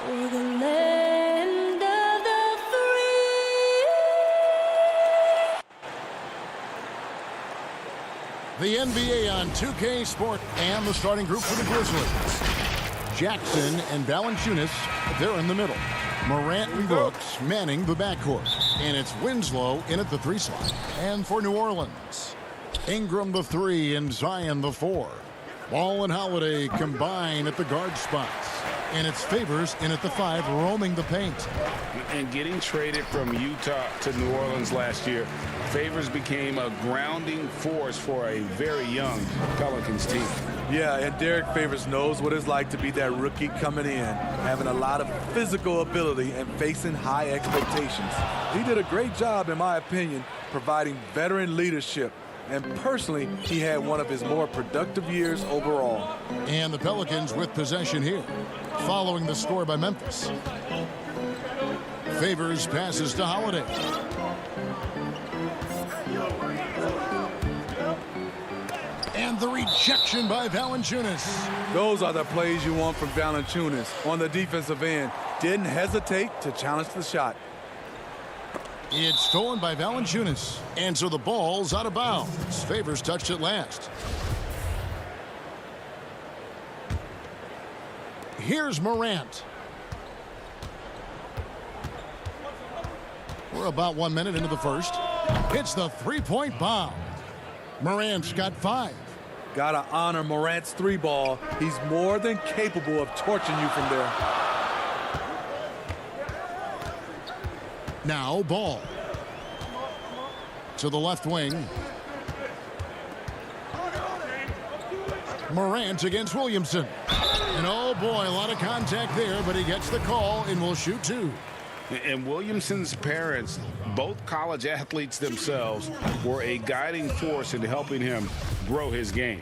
For the land of the free. The NBA on 2K Sport and the starting group for the Grizzlies. Jackson and Valanciunas, they're in the middle. Morant and Brooks manning the backcourt. And it's Winslow in at the 3 slot. And for New Orleans, Ingram the 3 and Zion the 4. Ball and Holiday combine at the guard spots. And it's Favors in at the 5, roaming the paint. And getting traded from Utah to New Orleans last year, Favors became a grounding force for a very young Pelicans team. Yeah, and Derek Favors knows what it's like to be that rookie coming in, having a lot of physical ability and facing high expectations. He did a great job, in my opinion, providing veteran leadership. And personally, he had one of his more productive years overall. And the Pelicans with possession here, following the score by Memphis. Favors passes to Holiday. And the rejection by Valanciunas. Those are the plays you want from Valanciunas on the defensive end. Didn't hesitate to challenge the shot. It's stolen by Valanciunas. And so the ball's out of bounds. Favors touched it last. Here's Morant. We're about 1 minute into the first. It's the three-point bomb. Morant's got 5. Gotta honor Morant's 3 ball. He's more than capable of torching you from there. Now Ball. To the left wing. Morant against Williamson. And oh boy, a lot of contact there, but he gets the call and will shoot 2. And Williamson's parents, both college athletes themselves, were a guiding force in helping him grow his game.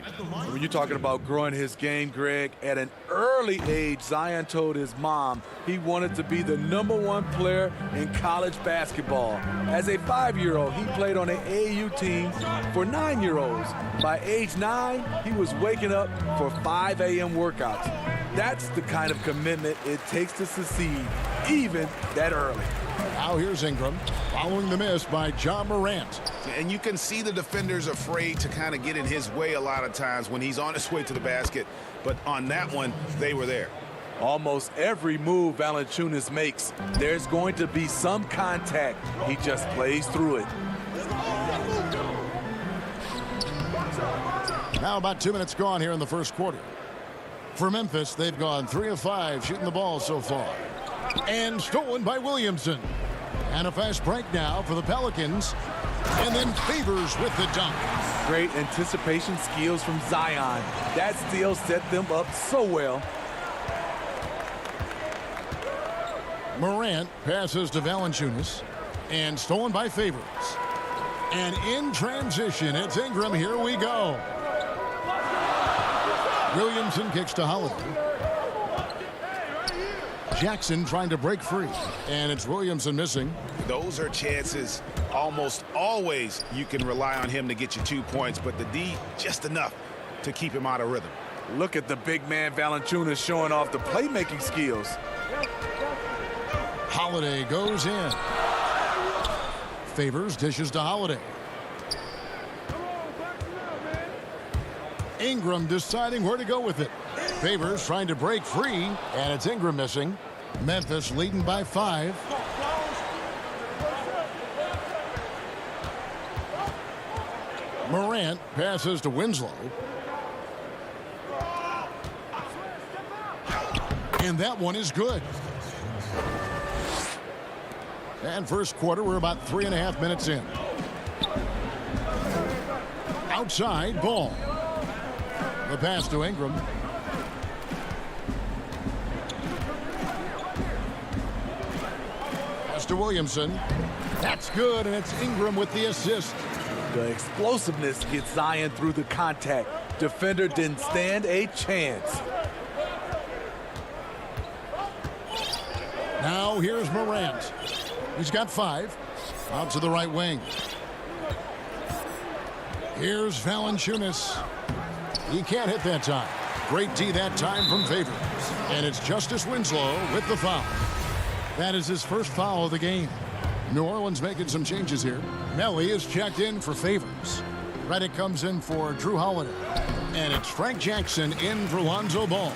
When you're talking about growing his game, Greg, at an early age, Zion told his mom he wanted to be the #1 player in college basketball. As a 5-year-old, he played on an AAU team for 9-year-olds. By age 9, he was waking up for 5 a.m. workouts. That's the kind of commitment it takes to succeed, even that early. Now here's Ingram, following the miss by John Morant. And you can see the defenders afraid to kind of get in his way a lot of times when he's on his way to the basket. But on that one, they were there. Almost every move Valanciunas makes, there's going to be some contact. He just plays through it. Now about 2 minutes gone here in the first quarter. For Memphis, they've gone 3 of 5 shooting the ball so far. And stolen by Williamson. And a fast break now for the Pelicans. And then Favors with the dunk. Great anticipation skills from Zion. That steal set them up so well. Morant passes to Valanciunas. And stolen by Favors. And in transition, it's Ingram. Here we go. Williamson kicks to Holiday. Jackson trying to break free. And it's Williamson missing. Those are chances almost always you can rely on him to get you 2 points, but the D just enough to keep him out of rhythm. Look at the big man Valanciunas showing off the playmaking skills. Holiday goes in. Favors dishes to Holiday. Ingram deciding where to go with it. Favors trying to break free, and it's Ingram missing. Memphis leading by 5. Morant passes to Winslow. And that one is good. And first quarter, we're about 3.5 minutes in. Outside, Ball. The pass to Ingram. Pass to Williamson. That's good, and it's Ingram with the assist. The explosiveness gets Zion through the contact. Defender didn't stand a chance. Now here's Morant. He's got 5. Out to the right wing. Here's Valanciunas. He can't hit that time. Great D that time from Favors. And it's Justice Winslow with the foul. That is his first foul of the game. New Orleans making some changes here. Melly is checked in for Favors. Reddick comes in for Drew Holiday. And it's Frank Jackson in for Lonzo Ball.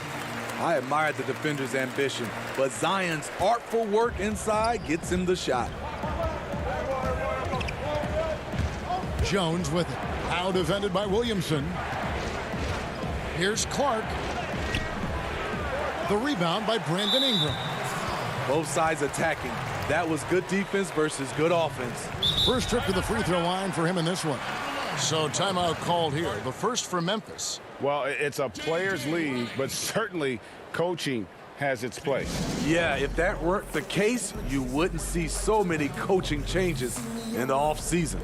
I admired the defender's ambition, but Zion's artful work inside gets him the shot. Jones with it. Now defended by Williamson. Here's Clark. The rebound by Brandon Ingram. Both sides attacking. That was good defense versus good offense. First trip to the free throw line for him in this one. So timeout called here. The first for Memphis. Well, it's a players' league, but certainly coaching has its place. Yeah, if that weren't the case, you wouldn't see so many coaching changes in the offseason.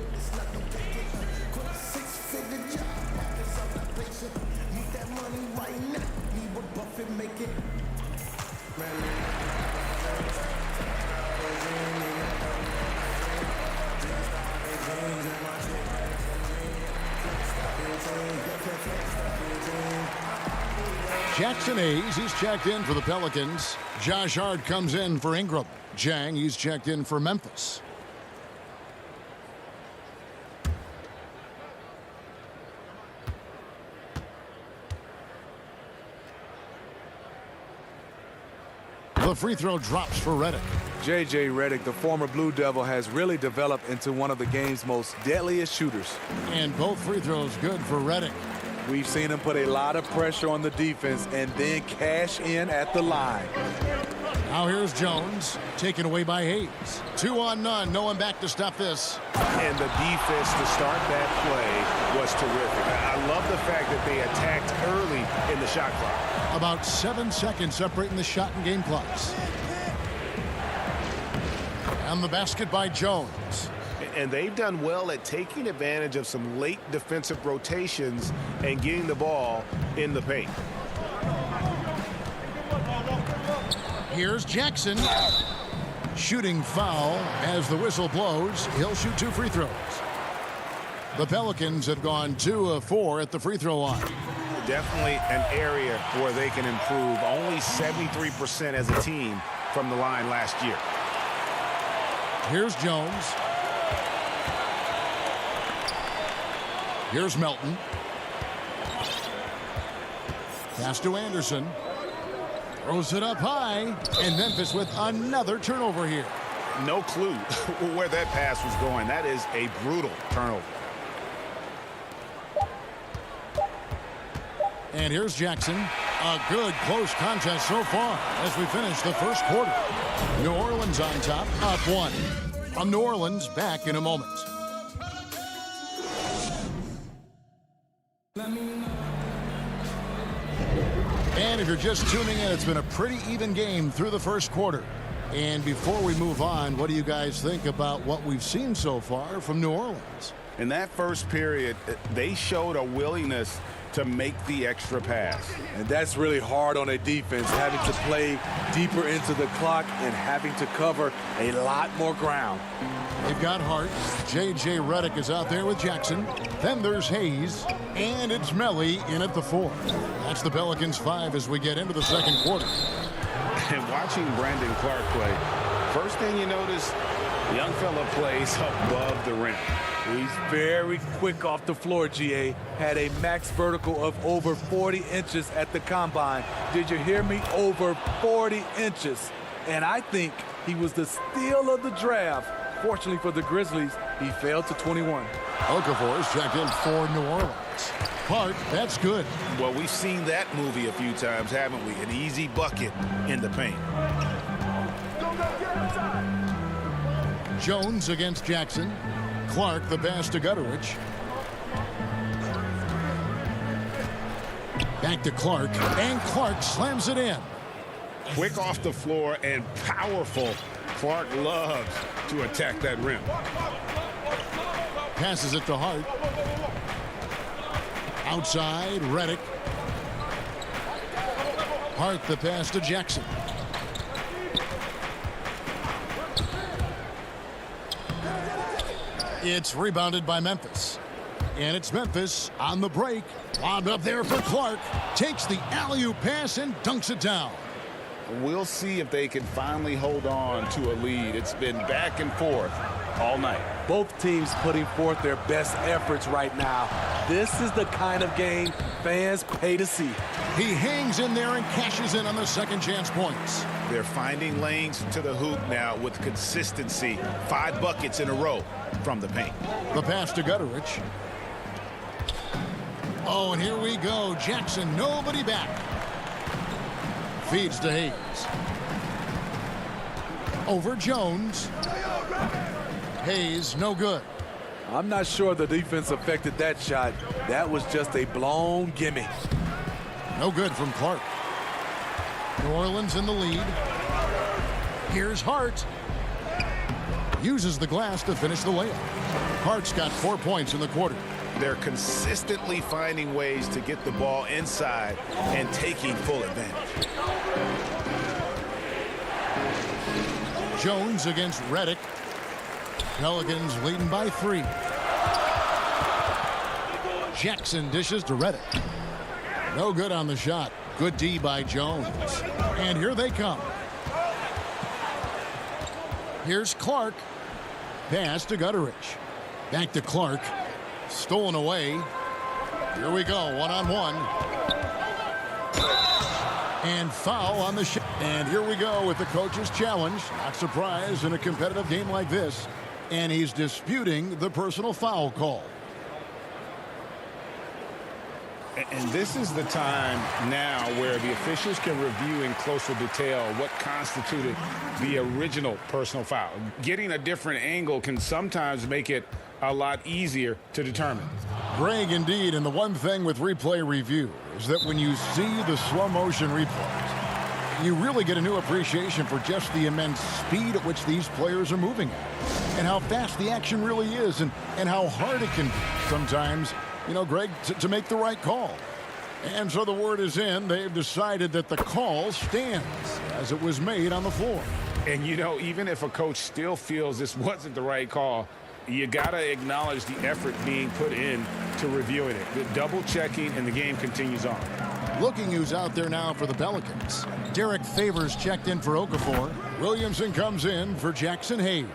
Jackson Hayes, he's checked in for the Pelicans. Josh Hart comes in for Ingram. Jang, he's checked in for Memphis. The free throw drops for Reddick. J.J. Reddick, the former Blue Devil, has really developed into one of the game's most deadliest shooters. And both free throws good for Reddick. We've seen him put a lot of pressure on the defense and then cash in at the line. Now here's Jones, taken away by Hayes. 2 on none, no one back to stop this. And the defense to start that play was terrific. I love the fact that they attacked early in the shot clock. About 7 seconds separating the shot and game clocks. And the basket by Jones. And they've done well at taking advantage of some late defensive rotations and getting the ball in the paint. Here's Jackson. Shooting foul as the whistle blows. He'll shoot 2 free throws. The Pelicans have gone 2 of 4 at the free throw line. Definitely an area where they can improve. Only 73% as a team from the line last year. Here's Jones. Here's Melton. Pass to Anderson. Throws it up high. And Memphis with another turnover here. No clue where that pass was going. That is a brutal turnover. And here's Jackson. A good close contest so far as we finish the first quarter. New Orleans on top, up 1. I'm New Orleans, back in a moment. And if you're just tuning in, it's been a pretty even game through the first quarter. And before we move on, what do you guys think about what we've seen so far from New Orleans? In that first period, they showed a willingness to make the extra pass. And that's really hard on a defense, having to play deeper into the clock and having to cover a lot more ground. They've got Hart. J.J. Reddick is out there with Jackson. Then there's Hayes. And it's Melly in at the 4. That's the Pelicans 5 as we get into the second quarter. And watching Brandon Clark play, first thing you notice, the young fella plays above the rim. He's very quick off the floor, G.A. Had a max vertical of over 40 inches at the combine. Did you hear me? Over 40 inches. And I think he was the steal of the draft. Fortunately for the Grizzlies, he fell to 21. Okafor is checked in for New Orleans. Hart, that's good. Well, we've seen that movie a few times, haven't we? An easy bucket in the paint. Jones against Jackson. Clark the pass to Gutteridge. Back to Clark, and Clark slams it in. Quick off the floor and powerful. Clark loves to attack that rim. Passes it to Hart. Outside, Reddick. Hart the pass to Jackson. It's rebounded by Memphis. And it's Memphis on the break. Lobbed up there for Clark. Takes the alley-oop pass and dunks it down. We'll see if they can finally hold on to a lead. It's been back and forth all night. Both teams putting forth their best efforts right now. This is the kind of game fans pay to see. He hangs in there and cashes in on the second chance points. They're finding lanes to the hoop now with consistency. 5 buckets in a row from the paint. The pass to Gutterich. Oh, and here we go. Jackson, nobody back. Feeds to Hayes. Over Jones. Hayes, no good. I'm not sure the defense affected that shot. That was just a blown gimme. No good from Clark. New Orleans in the lead. Here's Hart. Uses the glass to finish the layup. Hart's got 4 points in the quarter. They're consistently finding ways to get the ball inside and taking full advantage. Jones against Redick. Pelicans leading by 3. Jackson dishes to Redick. No good on the shot. Good D by Jones. And here they come. Here's Clark. Pass to Gutterich. Back to Clark. Stolen away. Here we go, one-on-one. And foul on the shot. And here we go with the coach's challenge. Not surprised in a competitive game like this. And he's disputing the personal foul call. And this is the time now where the officials can review in closer detail what constituted the original personal foul. Getting a different angle can sometimes make it a lot easier to determine. Greg, indeed, and the one thing with replay review is that when you see the slow motion replays, you really get a new appreciation for just the immense speed at which these players are moving at, and how fast the action really is, and how hard it can be sometimes, you know, Greg, to make the right call. And so the word is in. They've decided that the call stands as it was made on the floor. And, you know, even if a coach still feels this wasn't the right call, you got to acknowledge the effort being put in to reviewing it. The double checking, and the game continues on. Looking who's out there now for the Pelicans. Derek Favors checked in for Okafor. Williamson comes in for Jackson Hayes.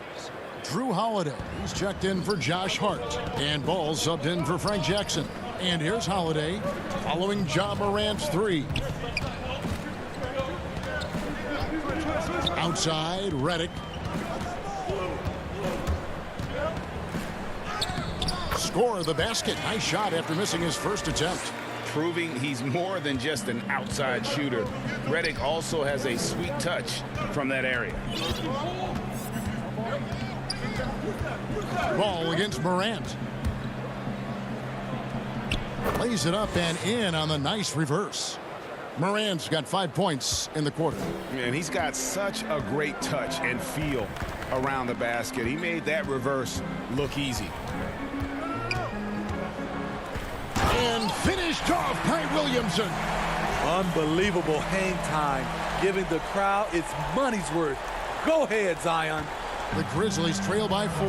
Drew Holiday, he's checked in for Josh Hart. And Ball subbed in for Frank Jackson. And here's Holiday following Ja Morant's 3. Outside, Redick. Score the basket. Nice shot after missing his first attempt. Proving he's more than just an outside shooter. Redick also has a sweet touch from that area. Ball against Morant. Lays it up and in on the nice reverse. Morant's got 5 points in the quarter. And he's got such a great touch and feel around the basket. He made that reverse look easy. And finished off by Williamson. Unbelievable hang time, giving the crowd its money's worth. Go ahead, Zion. The Grizzlies trail by 4.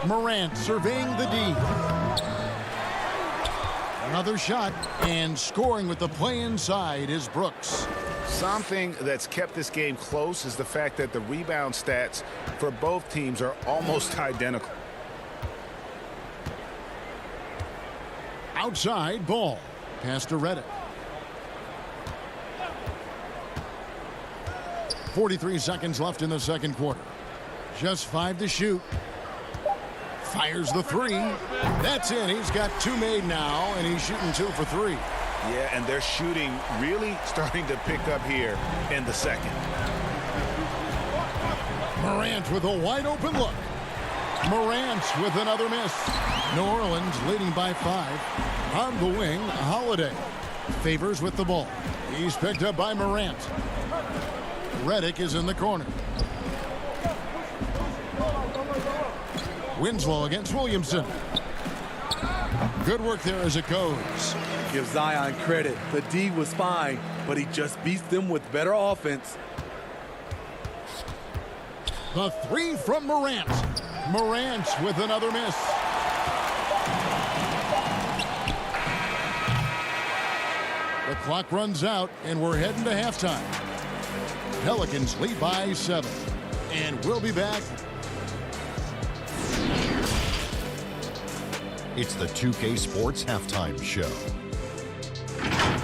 Morant surveying the D. Another shot, and scoring with the play inside is Brooks. Something that's kept this game close is the fact that the rebound stats for both teams are almost identical. Outside, Ball. Pass to Redick. 43 seconds left in the second quarter. Just 5 to shoot. Fires the 3. That's in. He's got 2 made now, and he's shooting 2 for 3. Yeah, and their shooting really starting to pick up here in the second. Morant with a wide open look. Morant with another miss. New Orleans leading by 5. On the wing, Holiday. Favors with the ball. He's picked up by Morant. Redick is in the corner. Winslow against Williamson. Good work there as it goes. Give Zion credit. The D was fine, but he just beats them with better offense. The 3 from Morant. Morant with another miss. The clock runs out, and we're heading to halftime. Pelicans lead by 7. And we'll be back. It's the 2K Sports Halftime Show.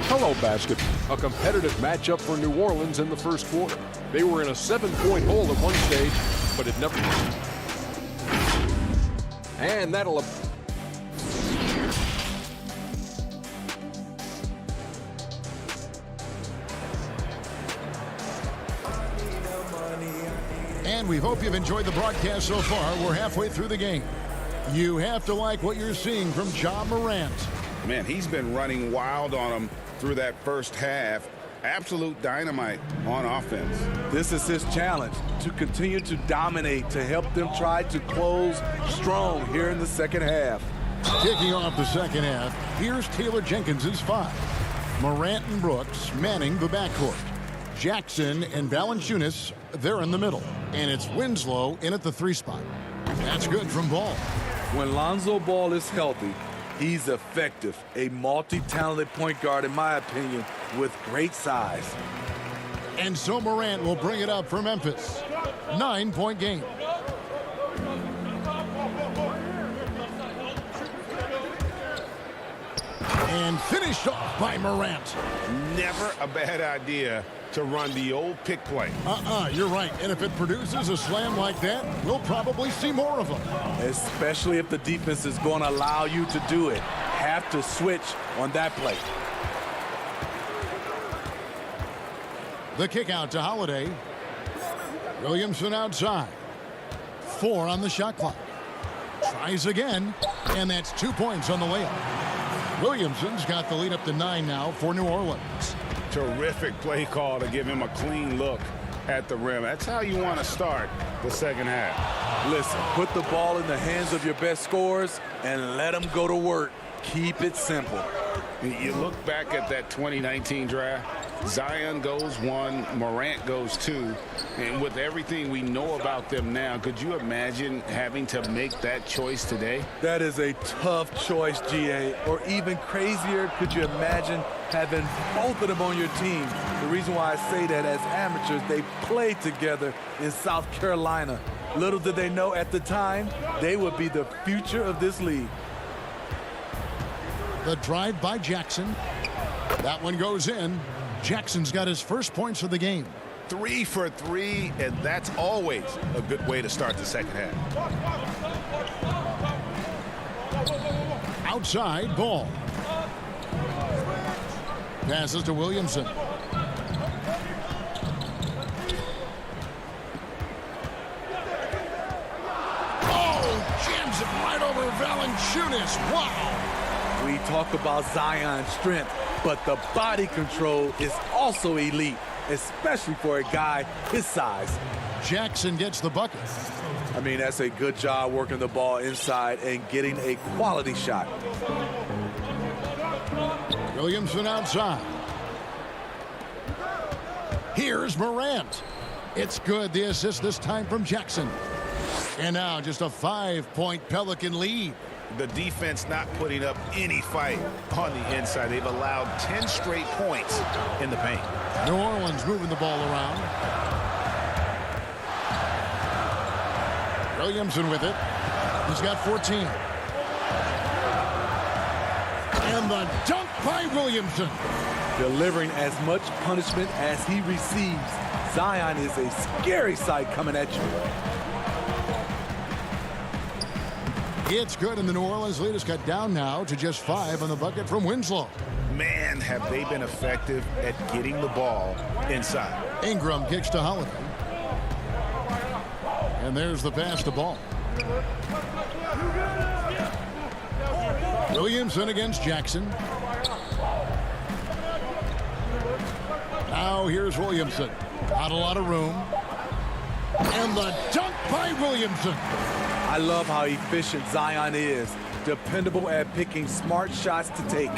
Hello, basketball. A competitive matchup for New Orleans in the first quarter. They were in a 7-point hole at one stage, but it never... And that'll... And we hope you've enjoyed the broadcast so far. We're halfway through the game. You have to like what you're seeing from Ja Morant. Man, he's been running wild on him through that first half. Absolute dynamite on offense. This is his challenge, to continue to dominate, to help them try to close strong here in the second half. Kicking off the second half, here's Taylor Jenkins's 5. Morant and Brooks manning the backcourt. Jackson and Valanciunas, they're in the middle. And it's Winslow in at the 3 spot. That's good from Ball. When Lonzo Ball is healthy, he's effective. A multi-talented point guard, in my opinion, with great size. And so Morant will bring it up for Memphis. 9-point game. And finished off by Morant. Never a bad idea to run the old pick play. You're right. And if it produces a slam like that, we'll probably see more of them. Especially if the defense is going to allow you to do it. Have to switch on that play. The kick out to Holiday. Williamson outside. 4 on the shot clock. Tries again, and that's 2 points on the layup. Williamson's got the lead up to 9 now for New Orleans. Terrific play call to give him a clean look at the rim. That's how you want to start the second half. Listen, put the ball in the hands of your best scorers and let them go to work. Keep it simple. You look back at that 2019 draft, Zion goes 1, Morant goes 2, and with everything we know about them now, could you imagine having to make that choice today? That is a tough choice, GA. Or even crazier, could you imagine having both of them on your team? The reason why I say that, as amateurs, they played together in South Carolina. Little did they know at the time, they would be the future of this league. The drive by Jackson. That one goes in. Jackson's got his first points of the game. 3 for 3, and that's always a good way to start the second half. Outside, Ball. Passes to Williamson. Oh, jams it right over Valanciunas. Wow. We talk about Zion's strength, but the body control is also elite, especially for a guy his size. Jackson gets the bucket. I mean, that's a good job working the ball inside and getting a quality shot. Williamson outside. Here's Morant. It's good, the assist this time from Jackson. And now just a 5-point Pelican lead. The defense not putting up any fight on the inside. They've allowed 10 straight points in the paint. New Orleans moving the ball around. Williamson with it. He's got 14. And the dunk by Williamson. Delivering as much punishment as he receives. Zion is a scary sight coming at you. It's good, and the New Orleans lead is cut down now to just 5 on the bucket from Winslow. Man, have they been effective at getting the ball inside. Ingram kicks to Holiday. And there's the pass to Ball. Williamson against Jackson. Now here's Williamson. Not a lot of room. And the dunk by Williamson. I love how efficient Zion is. Dependable at picking smart shots to take.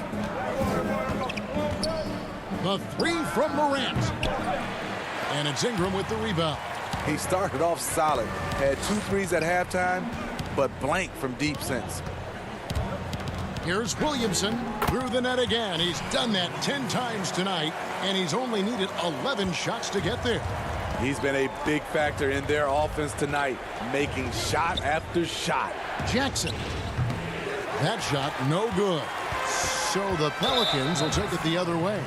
The 3 from Morant. And it's Ingram with the rebound. He started off solid, had 2 threes at halftime, but blank from deep since. Here's Williamson through the net again. He's done that 10 times tonight, and he's only needed 11 shots to get there. He's been a big factor in their offense tonight, making shot after shot. Jackson. That shot no good. So the Pelicans will take it the other way.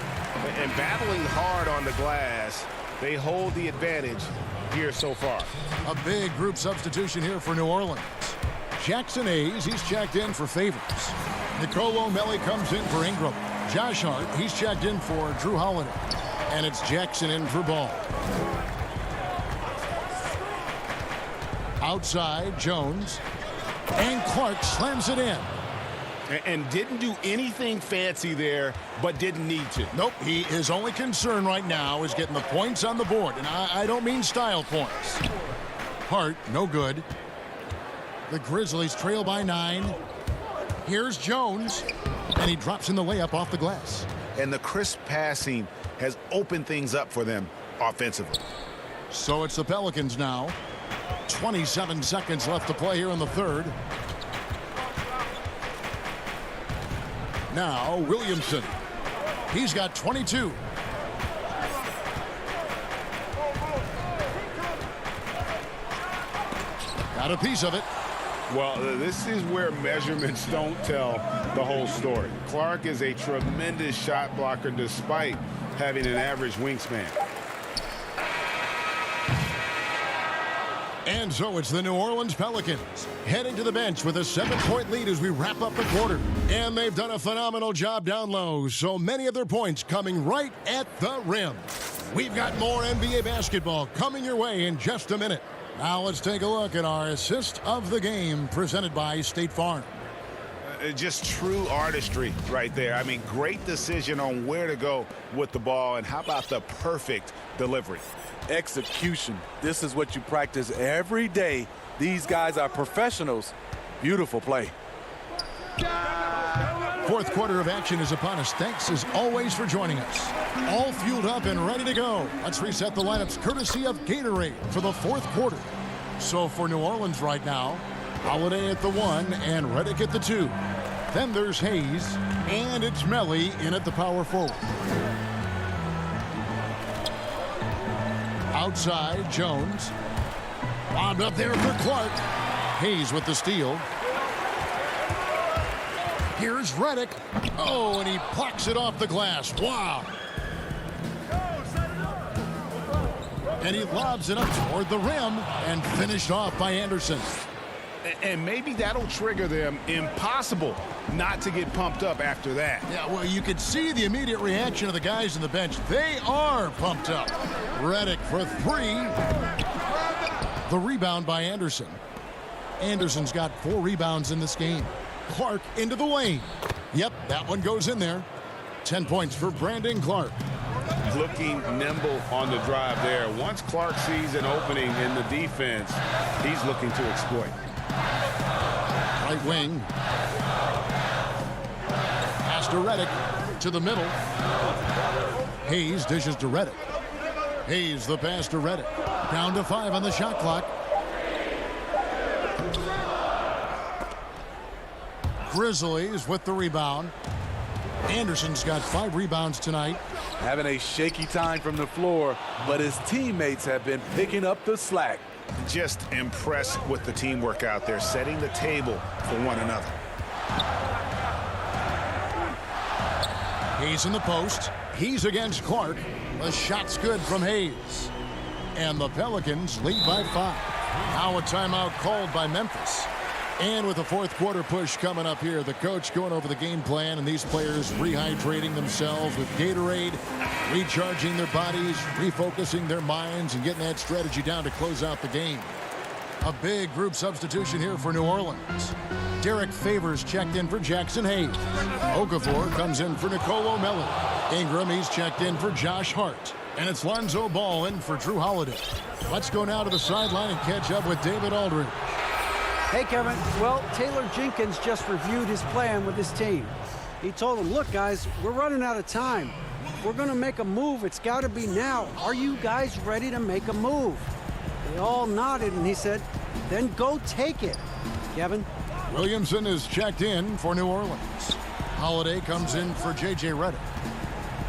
And battling hard on the glass, they hold the advantage here so far. A big group substitution here for New Orleans. Jackson Hayes, he's checked in for Favors. Nicole O'Malley comes in for Ingram. Josh Hart, he's checked in for Drew Holiday. And it's Jackson in for Ball. Outside, Jones. And Clark slams it in. And didn't do anything fancy there, but didn't need to. Nope, his only concern right now is getting the points on the board. And I don't mean style points. Hart, no good. The Grizzlies trail by 9. Here's Jones. And he drops in the layup off the glass. And the crisp passing has opened things up for them offensively. So it's the Pelicans now. 27 seconds left to play here in the third. Now Williamson. He's got 22. Got a piece of it. Well, this is where measurements don't tell the whole story. Clark is a tremendous shot blocker despite having an average wingspan. And so it's the New Orleans Pelicans heading to the bench with a 7-point lead as we wrap up the quarter. And they've done a phenomenal job down low, so many of their points coming right at the rim. We've got more NBA basketball coming your way in just a minute. Now let's take a look at our assist of the game presented by State Farm. Just true artistry right there. I mean, great decision on where to go with the ball, and how about the perfect delivery? Execution. This is what you practice every day. These guys are professionals. Beautiful play. Fourth quarter of action is upon us. Thanks as always for joining us. All fueled up and ready to go. Let's reset the lineups courtesy of Gatorade for the fourth quarter. So for New Orleans right now, Holiday at the 1 and Reddick at the 2. Then there's Hayes, and it's Melly in at the power forward. Outside, Jones. Bombed up there for Clark. Hayes with the steal. Here's Reddick. Oh, and he plucks it off the glass. Wow. And he lobs it up toward the rim and finished off by Anderson. And maybe that'll trigger them. Impossible not to get pumped up after that. Yeah, well, you could see the immediate reaction of the guys on the bench. They are pumped up. Reddick for 3. The rebound by Anderson. Anderson's got 4 rebounds in this game. Clark into the lane. Yep, that one goes in there. 10 points for Brandon Clark. Looking nimble on the drive there. Once Clark sees an opening in the defense, he's looking to exploit. Right wing. Pass to Reddick. To the middle. Hayes dishes to Reddick. Hayes the pass to Reddick. Down to 5 on the shot clock. Grizzlies with the rebound. Anderson's got 5 rebounds tonight. Having a shaky time from the floor, but his teammates have been picking up the slack. Just impressed with the teamwork out there, setting the table for one another. Hayes in the post. He's against Clark. The shot's good from Hayes. And the Pelicans lead by 5. Now a timeout called by Memphis. And with the fourth quarter push coming up here, the coach going over the game plan and these players rehydrating themselves with Gatorade, recharging their bodies, refocusing their minds, and getting that strategy down to close out the game. A big group substitution here for New Orleans. Derek Favors checked in for Jackson Hayes. Okafor comes in for Nicole O'Malley. Ingram, he's checked in for Josh Hart. And it's Lonzo Ball in for Drew Holiday. Let's go now to the sideline and catch up with David Aldridge. Hey, Kevin. Well, Taylor Jenkins just reviewed his plan with his team. He told them, look, guys, we're running out of time. If we're going to make a move, it's got to be now. Are you guys ready to make a move? They all nodded, and he said, then go take it. Kevin? Williamson is checked in for New Orleans. Holiday comes in for J.J. Redick.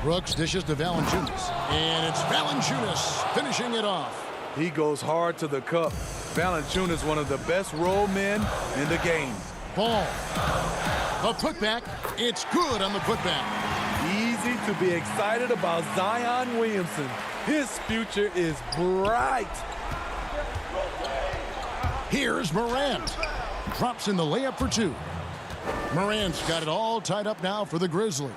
Brooks dishes to Valanciunas. And it's Valanciunas finishing it off. He goes hard to the cup. Valanciunas, one of the best roll men in the game. Ball. The putback. It's good on the putback. Easy to be excited about Zion Williamson. His future is bright. Here's Morant. Drops in the layup for two. Morant's got it all tied up now for the Grizzlies.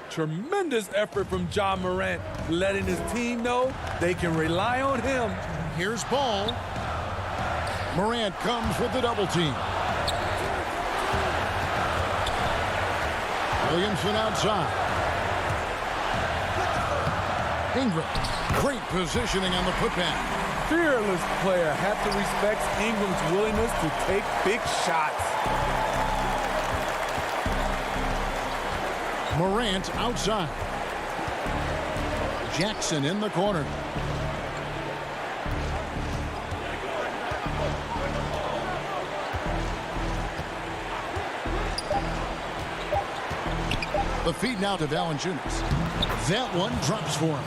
Tremendous effort from Ja Morant, letting his team know they can rely on him. Here's Ball. Morant comes with the double team. Williamson outside. Ingram. Great positioning on the putback. Fearless player. Have to respect Ingram's willingness to take big shots. Morant outside. Jackson in the corner. The feed now to Valanciunas. That one drops for him.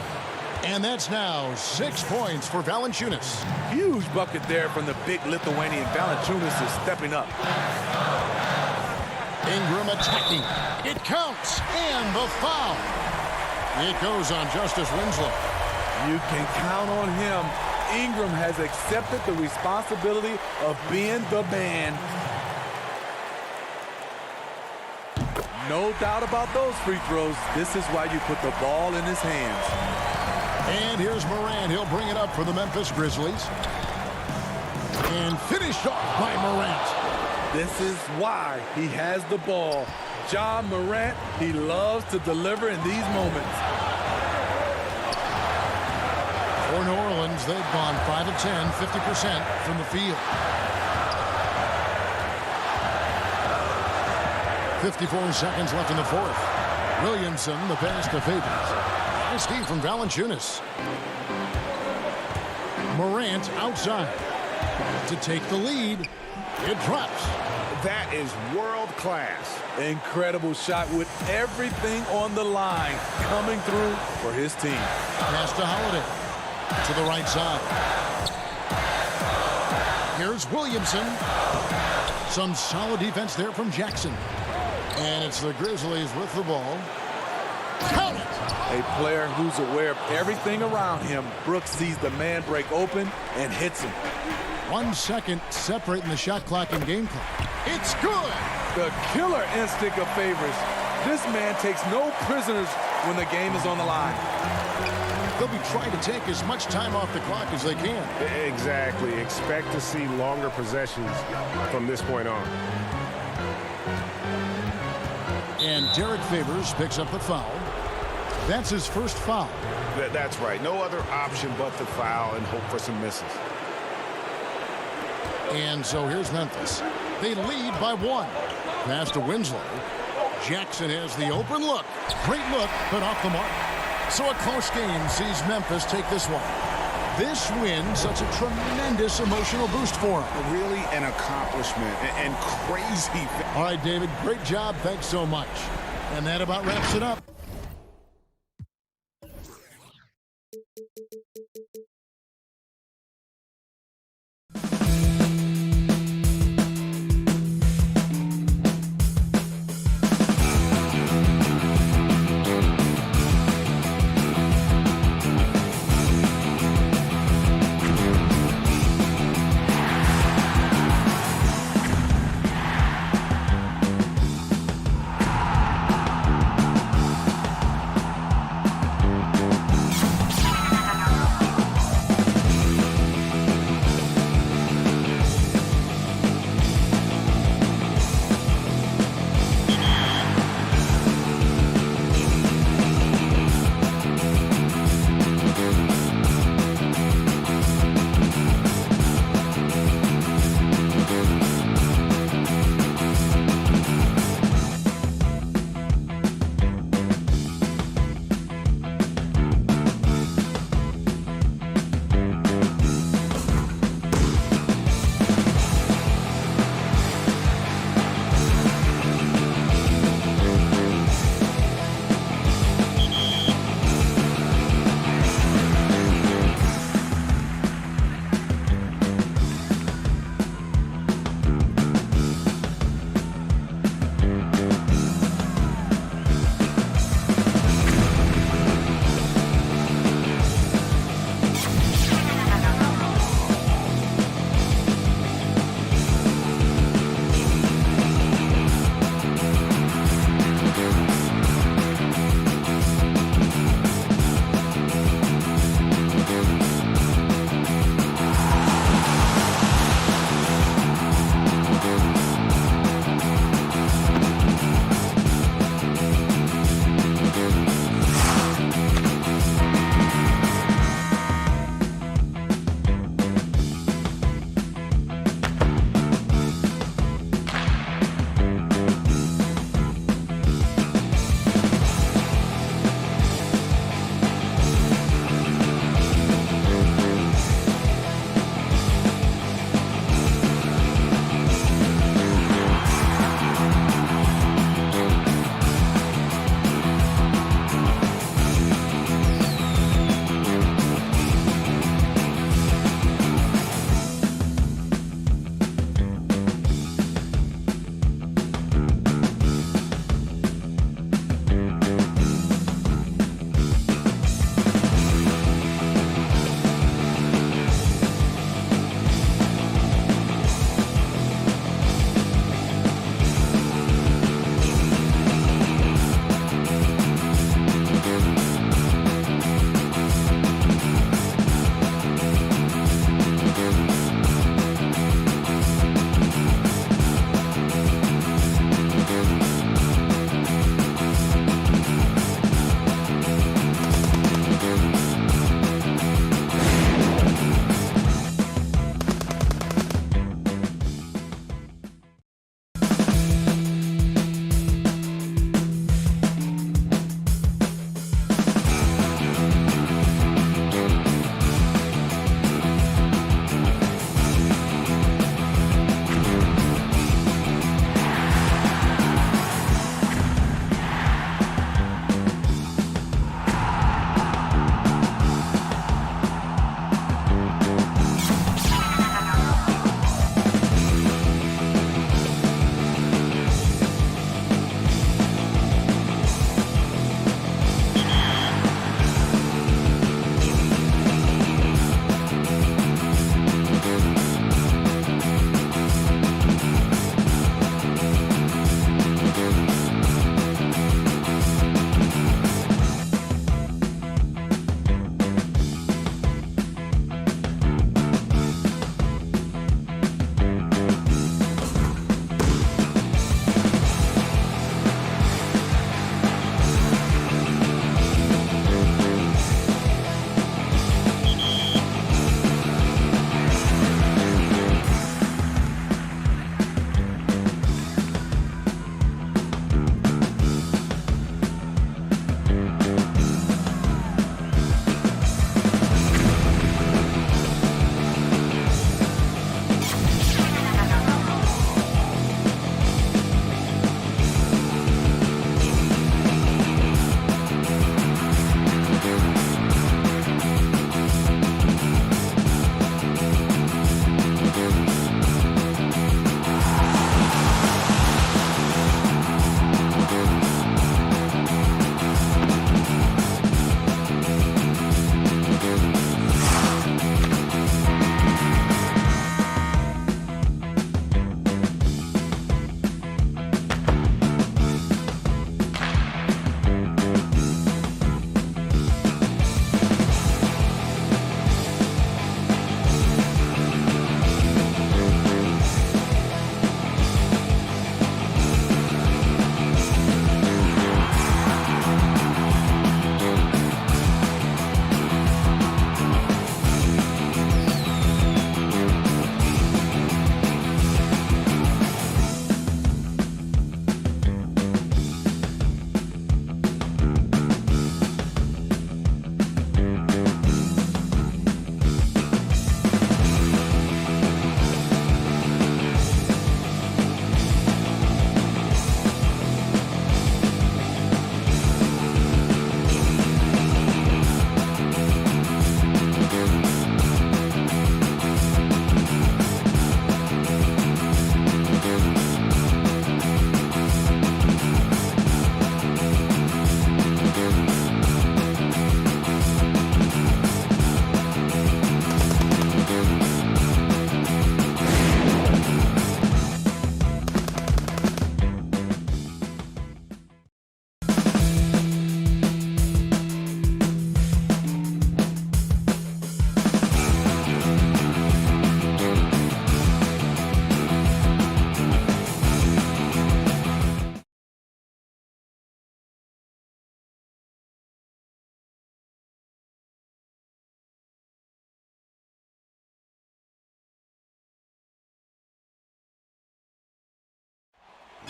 And that's now 6 points for Valanciunas. Huge bucket there from the big Lithuanian. Valanciunas is stepping up. Ingram attacking. It counts. And the foul. It goes on Justice Winslow. You can count on him. Ingram has accepted the responsibility of being the man. No doubt about those free throws. This is why you put the ball in his hands. And here's Morant. He'll bring it up for the Memphis Grizzlies. And finished off by Morant. This is why he has the ball. Ja Morant, he loves to deliver in these moments. For New Orleans, they've gone 5 of 10, 50% from the field. 54 seconds left in the fourth. Williamson, the pass to Favors. Nice D from Valanciunas. Morant outside to take the lead. It drops. That is world class. Incredible shot with everything on the line coming through for his team. Pass to Holiday to the right side. Here's Williamson. Some solid defense there from Jackson. And it's the Grizzlies with the ball. Count it! A player who's aware of everything around him. Brooks sees the man break open and hits him. 1 second separating the shot clock and game clock. It's good! The killer instinct of Favors. This man takes no prisoners when the game is on the line. They'll be trying to take as much time off the clock as they can. Exactly. Expect to see longer possessions from this point on. And Derek Favors picks up the foul. That's his first foul. That's right. No other option but the foul and hope for some misses. And so here's Memphis. They lead by 1. Pass to Winslow. Jackson has the open look. Great look, but off the mark. So a close game sees Memphis take this one. This win, such a tremendous emotional boost for him. Really an accomplishment and crazy. All right, David, great job. Thanks so much. And that about wraps it up.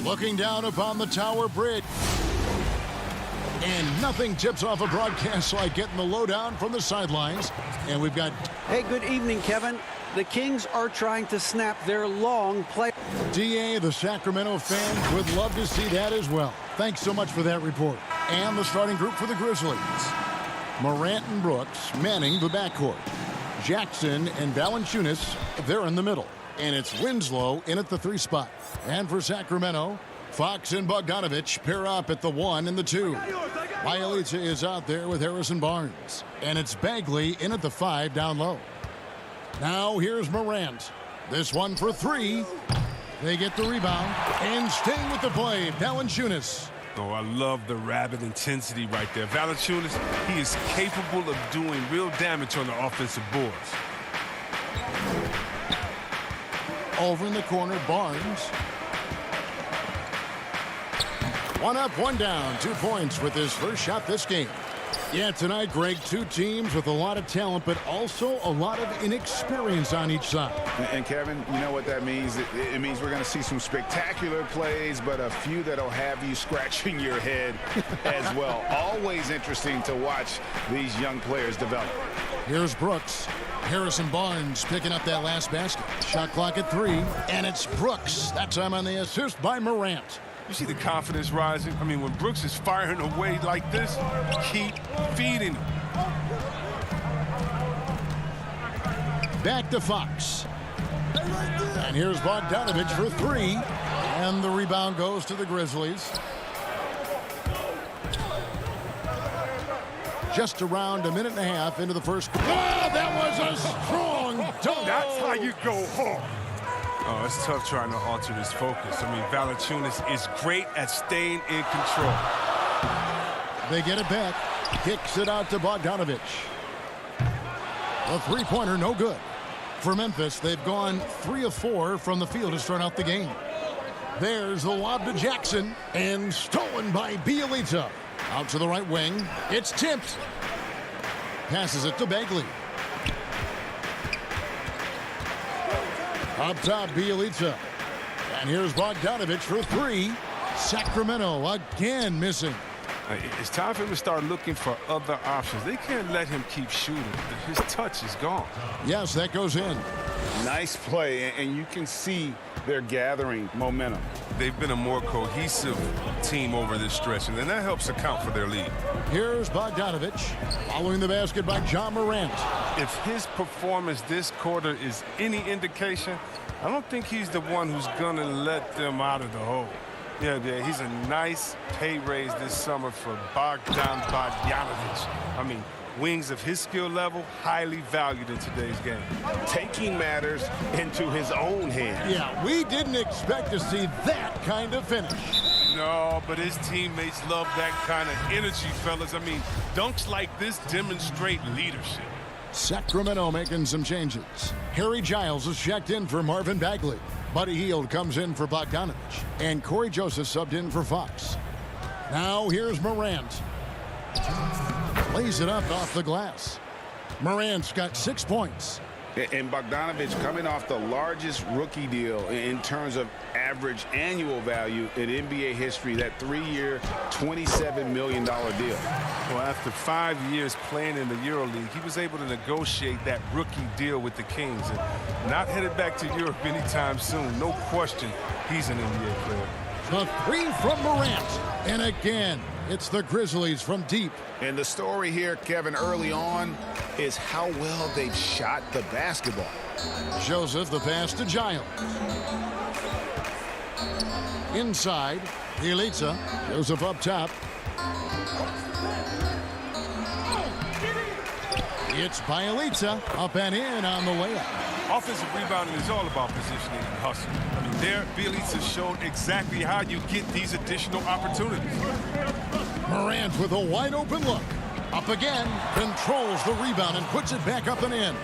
looking down upon the Tower Bridge. And nothing tips off a broadcast like getting the lowdown from the sidelines. And we've got... Hey, good evening, Kevin. The Kings are trying to snap their long play. DA, the Sacramento fans would love to see that as well. Thanks so much for that report. And the starting group for the Grizzlies. Morant and Brooks manning the backcourt. Jackson and Valanciunas, they're in the middle. And it's Winslow in at the 3 spot. And for Sacramento, Fox and Bogdanovich pair up at the 1 and the 2. Bielitsa is out there with Harrison Barnes. And it's Bagley in at the 5 down low. Now here's Morant. This one for 3. They get the rebound. And staying with the play, Valanciunas. Oh, I love the rapid intensity right there. Valanciunas, he is capable of doing real damage on the offensive boards. Over in the corner, Barnes. 1 up, 1 down. 2 points with his first shot this game. Yeah, tonight, Greg, 2 teams with a lot of talent, but also a lot of inexperience on each side. And Kevin, you know what that means? It means we're going to see some spectacular plays, but a few that'll have you scratching your head as well. Always interesting to watch these young players develop. Here's Brooks. Harrison Barnes picking up that last basket. Shot clock at 3, and it's Brooks. That time on the assist by Morant. You see the confidence rising? I mean, when Brooks is firing away like this, keep feeding him. Back to Fox. And here's Bogdanovich for 3. And the rebound goes to the Grizzlies. Just around a minute and a half into the first. Oh, that was a strong dunk. That's how you go home. Oh, it's tough trying to alter his focus. I mean, Valanciunas is great at staying in control. They get it back. Kicks it out to Bogdanovich. A 3-pointer, no good. For Memphis, they've gone 3 of 4 from the field to start out the game. There's the lob to Jackson, and stolen by Bielitsa. Out to the right wing. It's tipped. Passes it to Bagley. Up top, Bielitsa. And here's Bogdanovich for 3. Sacramento again missing. It's time for him to start looking for other options. They can't let him keep shooting. His touch is gone. Yes, that goes in. Nice play, and you can see they're gathering momentum. They've been a more cohesive team over this stretch, and then that helps account for their lead. Here's Bogdanovich following the basket by John Morant. If his performance this quarter is any indication, I don't think he's the one who's going to let them out of the hole. Yeah, he's a nice pay raise this summer for Bogdanovich. I mean, wings of his skill level, highly valued in today's game. Taking matters into his own hands. Yeah, we didn't expect to see that kind of finish. No, but his teammates love that kind of energy, fellas. I mean, dunks like this demonstrate leadership. Sacramento making some changes. Harry Giles is checked in for Marvin Bagley. Buddy Hield comes in for Bogdanovich. And Corey Joseph subbed in for Fox. Now here's Morant. Lays it up off the glass. Morant's got 6 points. And Bogdanovich coming off the largest rookie deal in terms of average annual value in NBA history, that 3-year, $27 million deal. Well, after 5 years playing in the EuroLeague, he was able to negotiate that rookie deal with the Kings. And not headed back to Europe anytime soon. No question, he's an NBA player. The 3 from Morant. And again, it's the Grizzlies from deep. And the story here, Kevin, early on is how well they've shot the basketball. Joseph, the pass to Giles. Inside, Bielitsa. Joseph up top. It's Bielitsa up and in on the layup. Offensive rebounding is all about positioning and hustle. I mean, there, Bielitsa showed exactly how you get these additional opportunities. Morant with a wide open look. Up again, controls the rebound and puts it back up and in.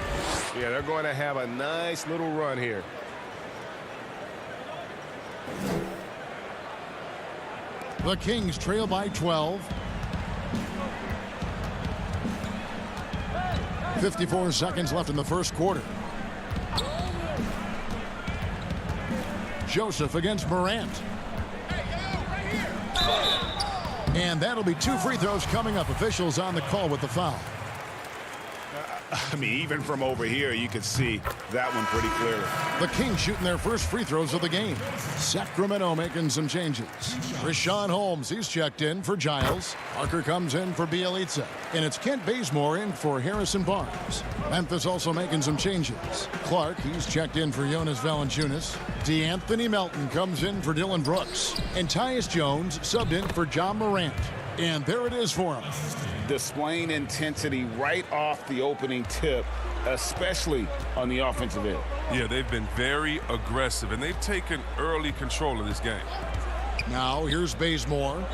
Yeah, they're going to have a nice little run here. The Kings trail by 12. 54 seconds left in the first quarter. Joseph against Morant. And that'll be 2 free throws coming up. Officials on the call with the foul. I mean, even from over here, you could see that one pretty clearly. The Kings shooting their first free throws of the game. Sacramento making some changes. Rashawn Holmes, he's checked in for Giles. Parker comes in for Bielitsa. And it's Kent Bazemore in for Harrison Barnes. Memphis also making some changes. Clark, he's checked in for Jonas Valanciunas. DeAnthony Melton comes in for Dylan Brooks. And Tyus Jones subbed in for John Morant. And there it is for him. Displaying intensity right off the opening tip, especially on the offensive end. Yeah, they've been very aggressive, and they've taken early control of this game. Now here's Bazemore.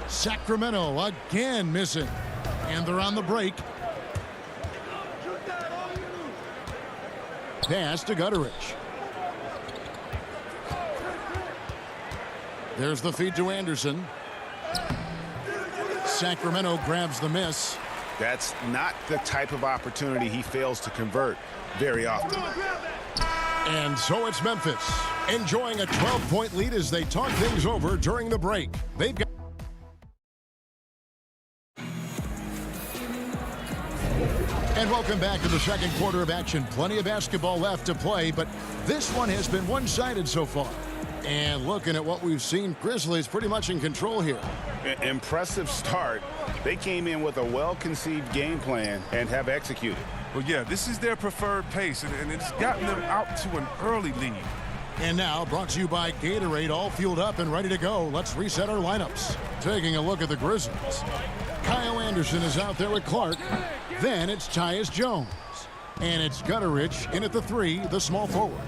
Sacramento again missing. And they're on the break. Pass to Gutteridge. There's the feed to Anderson. Sacramento grabs the miss. That's not the type of opportunity he fails to convert very often. And so it's Memphis enjoying a 12-point lead as they talk things over during the break. They've got And welcome back to the second quarter of action. Plenty of basketball left to play, but this one has been one-sided so far. And looking at what we've seen, Grizzlies pretty much in control here. Impressive start. They came in with a well-conceived game plan and have executed. Well, yeah, this is their preferred pace, and it's gotten them out to an early lead. And now, brought to you by Gatorade, all fueled up and ready to go. Let's reset our lineups. Taking a look at the Grizzlies. Kyle Anderson is out there with Clark. Then it's Tyus Jones. And it's Gutteridge in at the 3, the small forward.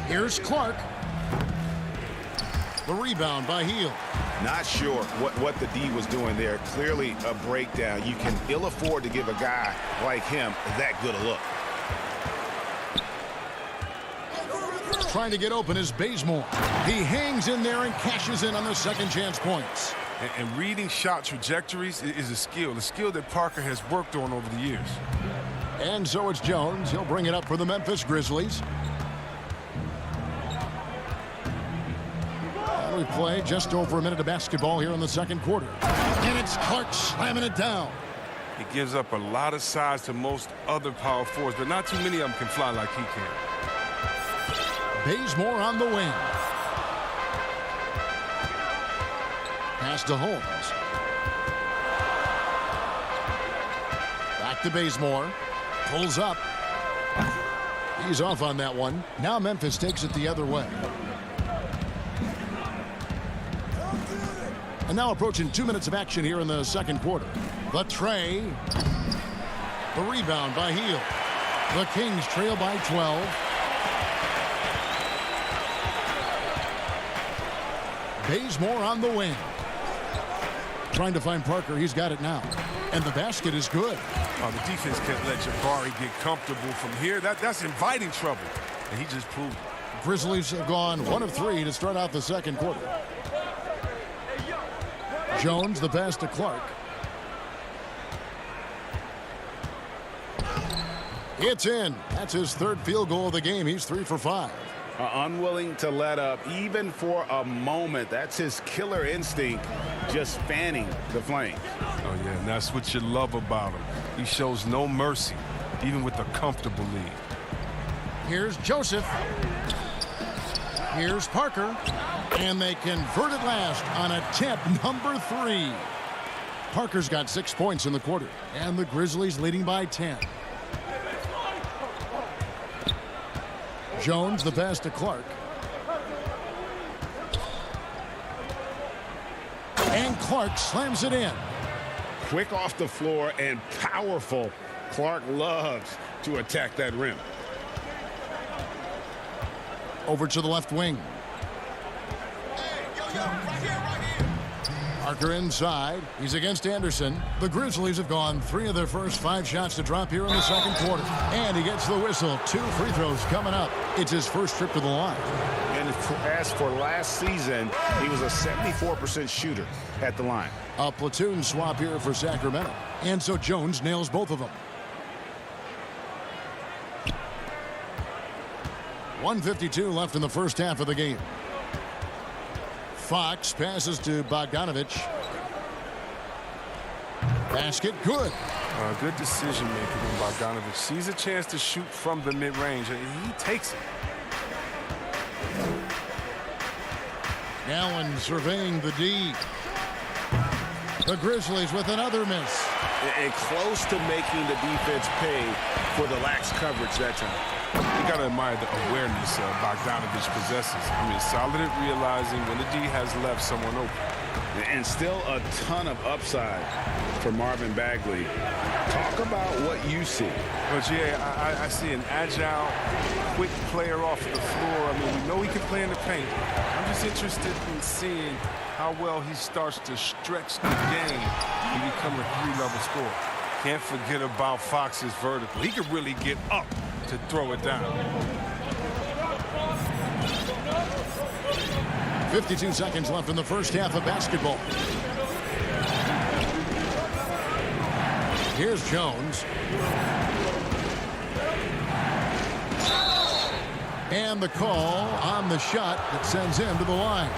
Here's Clark. The rebound by Hield. Not sure what the D was doing there. Clearly a breakdown. You can ill afford to give a guy like him that good a look. Trying to get open is Bazemore. He hangs in there and cashes in on the second chance points. And reading shot trajectories is a skill that Parker has worked on over the years. And so it's Jones. He'll bring it up for the Memphis Grizzlies. And we play just over a minute of basketball here in the second quarter. And it's Clark slamming it down. He gives up a lot of size to most other power forwards, but not too many of them can fly like he can. Bazemore on the wing. Pass to Holmes. Back to Bazemore. Pulls up. He's off on that one. Now Memphis takes it the other way. And now approaching 2 minutes of action here in the second quarter. The tray. The rebound by Hield. The Kings trail by 12. Bazemore on the wing. Trying to find Parker. He's got it now. And the basket is good. The defense can't let Jabari get comfortable from here. That's inviting trouble. And he just proved it. Grizzlies have gone 1 of 3 to start out the second quarter. Jones, the pass to Clark. It's in. That's his third field goal of the game. He's 3 for 5. Unwilling to let up even for a moment. That's his killer instinct, just fanning the flames. Oh, yeah, and that's what you love about him. He shows no mercy, even with a comfortable lead. Here's Joseph. Here's Parker. And they convert it last on attempt number 3. Parker's got 6 points in the quarter. And the Grizzlies leading by 10. Jones, the pass to Clark. And Clark slams it in. Quick off the floor and powerful. Clark loves to attack that rim. Over to the left wing. Parker inside. He's against Anderson. The Grizzlies have gone 3 of their first 5 shots to drop here in the second quarter. And he gets the whistle. 2 free throws coming up. It's his first trip to the line. And as for last season, he was a 74% shooter at the line. A platoon swap here for Sacramento. And so Jones nails both of them. 1:52 left in the first half of the game. Fox passes to Bogdanovich. Basket good. Good decision making from Bogdanovich. Sees a chance to shoot from the mid-range, and he takes it. Allen surveying the D. The Grizzlies with another miss. And close to making the defense pay for the lax coverage that time. You got to admire the awareness Bogdanovich possesses. I mean, solid at realizing when the D has left someone open. And still a ton of upside for Marvin Bagley. Talk about what you see. But yeah, I see an agile, quick player off the floor. I mean, we know he can play in the paint. I'm just interested in seeing how well he starts to stretch the game and become a three-level scorer. Can't forget about Fox's vertical. He can really get up to throw it down. 52 seconds left in the first half of basketball. Here's Jones. And the call on the shot that sends him to the line.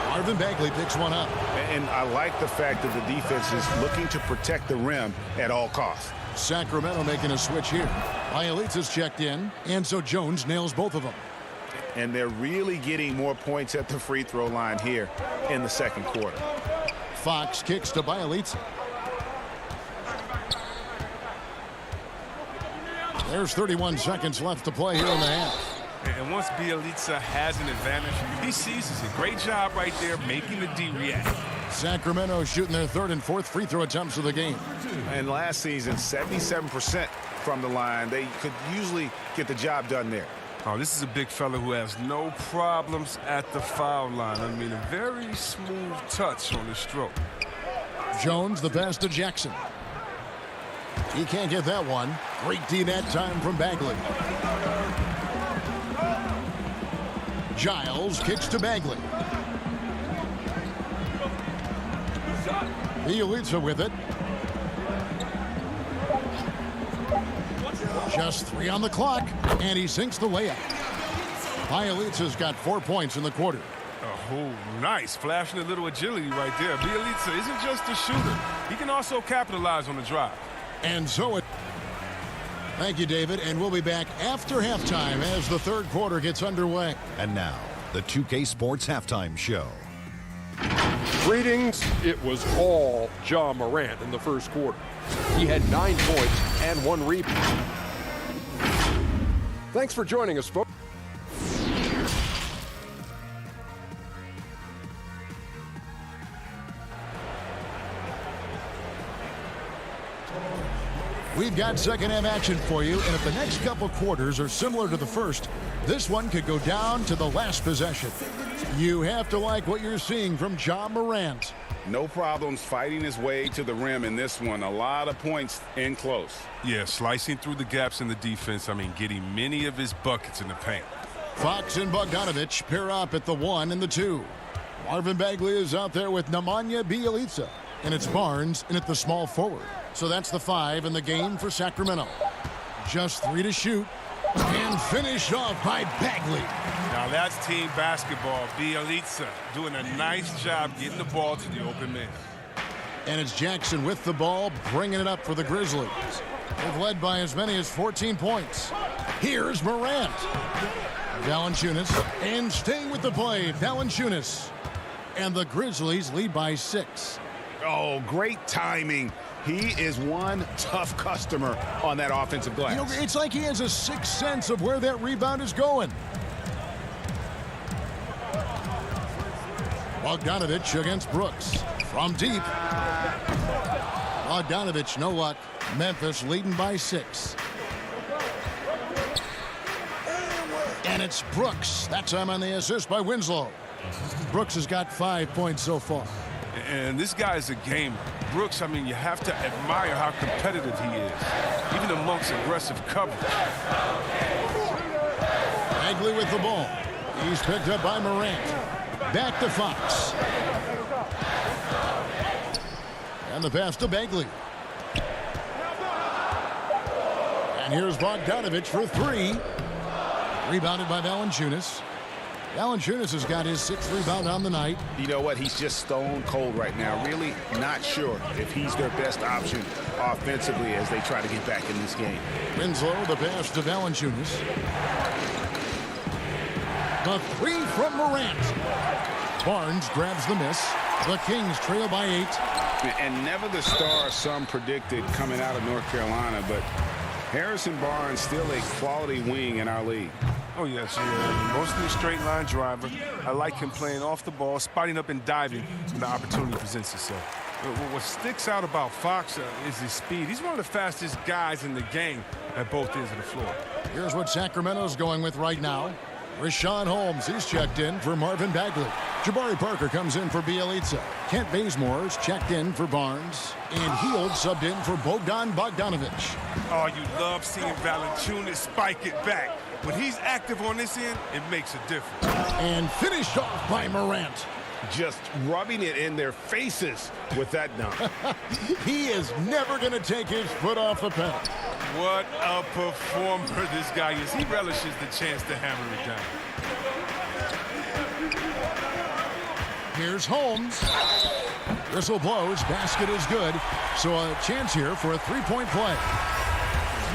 Marvin Bagley picks one up. And I like the fact that the defense is looking to protect the rim at all costs. Sacramento making a switch here. Bielitsa's checked in, and so Jones nails both of them. And they're really getting more points at the free throw line here in the second quarter. Fox kicks to Bielitsa. There's 31 seconds left to play here in the half. And once Bielitsa has an advantage, he seizes it. Great job right there making the D react. Sacramento shooting their third and fourth free throw attempts of the game. And last season, 77% from the line. They could usually get the job done there. Oh, this is a big fella who has no problems at the foul line. I mean, a very smooth touch on the stroke. Jones, the pass to Jackson. He can't get that one. Great D that time from Bagley. Giles kicks to Bagley. Bielitsa with it. Just 3 on the clock, and he sinks the layup. Bielitsa's got 4 points in the quarter. Oh, nice. Flashing a little agility right there. Bielitsa isn't just a shooter. He can also capitalize on the drive. And so it... Thank you, David, and we'll be back after halftime as the third quarter gets underway. And now, the 2K Sports Halftime Show. Greetings. It was all Ja Morant in the first quarter. He had 9 points and 1 rebound. Thanks for joining us, folks. We've got second half action for you, and if the next couple quarters are similar to the first, this one could go down to the last possession. You have to like what you're seeing from Ja Morant. No problems fighting his way to the rim in this one. A lot of points in close. Yeah, slicing through the gaps in the defense. I mean, getting many of his buckets in the paint. Fox and Bogdanovich pair up at the 1 and the 2. Marvin Bagley is out there with Nemanja Bjelica, and it's Barnes in at the small forward. So that's the 5 in the game for Sacramento. Just 3 to shoot, and finished off by Bagley. Now that's team basketball. Bjelica doing a nice job getting the ball to the open man. And it's Jackson with the ball, bringing it up for the Grizzlies. They've led by as many as 14 points. Here's Morant. Valanciunas, and staying with the play, Valanciunas. And the Grizzlies lead by 6. Oh, great timing. He is one tough customer on that offensive glass. You know, it's like he has a sixth sense of where that rebound is going. Bogdanovich against Brooks. From deep. Bogdanovich, no luck. Memphis leading by 6. And it's Brooks. That time on the assist by Winslow. Brooks has got 5 points so far. And this guy is a gamer. Brooks, I mean, you have to admire how competitive he is, even amongst aggressive coverage. Bagley with the ball. He's picked up by Morant. Back to Fox. And the pass to Bagley. And here's Bogdanovich for 3. Rebounded by Valanciunas. Valanciunas has got his 6th rebound on the night. You know what? He's just stone cold right now. Really not sure if he's their best option offensively as they try to get back in this game. Winslow, the pass to Valanciunas. The 3 from Morant. Barnes grabs the miss. The Kings trail by 8. And never the star some predicted coming out of North Carolina, but Harrison Barnes still a quality wing in our league. Oh, yes, yeah. Mostly straight line driver. I like him playing off the ball, spotting up and diving when the opportunity presents itself. What sticks out about Fox is his speed. He's one of the fastest guys in the game at both ends of the floor. Here's what Sacramento's going with right now. Rashawn Holmes, he's checked in for Marvin Bagley. Jabari Parker comes in for Bielitsa. Kent Bazemore's checked in for Barnes. And Hield subbed in for Bogdan Bogdanovic. Oh, you love seeing Valanciunas spike it back. When he's active on this end, it makes a difference. And finished off by Morant. Just rubbing it in their faces with that dunk. He is never going to take his foot off the pedal. What a performer this guy is. He relishes the chance to hammer it down. Here's Holmes. Whistle blows. Basket is good. So a chance here for a 3-point play.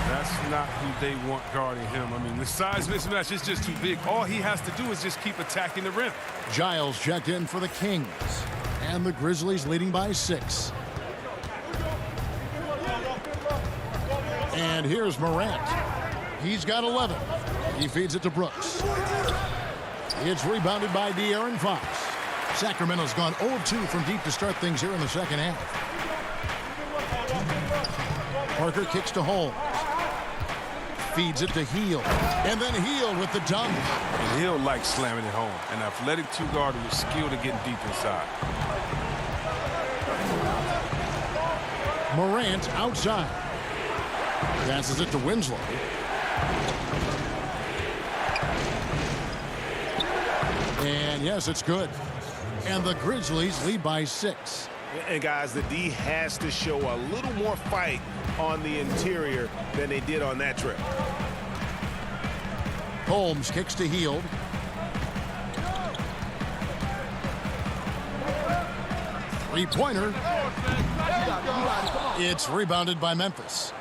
That's not who they want guarding him. I mean, the size mismatch is just too big. All he has to do is just keep attacking the rim. Giles checked in for the Kings. And the Grizzlies leading by 6. And here's Morant. He's got 11. He feeds it to Brooks. It's rebounded by De'Aaron Fox. Sacramento's gone 0-2 from deep to start things here in the second half. Parker kicks to Holmes. Feeds it to Hield. And then Hield with the dunk. And Hield likes slamming it home. An athletic two-guard with skill to get deep inside. Morant outside. Passes it to Winslow. And yes, it's good. And the Grizzlies lead by 6. And guys, the D has to show a little more fight on the interior than they did on that trip. Holmes kicks to Hield. Three-pointer. It's rebounded by Memphis.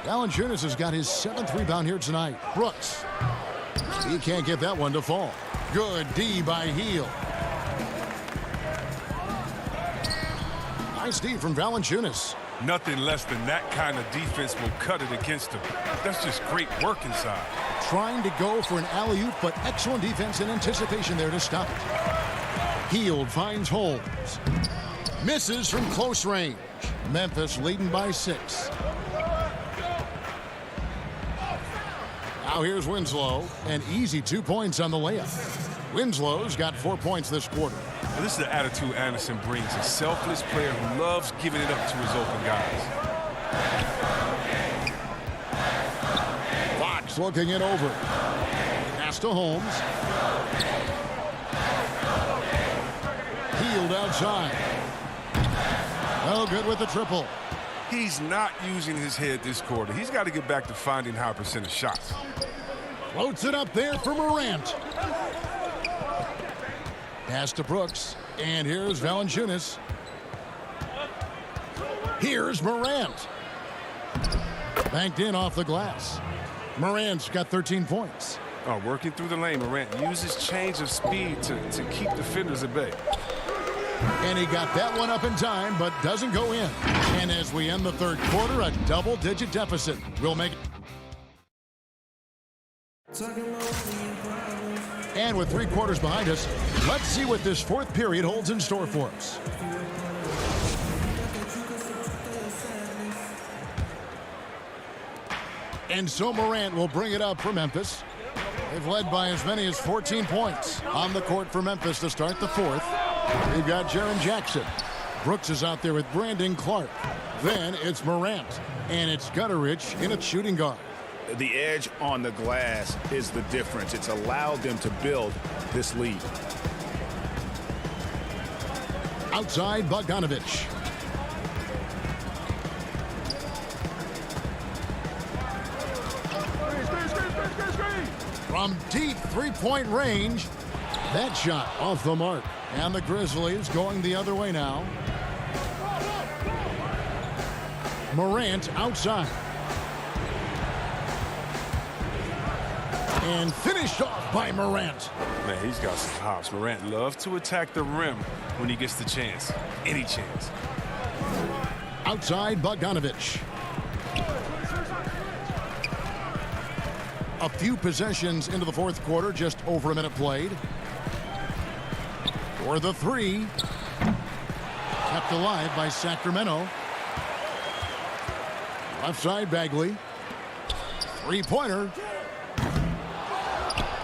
Valanciunas has got his 7th rebound here tonight. Brooks. He can't get that one to fall. Good D by Hield. Nice D from Valanciunas. Nothing less than that kind of defense will cut it against him. That's just great work inside. Trying to go for an alley-oop, but excellent defense and anticipation there to stop it. Hield finds Holmes. Misses from close range. Memphis leading by 6. Now here's Winslow. An easy 2 points on the layup. Winslow's got 4 points this quarter. Now, this is the attitude Anderson brings. A selfless player who loves giving it up to his open guys. Fox looking it over. Pass to Holmes. Hield outside. Oh, good with the triple. He's not using his head this quarter. He's got to get back to finding high percentage shots. Floats it up there for Morant. Pass to Brooks. And here's Valanciunas. Here's Morant. Banked in off the glass. Morant's got 13 points. Oh, working through the lane, Morant uses change of speed to keep defenders at bay. And he got that one up in time, but doesn't go in. And as we end the third quarter, a double-digit deficit. We'll make it. And with 3 quarters behind us, let's see what this 4th period holds in store for us. And so Morant will bring it up for Memphis. They've led by as many as 14 points on the court for Memphis to start the 4th. We've got Jaren Jackson. Brooks is out there with Brandon Clark. Then it's Morant. And it's Gutterich in a shooting guard. The edge on the glass is the difference. It's allowed them to build this lead. Outside Bogdanovic. from deep three-point range. That shot off the mark. And the Grizzlies going the other way now. Morant outside. And finished off by Morant. Man, he's got some hops. Morant loves to attack the rim when he gets the chance. Any chance. Outside Bogdanovich. A few possessions into the fourth quarter, just over a minute played. For the three. Kept alive by Sacramento. Left side Bagley. Three-pointer.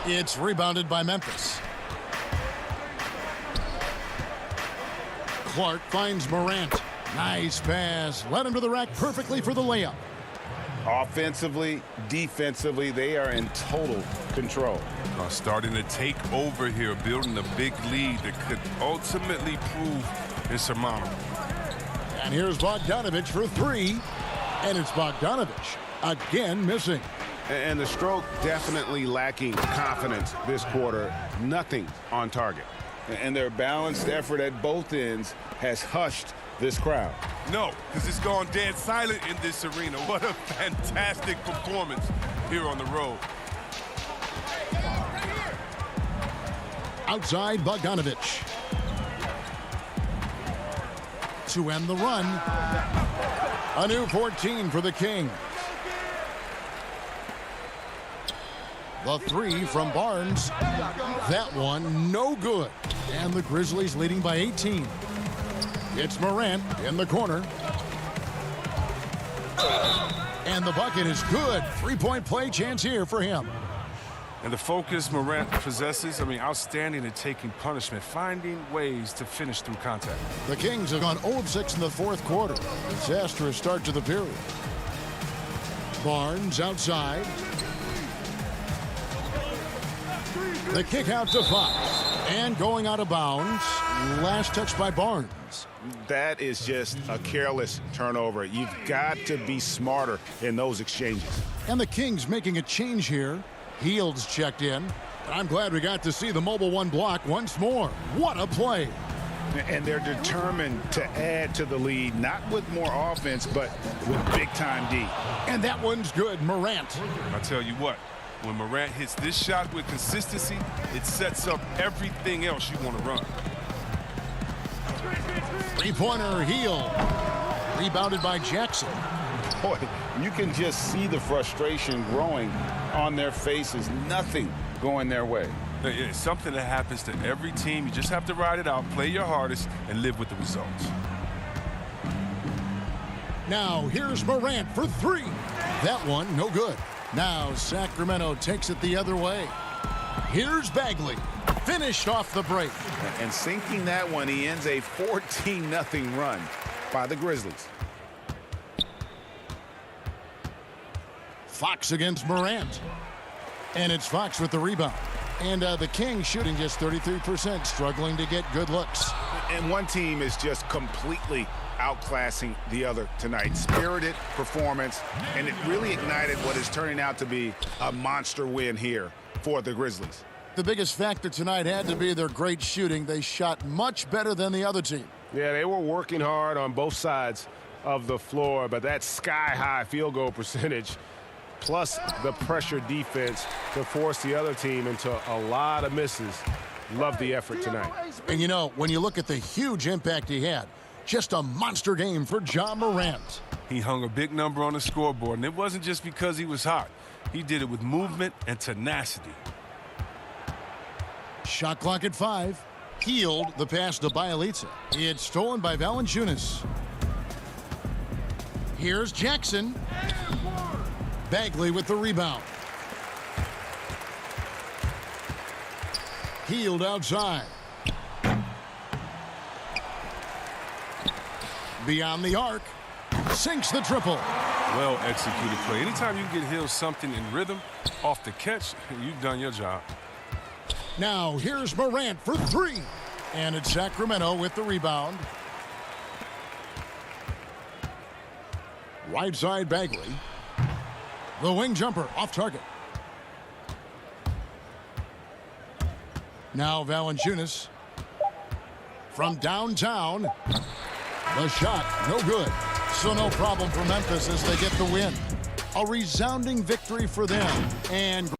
It's rebounded by Memphis. Clark finds Morant. Nice pass. Led him to the rack perfectly for the layup. Offensively, defensively, they are in total control. Starting to take over here, building a big lead that could ultimately prove insurmountable. And here's Bogdanovich for three. And it's Bogdanovich again missing. And the stroke definitely lacking confidence this quarter. Nothing on target. And their balanced effort at both ends has hushed this crowd. No, because it's gone dead silent in this arena. What a fantastic performance here on the road. Outside Bogdanovich. To end the run. A new 14 for the Kings. The three from Barnes. That one no good. And the Grizzlies leading by 18. It's Morant in the corner. And the bucket is good. Three-point play chance here for him. And the focus Morant possesses, outstanding at taking punishment, finding ways to finish through contact. The Kings have gone 0 of 6 in the fourth quarter. Disastrous start to the period. Barnes outside. The kick out to Fox. And going out of bounds. Last touch by Barnes. That is just a careless turnover. You've got to be smarter in those exchanges. And the Kings making a change here. Heald's checked in. I'm glad we got to see the mobile one block once more. What a play. And they're determined to add to the lead, not with more offense, but with big-time D. And that one's good. Morant. I tell you what, when Morant hits this shot with consistency, it sets up everything else you want to run. Three-pointer, Hield. Rebounded by Jackson. Boy, you can just see the frustration growing on their faces. Nothing going their way. It's something that happens to every team. You just have to ride it out, play your hardest, and live with the results. Now, here's Morant for three. That one, no good. Now, Sacramento takes it the other way. Here's Bagley. Finished off the break. And sinking that one, he ends a 14-0 run by the Grizzlies. Fox against Morant. And it's Fox with the rebound. And the Kings shooting just 33%, struggling to get good looks. And one team is just completely outclassing the other tonight. Spirited performance, and it really ignited what is turning out to be a monster win here for the Grizzlies. The biggest factor tonight had to be their great shooting. They shot much better than the other team. Yeah, they were working hard on both sides of the floor, but that sky-high field goal percentage plus the pressure defense to force the other team into a lot of misses. Love the effort tonight. And you know, when you look at the huge impact he had, just a monster game for Ja Morant. He hung a big number on the scoreboard, and it wasn't just because he was hot. He did it with movement and tenacity. Shot clock at 5. Hield the pass to Bielitsa. It's stolen by Valanciunas. Here's Jackson. Bagley with the rebound. Hield outside. Beyond the arc. Sinks the triple. Well executed play. Anytime you can get Hill something in rhythm off the catch, you've done your job. Now here's Morant for three. And it's Sacramento with the rebound. Right side Bagley. The wing jumper off target. Now Valanciunas from downtown. The shot, no good. So no problem for Memphis as they get the win. A resounding victory for them. And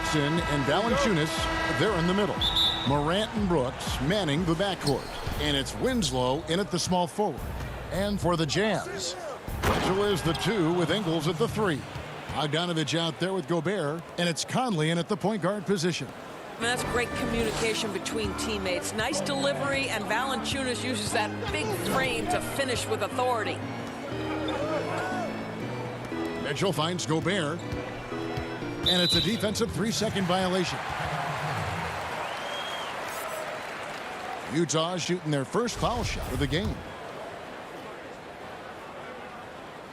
Jackson and Valanciunas, they're in the middle. Morant and Brooks manning the backcourt. And it's Winslow in at the small forward. And for the Jazz, Mitchell is the 2 with Ingles at the 3. Bogdanovich out there with Gobert, and it's Conley in at the point guard position. That's great communication between teammates. Nice delivery, and Valanciunas uses that big frame to finish with authority. Mitchell finds Gobert, and it's a defensive 3-second violation. Utah shooting their first foul shot of the game.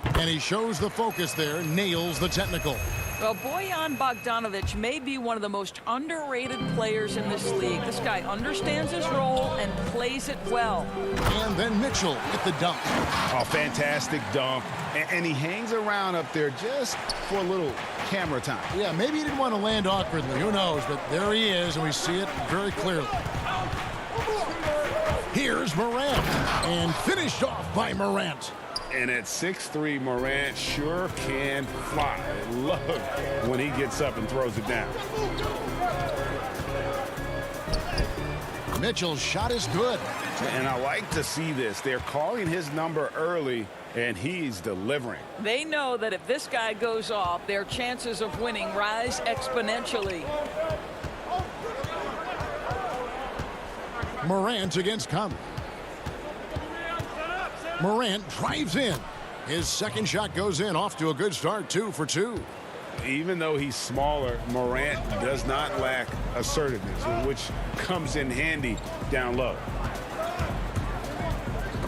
And he shows the focus there, nails the technical. Well, Bojan Bogdanovic may be one of the most underrated players in this league. This guy understands his role and plays it well. And then Mitchell with the dunk. Oh, fantastic dunk. And he hangs around up there just for a little camera time. Yeah, maybe he didn't want to land awkwardly. Who knows? But there he is, and we see it very clearly. Here's Morant, and finished off by Morant. And at 6'3", Morant sure can fly. Look when he gets up and throws it down. Mitchell's shot is good. And I like to see this. They're calling his number early, and he's delivering. They know that if this guy goes off, their chances of winning rise exponentially. Morant against Conley. Morant drives in. His second shot goes in, off to a good start, 2 for 2. Even though he's smaller, Morant does not lack assertiveness, which comes in handy down low.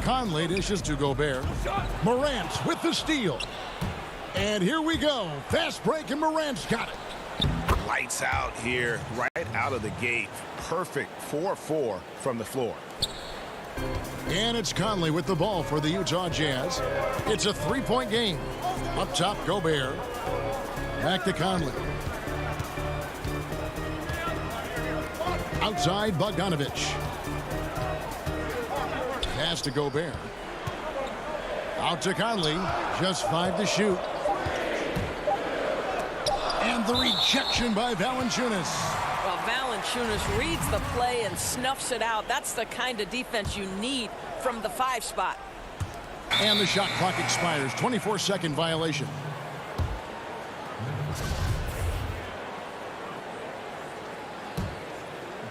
Conley dishes to Gobert. Morant with the steal. And here we go. Fast break, and Morant's got it. Lights out here, right out of the gate. Perfect 4-4 from the floor. And it's Conley with the ball for the Utah Jazz. It's a 3-point game. Up top, Gobert. Back to Conley. Outside, Bogdanovich. Pass to Gobert. Out to Conley. Just 5 to shoot. And the rejection by Valanciunas. Well, Valanciunas reads the play and snuffs it out. That's the kind of defense you need from the 5 spot. And the shot clock expires. 24-second violation.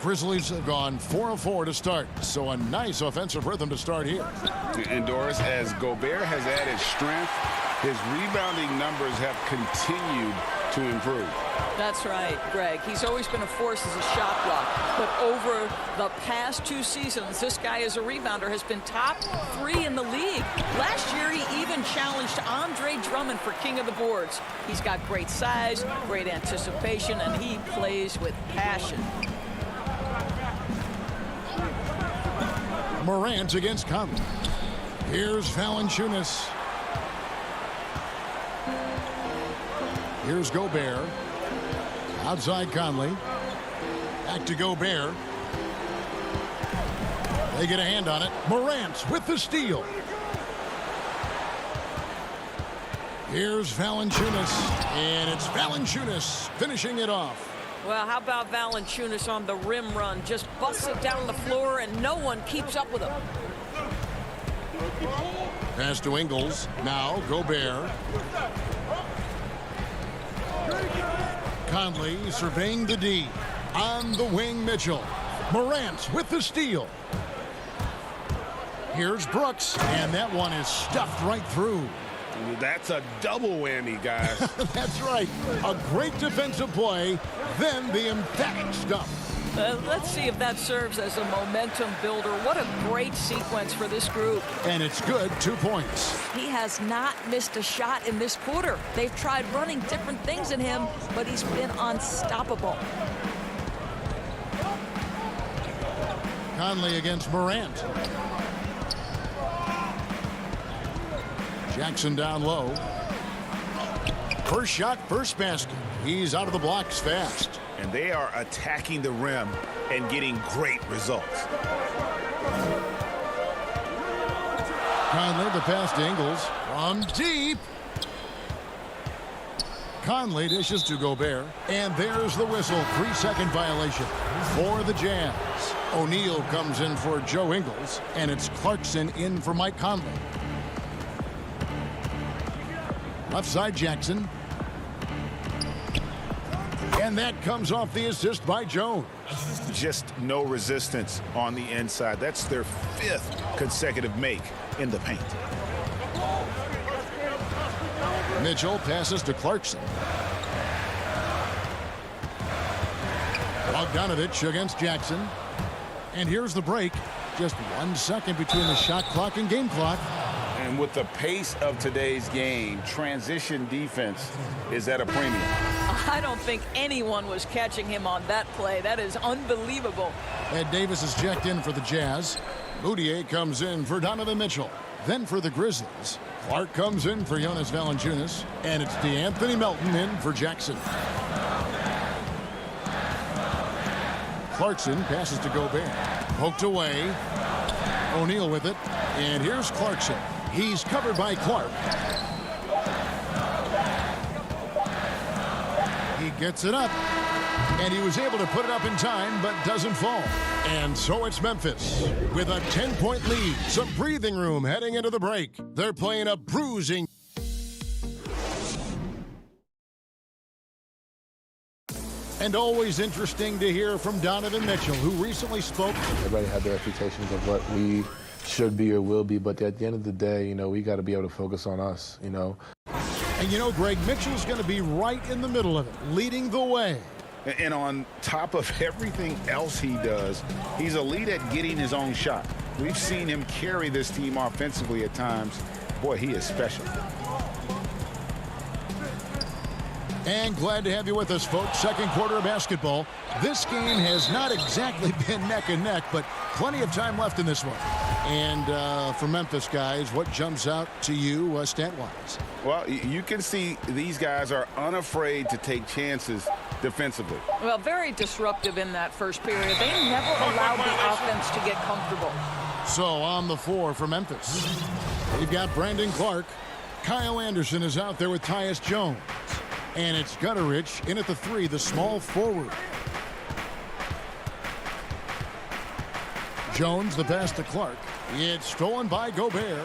Grizzlies have gone 4 of 4 to start, so a nice offensive rhythm to start here. And Doris, as Gobert has added strength, his rebounding numbers have continued to improve. That's right, Greg. He's always been a force as a shot block. But over the past 2 seasons, this guy as a rebounder has been top 3 in the league. Last year, he even challenged Andre Drummond for king of the boards. He's got great size, great anticipation, and he plays with passion. Morant against Conley. Here's Valanciunas. Here's Gobert. Outside Conley. Back to Gobert. They get a hand on it. Morant with the steal. Here's Valanciunas. And it's Valanciunas finishing it off. Well, how about Valanciunas on the rim run? Just busts it down the floor, and no one keeps up with him. Pass to Ingles. Now Gobert. Conley surveying the D. On the wing, Mitchell. Morant with the steal. Here's Brooks, and that one is stuffed right through. That's a double whammy, guys. That's right. A great defensive play, then the emphatic stuff. Let's see if that serves as a momentum builder. What a great sequence for this group. And it's good, 2 points. He has not missed a shot in this quarter. They've tried running different things in him, but he's been unstoppable. Conley against Morant. Jackson down low. First shot, first basket. He's out of the blocks fast. And they are attacking the rim and getting great results. Conley, the pass to Ingles. From deep. Conley dishes to Gobert, and there's the whistle. 3-second violation for the Jazz. O'Neal comes in for Joe Ingles, and it's Clarkson in for Mike Conley. Left side, Jackson. And that comes off the assist by Jones. Just no resistance on the inside. That's their 5th consecutive make in the paint. Mitchell passes to Clarkson. Bogdanovich against Jackson. And here's the break. Just 1 second between the shot clock and game clock. And with the pace of today's game, transition defense is at a premium. I don't think anyone was catching him on that play. That is unbelievable. Ed Davis is checked in for the Jazz. Moutier comes in for Donovan Mitchell. Then for the Grizzlies, Clark comes in for Jonas Valanciunas. And it's DeAnthony Melton in for Jackson. Clarkson passes to Gobert. Poked away. O'Neal with it. And here's Clarkson. He's covered by Clark. He gets it up. And he was able to put it up in time, but doesn't fall. And so it's Memphis with a 10-point lead. Some breathing room heading into the break. They're playing a bruising. And always interesting to hear from Donovan Mitchell, who recently spoke. Everybody had their expectations of what we should be or will be, but at the end of the day, we got to be able to focus on us, And Greg, Mitchell's going to be right in the middle of it, leading the way. And on top of everything else he does, he's elite at getting his own shot. We've seen him carry this team offensively at times. Boy, he is special. And glad to have you with us, folks. Second quarter of basketball. This game has not exactly been neck and neck, but plenty of time left in this one. And for Memphis guys, what jumps out to you stat-wise? Well, you can see these guys are unafraid to take chances defensively. Well, very disruptive in that first period. They never allowed the offense to get comfortable. So on the floor for Memphis, we've got Brandon Clark. Kyle Anderson is out there with Tyus Jones. And it's Gutterich in at the 3, the small forward. Jones, the pass to Clark. It's stolen by Gobert.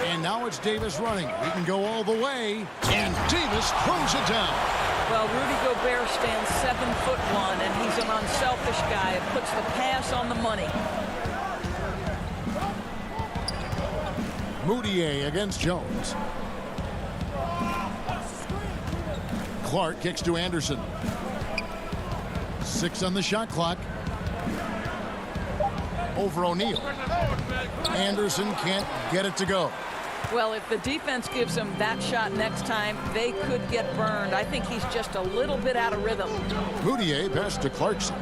And now it's Davis running. He can go all the way. And Davis throws it down. Well, Rudy Gobert stands 7'1", and he's an unselfish guy. It puts the pass on the money. Moutier against Jones. Clark kicks to Anderson. 6 on the shot clock. Over O'Neal. Anderson can't get it to go. Well, if the defense gives him that shot next time, they could get burned. I think he's just a little bit out of rhythm. Moutier pass to Clarkson.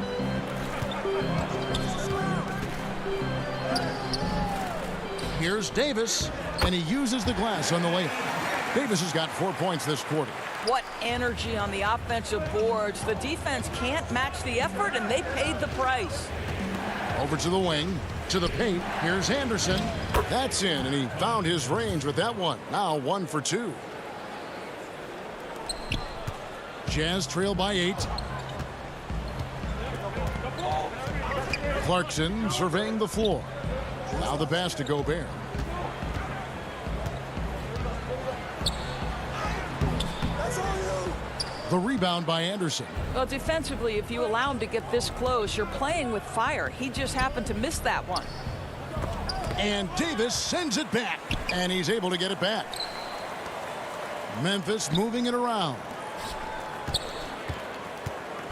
Here's Davis, and he uses the glass on the layup. Davis has got 4 points this quarter. What energy on the offensive boards. The defense can't match the effort, and they paid the price. Over to the wing, to the paint. Here's Anderson. That's in, and he found his range with that one. Now 1 for 2. Jazz trail by 8. Clarkson surveying the floor. Now the pass to Gobert. The rebound by Anderson. Well, defensively, if you allow him to get this close, you're playing with fire. He just happened to miss that one. And Davis sends it back, and he's able to get it back. Memphis moving it around.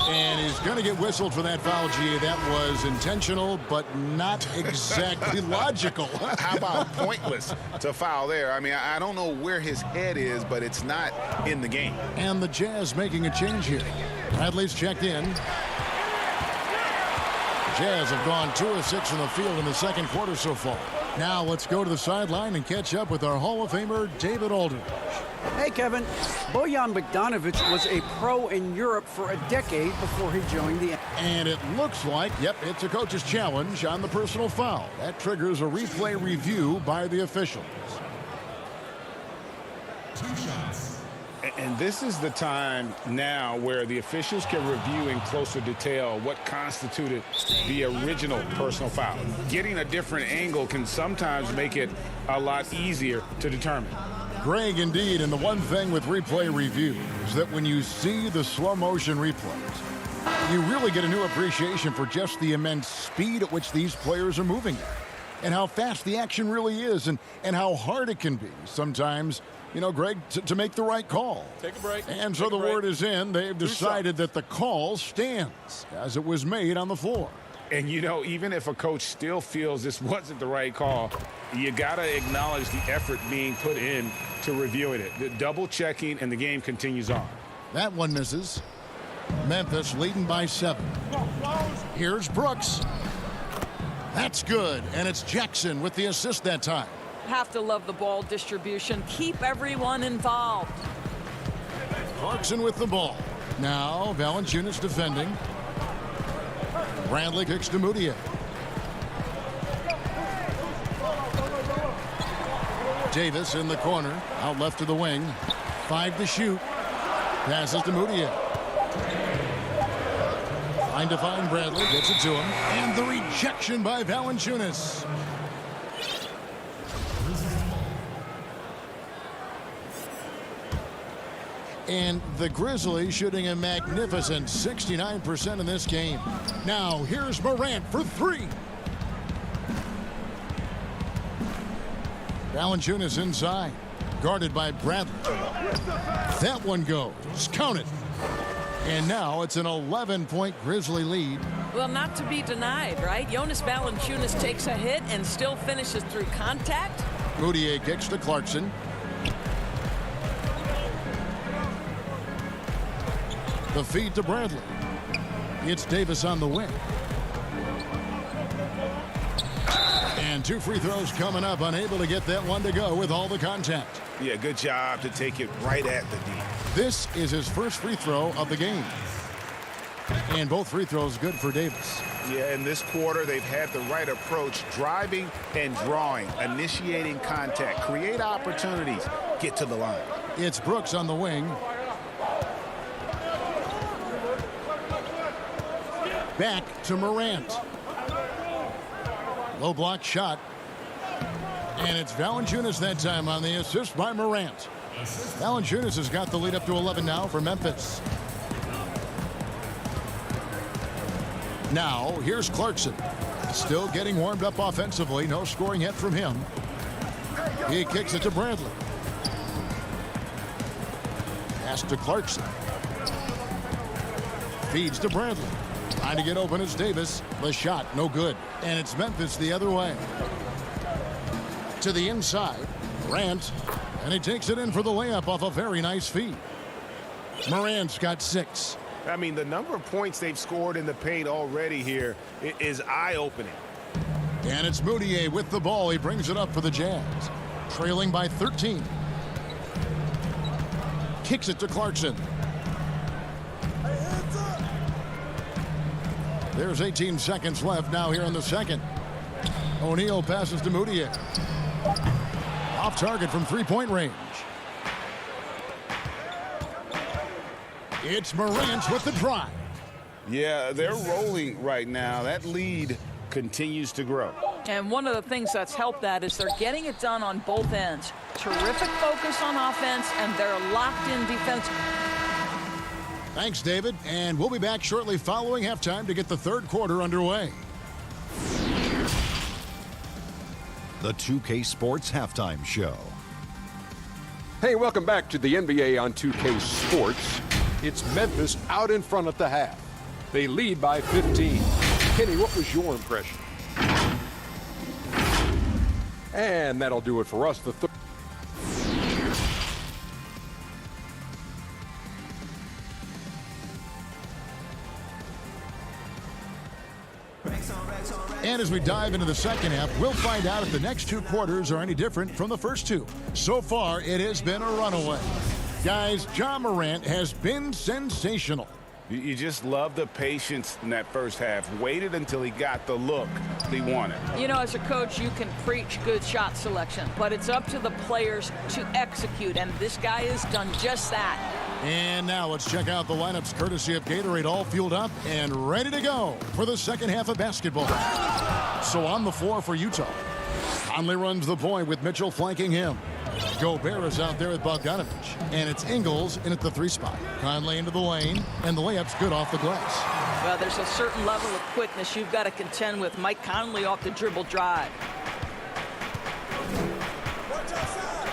And he's going to get whistled for that foul, G. That was intentional, but not exactly logical. How about pointless to foul there? I mean, I don't know where his head is, but it's not in the game. And the Jazz making a change here. Bradley's checked in. Jazz have gone 2 of 6 from the field in the second quarter so far. Now let's go to the sideline and catch up with our Hall of Famer, David Aldridge. Hey, Kevin. Bojan Bogdanovic was a pro in Europe for a decade before he joined the... And it looks like, yep, it's a coach's challenge on the personal foul. That triggers a replay review by the officials. And this is the time now where the officials can review in closer detail what constituted the original personal foul. Getting a different angle can sometimes make it a lot easier to determine. Greg, indeed, and the one thing with replay review is that when you see the slow motion replays, you really get a new appreciation for just the immense speed at which these players are moving at, and how fast the action really is, and how hard it can be sometimes, you know, Greg, to make the right call. Take a break. And so the word is in. They've decided that the call stands as it was made on the floor. And, you know, even if a coach still feels this wasn't the right call, you got to acknowledge the effort being put in to reviewing it. The double checking, and the game continues on. That one misses. Memphis leading by 7. Here's Brooks. That's good, and it's Jackson with the assist that time. Have to love the ball distribution. Keep everyone involved. Clarkson with the ball. Now Valanciunas defending. Bradley kicks to Moutier. Davis in the corner, out left to the wing. 5 to shoot. Passes to Moutier. Trying to find Bradley, gets it to him, and the rejection by Valanciunas. And the Grizzlies shooting a magnificent 69% in this game. Now here's Morant for 3. Valanciunas inside, guarded by Bradley. That one goes. Count it. And now it's an 11-point Grizzly lead. Well, not to be denied, right? Jonas Valanciunas takes a hit and still finishes through contact. Moutier kicks to Clarkson. The feed to Bradley. It's Davis on the wing. And 2 free throws coming up, unable to get that one to go with all the contact. Yeah, good job to take it right at the D. This is his first free throw of the game. And both free throws good for Davis. Yeah, in this quarter, they've had the right approach, driving and drawing, initiating contact, create opportunities, get to the line. It's Brooks on the wing. Back to Morant. Low block shot. And it's Valanciunas that time on the assist by Morant. Valanciunas has got the lead up to 11 now for Memphis. Now, here's Clarkson. Still getting warmed up offensively. No scoring yet from him. He kicks it to Bradley. Pass to Clarkson. Feeds to Bradley. Trying to get open is Davis. The shot, no good. And it's Memphis the other way. To the inside, Morant. And he takes it in for the layup off a very nice feed. Morant's got 6. I mean, the number of points they've scored in the paint already here is eye-opening. And it's Moutier with the ball. He brings it up for the Jazz. Trailing by 13. Kicks it to Clarkson. There's 18 seconds left now here in the second. O'Neal passes to Moutier. Off target from 3-point range. It's Morant with the drive. Yeah, they're rolling right now. That lead continues to grow. And one of the things that's helped that is they're getting it done on both ends. Terrific focus on offense, and they're locked in defensively. Thanks, David. And we'll be back shortly following halftime to get the third quarter underway. The 2K Sports Halftime Show. Hey, welcome back to the NBA on 2K Sports. It's Memphis out in front at the half. They lead by 15. Kenny, what was your impression? And that'll do it for us. The third. And as we dive into the second half, we'll find out if the next 2 quarters are any different from the first 2. So far, it has been a runaway. Guys, Ja Morant has been sensational. You just love the patience in that first half. Waited until he got the look desperately wanted. You know, as a coach, you can preach good shot selection, but it's up to the players to execute, and this guy has done just that. And now let's check out the lineups courtesy of Gatorade, all fueled up and ready to go for the second half of basketball. So on the floor for Utah, Conley runs the point with Mitchell flanking him. Gobert is out there with Bogdanovich, and it's Ingles in at the 3 spot. Conley into the lane, and the layup's good off the glass. Well, there's a certain level of quickness you've got to contend with. Mike Conley off the dribble drive.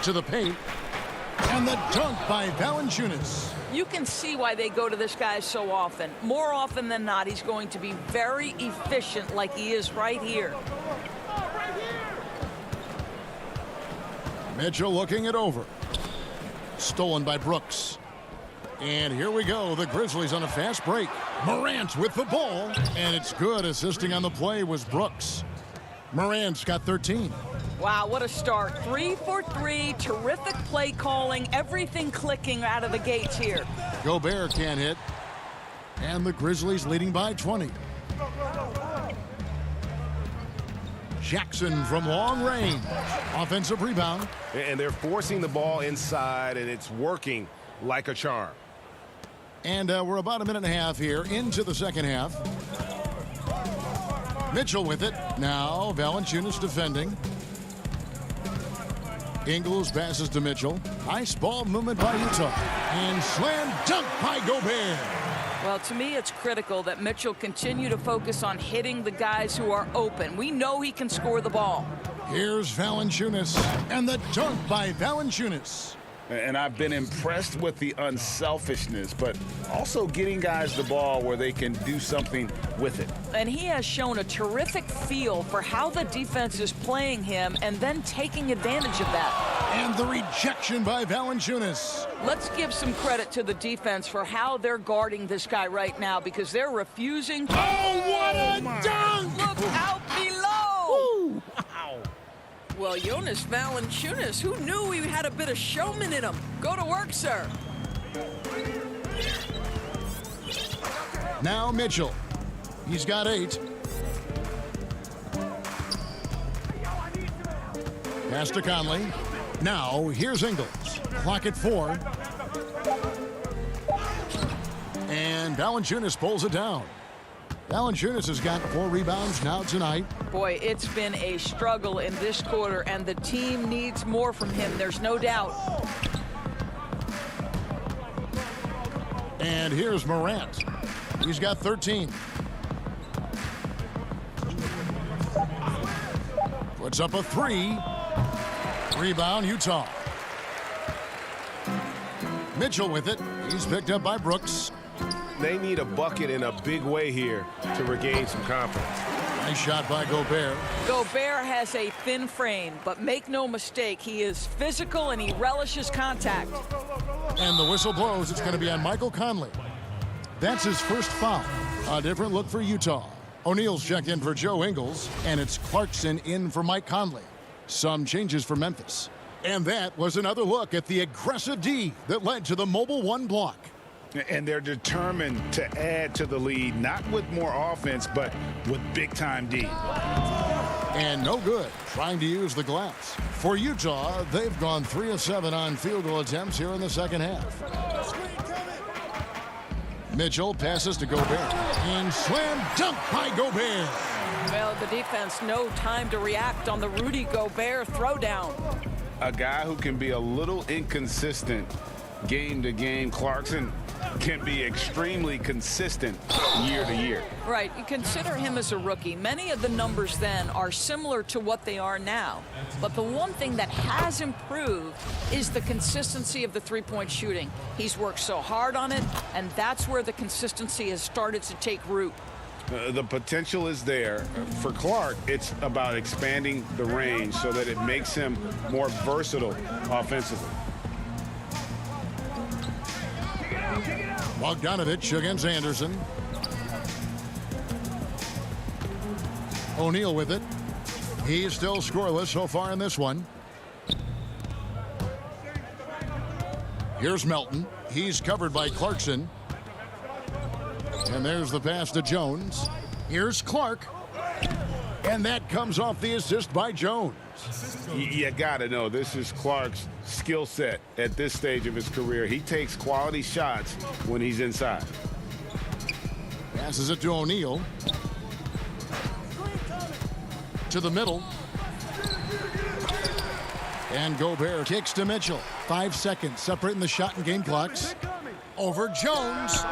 To the paint, and the dunk by Valanciunas. You can see why they go to this guy so often. More often than not, he's going to be very efficient like he is right here. Mitchell looking it over. Stolen by Brooks. And here we go. The Grizzlies on a fast break. Morant with the ball. And it's good. Assisting on the play was Brooks. Morant's got 13. Wow, what a start. 3 for 3. Terrific play calling. Everything clicking out of the gates here. Gobert can't hit. And the Grizzlies leading by 20. Jackson from long range. Offensive rebound. And they're forcing the ball inside, and it's working like a charm. And we're about a minute and a half here into the second half. Mitchell with it. Now Valanciunas defending. Ingles passes to Mitchell. Nice ball movement by Utah. And slam dunk by Gobert. Well, to me, it's critical that Mitchell continue to focus on hitting the guys who are open. We know he can score the ball. Here's Valanciunas, and the dunk by Valanciunas. And I've been impressed with the unselfishness, but also getting guys the ball where they can do something with it. And he has shown a terrific feel for how the defense is playing him and then taking advantage of that. And the rejection by Valanciunas. Let's give some credit to the defense for how they're guarding this guy right now because they're refusing. Oh, what a dunk! Look out below! Ooh, wow. Well, Jonas Valanciunas, who knew he had a bit of showman in him? Go to work, sir. Now Mitchell. He's got 8. Pass to Conley. Now here's Ingles. Clock at 4. And Valanciunas pulls it down. Valanciunas has got 4 rebounds now tonight. Boy, it's been a struggle in this quarter, and the team needs more from him. There's no doubt. And here's Morant. He's got 13. Puts up a 3. Rebound, Utah. Mitchell with it. He's picked up by Brooks. They need a bucket in a big way here to regain some confidence. Nice shot by Gobert. Gobert has a thin frame, but make no mistake, he is physical and he relishes contact. And the whistle blows. It's going to be on Michael Conley. That's his first foul. A different look for Utah. O'Neal's checked in for Joe Ingles, and it's Clarkson in for Mike Conley. Some changes for Memphis. And that was another look at the aggressive D that led to the mobile 1 block. And they're determined to add to the lead, not with more offense, but with big-time D. And no good trying to use the glass. For Utah, they've gone 3 of 7 on field goal attempts here in the second half. Mitchell passes to Gobert. And slam dunk by Gobert. Well, the defense, no time to react on the Rudy Gobert throwdown. A guy who can be a little inconsistent game to game. Clarkson can be extremely consistent year to year. Right. You consider him as a rookie. Many of the numbers then are similar to what they are now. But the one thing that has improved is the consistency of the three-point shooting. He's worked so hard on it, and that's where the consistency has started to take root. The potential is there. For Clark, it's about expanding the range so that it makes him more versatile offensively. Bogdanovich against Anderson. O'Neal with it. He's still scoreless so far in this one. Here's Melton. He's covered by Clarkson. And there's the pass to Jones. Here's Clark. And that comes off the assist by Jones. You got to know this is Clark's skill set at this stage of his career. He takes quality shots when he's inside. Passes it to O'Neal. To the middle. And Gobert kicks to Mitchell. 5 seconds separating the shot and game clocks. Over Jones.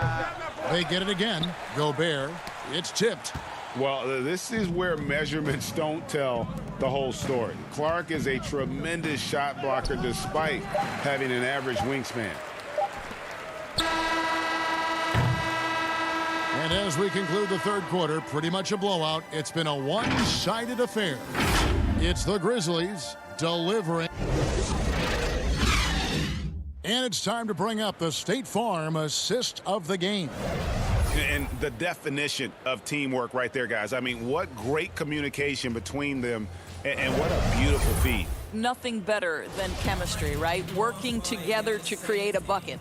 They get it again. Gobert. It's tipped. Well, this is where measurements don't tell the whole story. Clark is a tremendous shot blocker despite having an average wingspan. And as we conclude the third quarter, pretty much a blowout. It's been a one-sided affair. It's the Grizzlies delivering. And it's time to bring up the State Farm assist of the game. And the definition of teamwork right there, guys. I mean, what great communication between them, and what a beautiful feed. Nothing better than chemistry, right? Working together to create a bucket.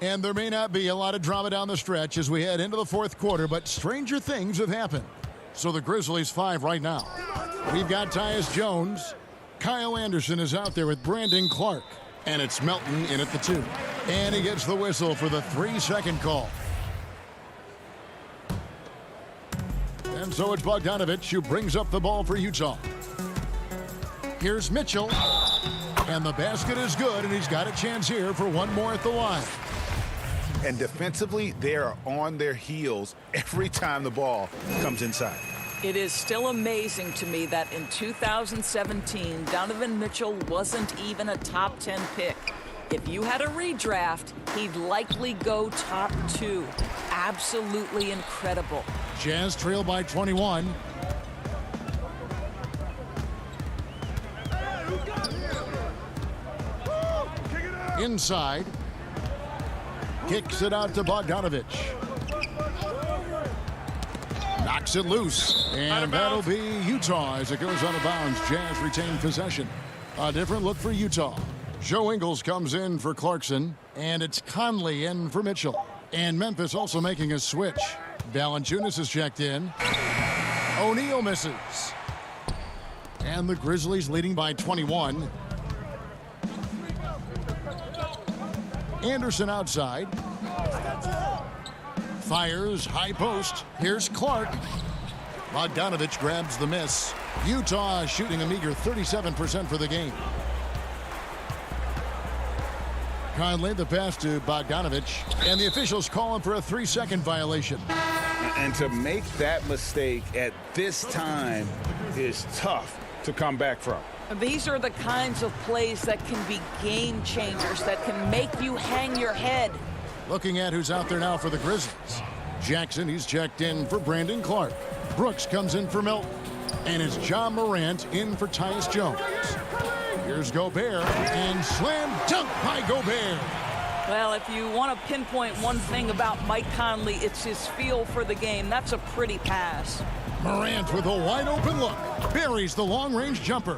And there may not be a lot of drama down the stretch as we head into the fourth quarter, but stranger things have happened. So the Grizzlies 5 right now. We've got Tyus Jones. Kyle Anderson is out there with Brandon Clark. And it's Melton in at the 2. And he gets the whistle for the 3-second call. And so it's Bogdanovich who brings up the ball for Utah. Here's Mitchell. And the basket is good, and he's got a chance here for one more at the line. And defensively, they are on their heels every time the ball comes inside. It is still amazing to me that in 2017, Donovan Mitchell wasn't even a top 10 pick. If you had a redraft, he'd likely go top 2. Absolutely incredible. Jazz trail by 21. Inside. Kicks it out to Bogdanovich. Knocks it loose. And that'll be Utah as it goes out of bounds. Jazz retain possession. A different look for Utah. Joe Ingles comes in for Clarkson. And it's Conley in for Mitchell. And Memphis also making a switch. Valanciunas is checked in. O'Neal misses. And the Grizzlies leading by 21. Anderson outside. Fires, high post. Here's Clark. Bogdanovich grabs the miss. Utah shooting a meager 37% for the game. Conley, the pass to Bogdanovich. And the officials calling for a 3-second violation. And to make that mistake at this time is tough to come back from. These are the kinds of plays that can be game changers, that can make you hang your head. Looking at who's out there now for the Grizzlies. Jackson, he's checked in for Brandon Clark. Brooks comes in for Milton. And it's John Morant in for Tyus Jones. Here's Gobert, and slam dunk by Gobert. Well, if you want to pinpoint one thing about Mike Conley, it's his feel for the game. That's a pretty pass. Morant with a wide open look. Buries the long-range jumper.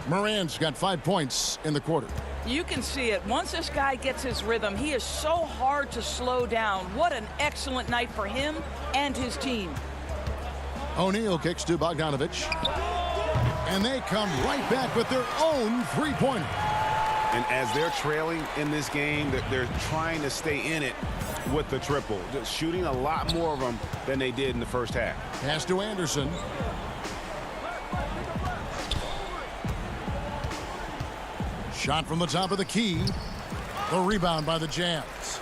Morant's got 5 points in the quarter. You can see it. Once this guy gets his rhythm, he is so hard to slow down. What an excellent night for him and his team. O'Neal kicks to Bogdanovich. And they come right back with their own three-pointer. And as they're trailing in this game, they're trying to stay in it with the triple. Just shooting a lot more of them than they did in the first half. Pass to Anderson. Shot from the top of the key. The rebound by the Jazz.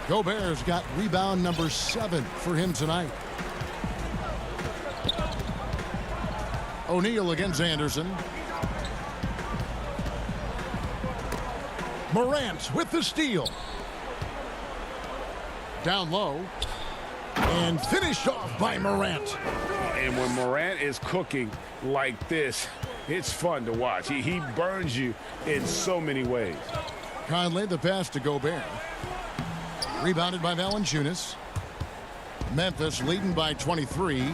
Gobert's got rebound number 7 for him tonight. O'Neal against Anderson. Morant with the steal. Down low. And finished off by Morant. And when Morant is cooking like this, it's fun to watch. He burns you in so many ways. Conley, the pass to Gobert. Rebounded by Valanciunas. Memphis leading by 23.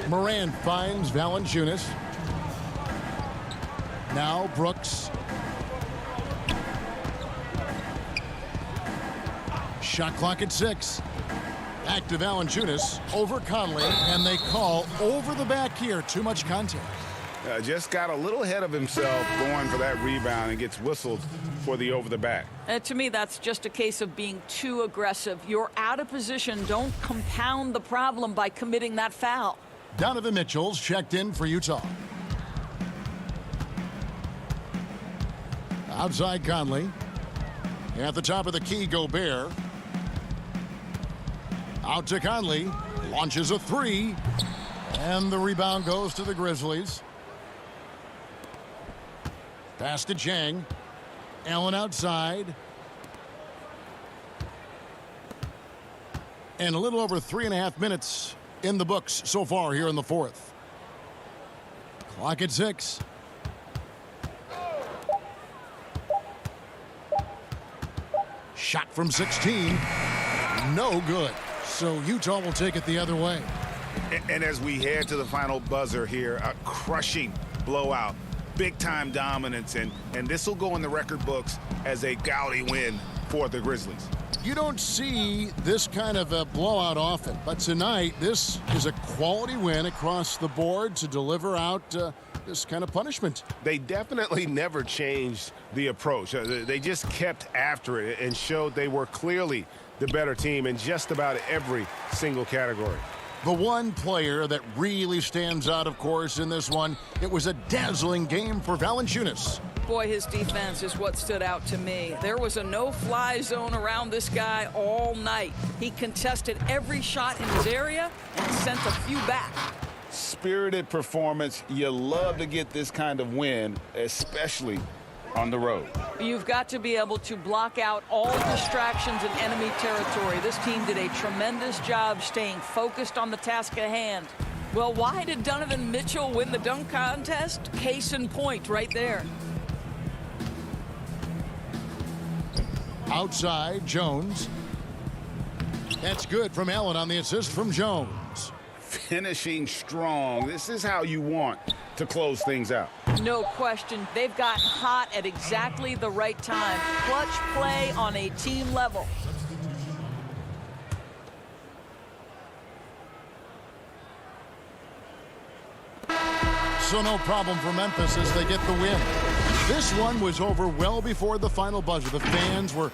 Morant finds Valanciunas. Now Brooks. Shot clock at 6. Back to Valanciunas over Conley, and they call over the back here. Too much contact. Just got a little ahead of himself going for that rebound and gets whistled for the over the back. To me, that's just a case of being too aggressive. You're out of position. Don't compound the problem by committing that foul. Donovan Mitchell's checked in for Utah. Outside Conley. At the top of the key, Gobert. Out to Conley. Launches a three. And the rebound goes to the Grizzlies. Pass to Chang. Allen outside. And a little over 3.5 minutes in the books so far here in the fourth. Clock at 6. Shot from 16. No good. So Utah will take it the other way. And as we head to the final buzzer here, a crushing blowout. Big-time dominance, and this will go in the record books as a gaudy win for the Grizzlies. You don't see this kind of a blowout often, but tonight this is a quality win across the board to deliver out this kind of punishment. They definitely never changed the approach. They just kept after it and showed they were clearly the better team in just about every single category. The one player that really stands out, of course, in this one, it was a dazzling game for Valanciunas. Boy, his defense is what stood out to me. There was a no-fly zone around this guy all night. He contested every shot in his area and sent a few back. Spirited performance. You love to get this kind of win, especially on the road. You've got to be able to block out all distractions in enemy territory. This team did a tremendous job staying focused on the task at hand. Well, why did Donovan Mitchell win the dunk contest? Case in point right there. Outside, Jones. That's good from Allen on the assist from Jones. Finishing strong. This is how you want to close things out. No question. They've gotten hot at exactly the right time. Clutch play on a team level. So no problem for Memphis as they get the win. This one was over well before the final buzzer. The fans were...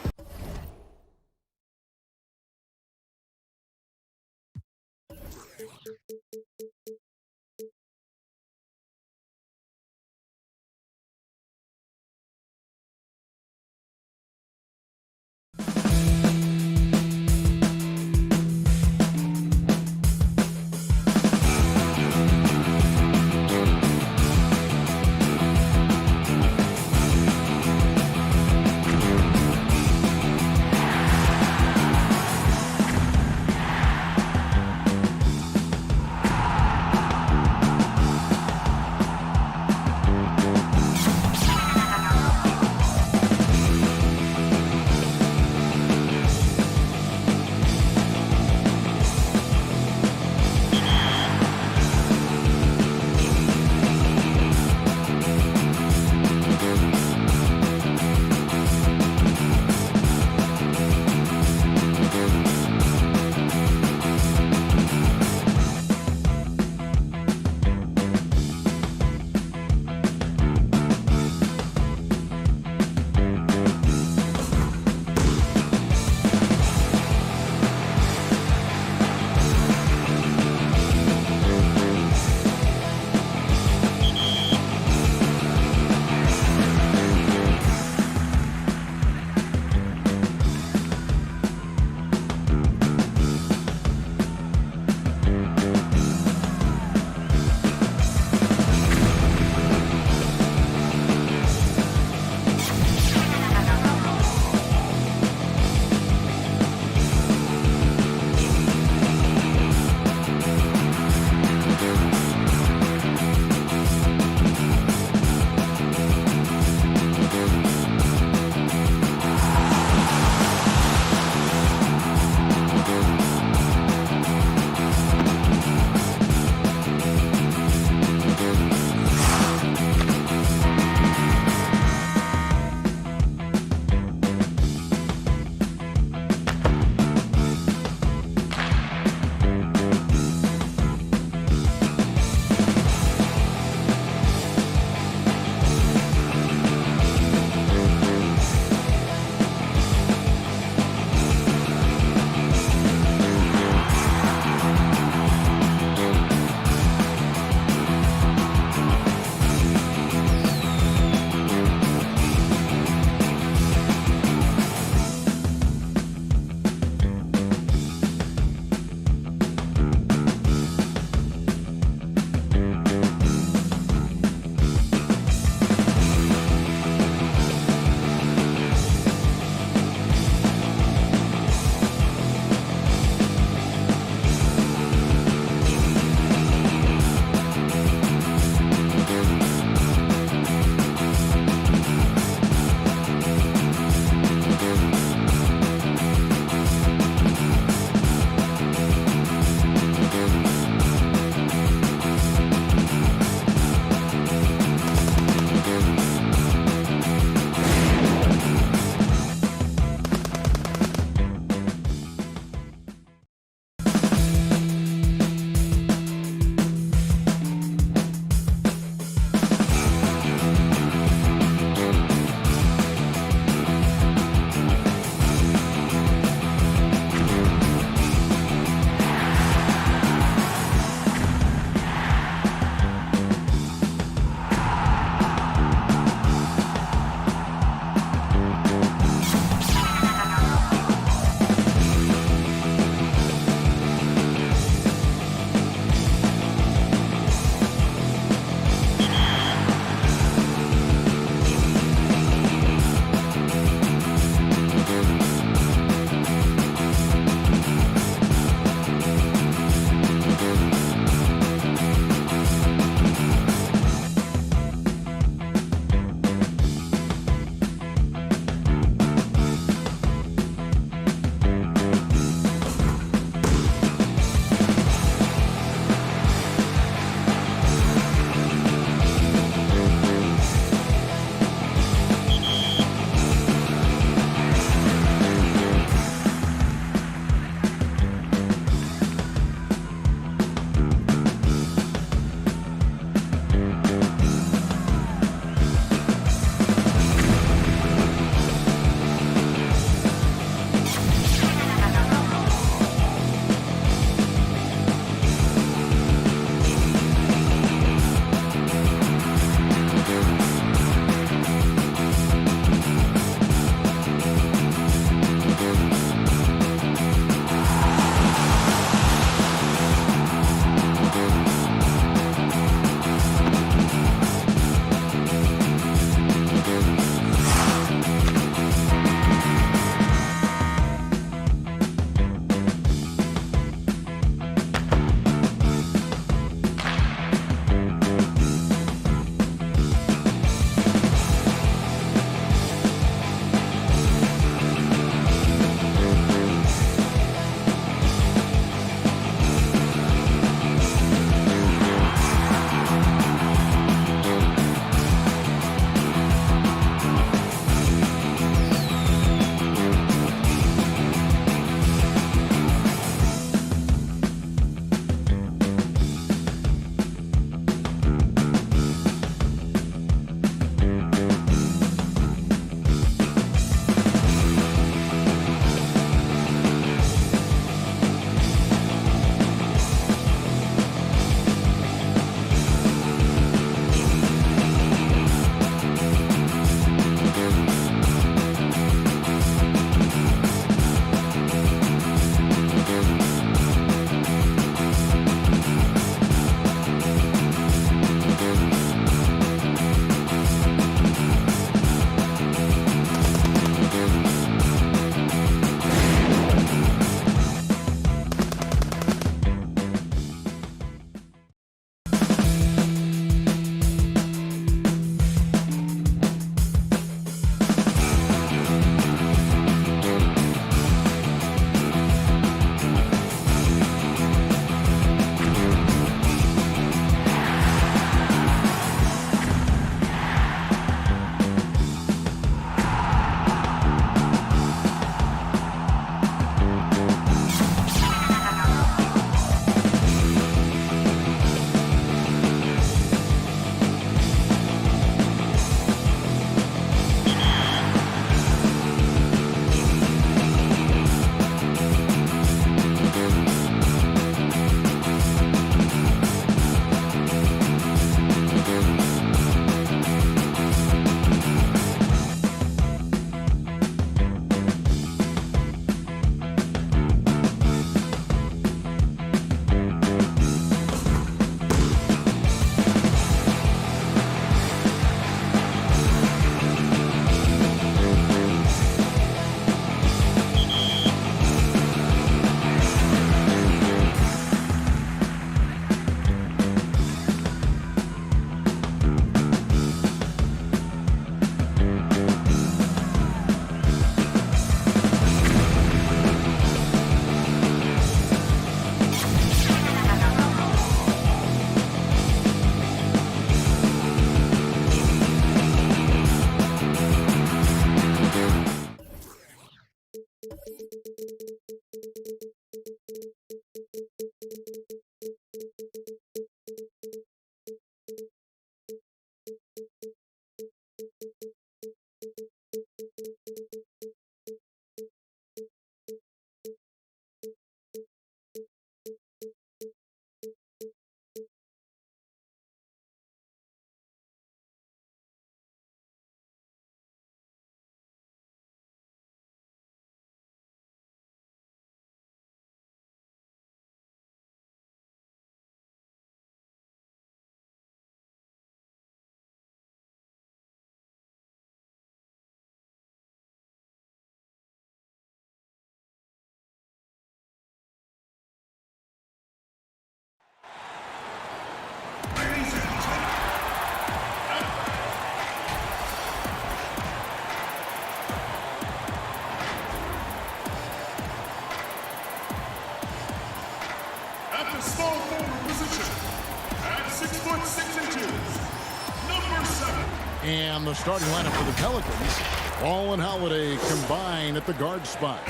And the starting lineup for the Pelicans, Ball and Holiday combine at the guard spot.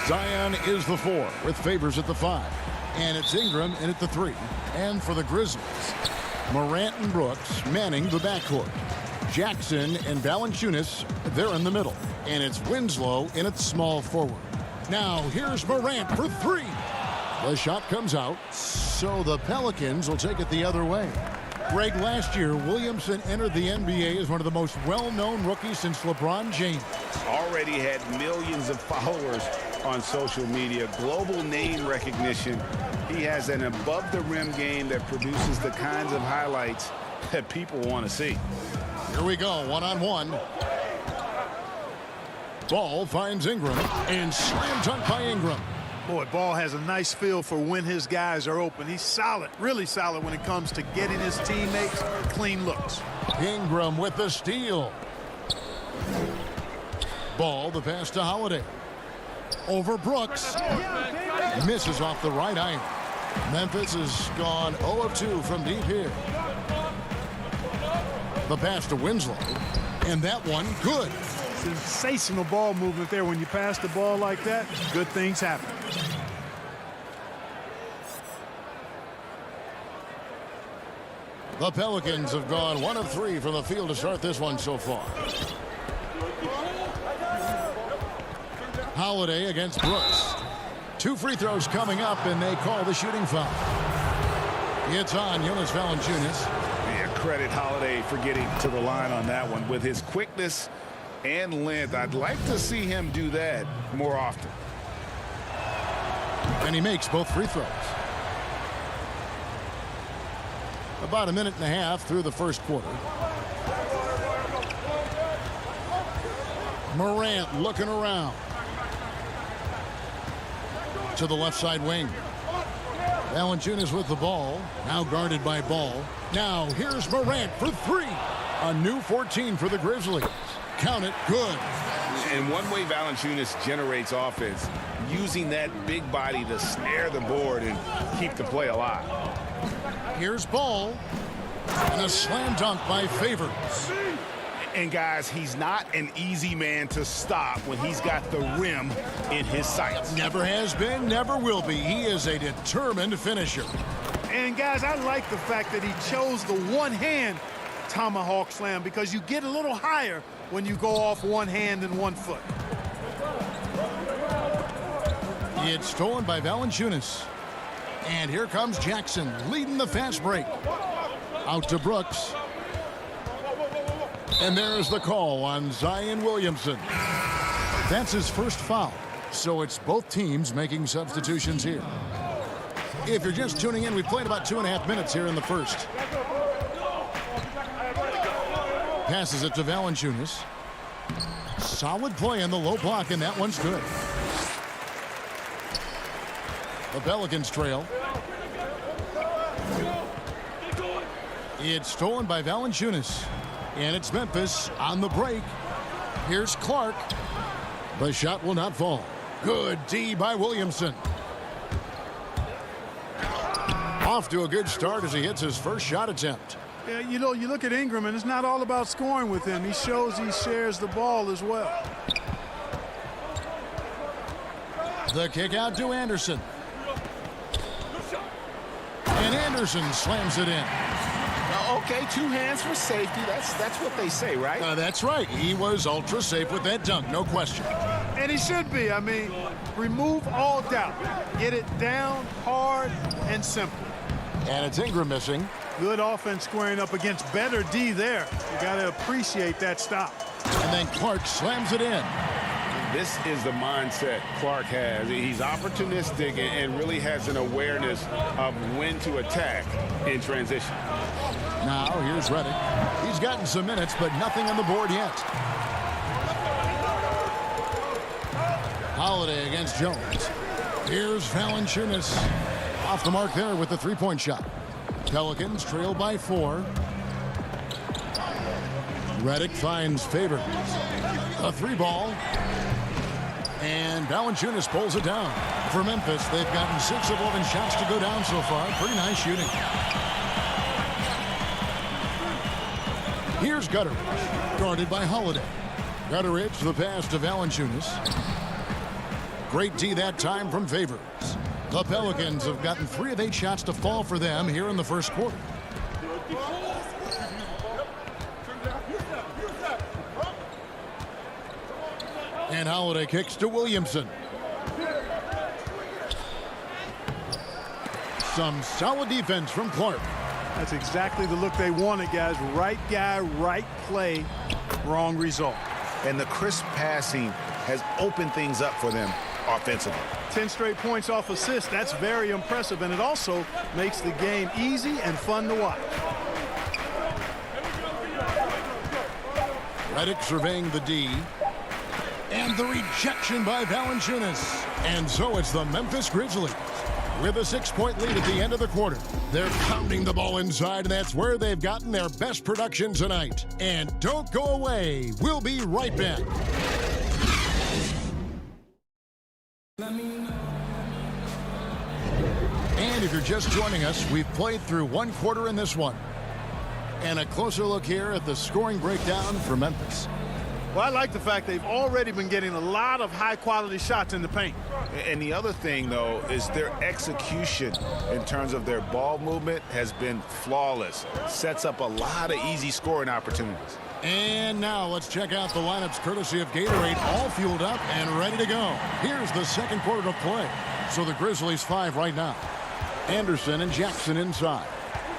Zion is the 4 with Favors at the 5. And it's Ingram in at the 3. And for the Grizzlies, Morant and Brooks manning the backcourt. Jackson and Valanciunas, they're in the middle. And it's Winslow in at small forward. Now here's Morant for 3. The shot comes out, so the Pelicans will take it the other way. Greg, last year, Williamson entered the NBA as one of the most well-known rookies since LeBron James. Already had millions of followers on social media, global name recognition. He has an above-the-rim game that produces the kinds of highlights that people want to see. Here we go, one-on-one. Ball finds Ingram, and slam dunk by Ingram. Boy, Ball has a nice feel for when his guys are open. He's solid, really solid when it comes to getting his teammates clean looks. Ingram with the steal. Ball, the pass to Holiday. Over Brooks. Misses off the right iron. Memphis has gone 0 of 2 from deep here. The pass to Winslow. And that one, good. Sensational ball movement there. When you pass the ball like that, good things happen. The Pelicans have gone 1 of 3 from the field to start this one so far. Holiday against Brooks. 2 free throws coming up, and they call the shooting foul. It's on Jonas Valanciunas. Yeah, credit Holiday for getting to the line on that one. With his quickness and length, I'd like to see him do that more often. And he makes both free throws. About a minute and a half through the first quarter. Morant looking around. To the left side wing. Valanciunas with the ball. Now guarded by Ball. Now here's Morant for 3. A new 14 for the Grizzlies. Count it, good. And one way Valanciunas generates offense, using that big body to snare the board and keep the play alive. Here's Ball. And a slam dunk by Favors. And guys, he's not an easy man to stop when he's got the rim in his sights. Never has been, never will be. He is a determined finisher. And guys, I like the fact that he chose the one-hand tomahawk slam, because you get a little higher when you go off one hand and 1 foot. It's stolen by Valanciunas. And here comes Jackson leading the fast break. Out to Brooks. And there's the call on Zion Williamson. That's his first foul. So it's both teams making substitutions here. If you're just tuning in, we played about 2.5 minutes here in the first. Passes it to Valanciunas. Solid play in the low block, and that one's good. The Pelicans trail. It's stolen by Valanciunas. And it's Memphis on the break. Here's Clark. The shot will not fall. Good D by Williamson. Off to a good start as he hits his first shot attempt. Yeah, you know, you look at Ingram, and it's not all about scoring with him. He shows he shares the ball as well. The kick out to Anderson. And Anderson slams it in. Okay, 2 hands for safety. That's what they say, right? That's right. He was ultra safe with that dunk, no question. And he should be. I mean, remove all doubt. Get it down, hard, and simple. And it's Ingram missing. Good offense squaring up against better D there. You got to appreciate that stop. And then Clark slams it in. This is the mindset Clark has. He's opportunistic and really has an awareness of when to attack in transition. Now here's Redick. He's gotten some minutes, but nothing on the board yet. Holiday against Jones. Here's Valanciunas. Off the mark there with the 3-point shot. Pelicans trail by 4. Redick finds Favors. A 3-ball. And Valanciunas pulls it down. For Memphis, they've gotten 6 of 11 shots to go down so far. Pretty nice shooting. Here's Gutteridge, guarded by Holiday. Gutteridge, the pass to Valanciunas. Great D that time from Favors. The Pelicans have gotten 3 of 8 shots to fall for them here in the first quarter. And Holiday kicks to Williamson. Some solid defense from Clark. That's exactly the look they wanted, guys. Right guy, right play, wrong result. And the crisp passing has opened things up for them offensively. 10 straight points off assists. That's very impressive, and it also makes the game easy and fun to watch. Redick surveying the D. And the rejection by Valanciunas. And so it's the Memphis Grizzlies with a 6-point lead at the end of the quarter. They're pounding the ball inside, and that's where they've gotten their best production tonight. And don't go away. We'll be right back. And if you're just joining us, we've played through 1 quarter in this one. And a closer look here at the scoring breakdown for Memphis. Well, I like the fact they've already been getting a lot of high-quality shots in the paint. And the other thing, though, is their execution in terms of their ball movement has been flawless. Sets up a lot of easy scoring opportunities. And now let's check out the lineups courtesy of Gatorade, all fueled up and ready to go. Here's the second quarter of play. So the Grizzlies 5 right now. Anderson and Jackson inside.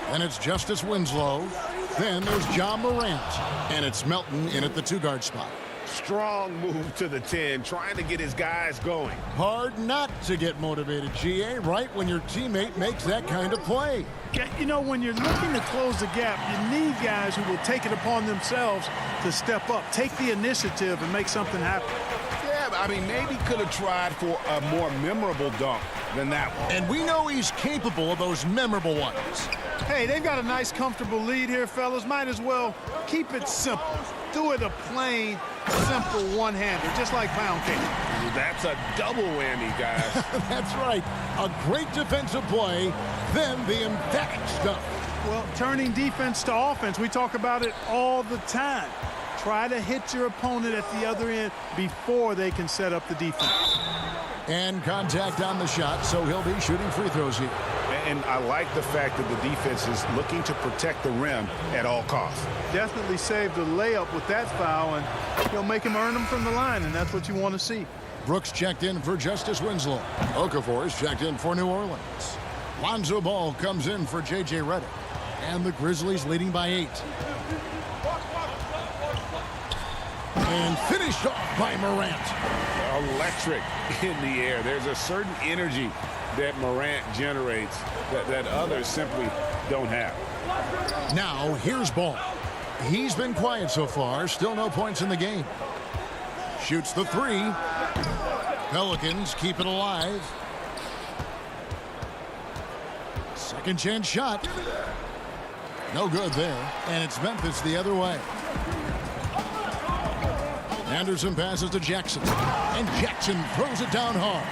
Then it's Justice Winslow. Then there's John Morant. And it's Melton in at the 2-guard spot. Strong move to the 10, trying to get his guys going. Hard not to get motivated, GA, right when your teammate makes that kind of play. Yeah, you know, when you're looking to close the gap, you need guys who will take it upon themselves to step up, take the initiative, and make something happen. Yeah, I mean, maybe could have tried for a more memorable dunk than that one. And we know he's capable of those memorable ones. Hey, they've got a nice, comfortable lead here, fellas. Might as well keep it simple. Do it a plain, simple one-hander, just like pound cake. That's a double whammy, guys. That's right. A great defensive play, then the emphatic stuff. Well, turning defense to offense, we talk about it all the time. Try to hit your opponent at the other end before they can set up the defense. And contact on the shot, so he'll be shooting free throws here. And I like the fact that the defense is looking to protect the rim at all costs. Definitely saved a layup with that foul, and you'll make him earn them from the line, and that's what you want to see. Brooks checked in for Justice Winslow. Okafor is checked in for New Orleans. Lonzo Ball comes in for J.J. Redick. And the Grizzlies leading by 8. And finished off by Morant. Electric in the air. There's a certain energy that Morant generates that others simply don't have. Now, here's Ball. He's been quiet so far. Still no points in the game. Shoots the 3. Pelicans keep it alive. Second chance shot. No good there. And it's Memphis the other way. Anderson passes to Jackson. And Jackson throws it down hard.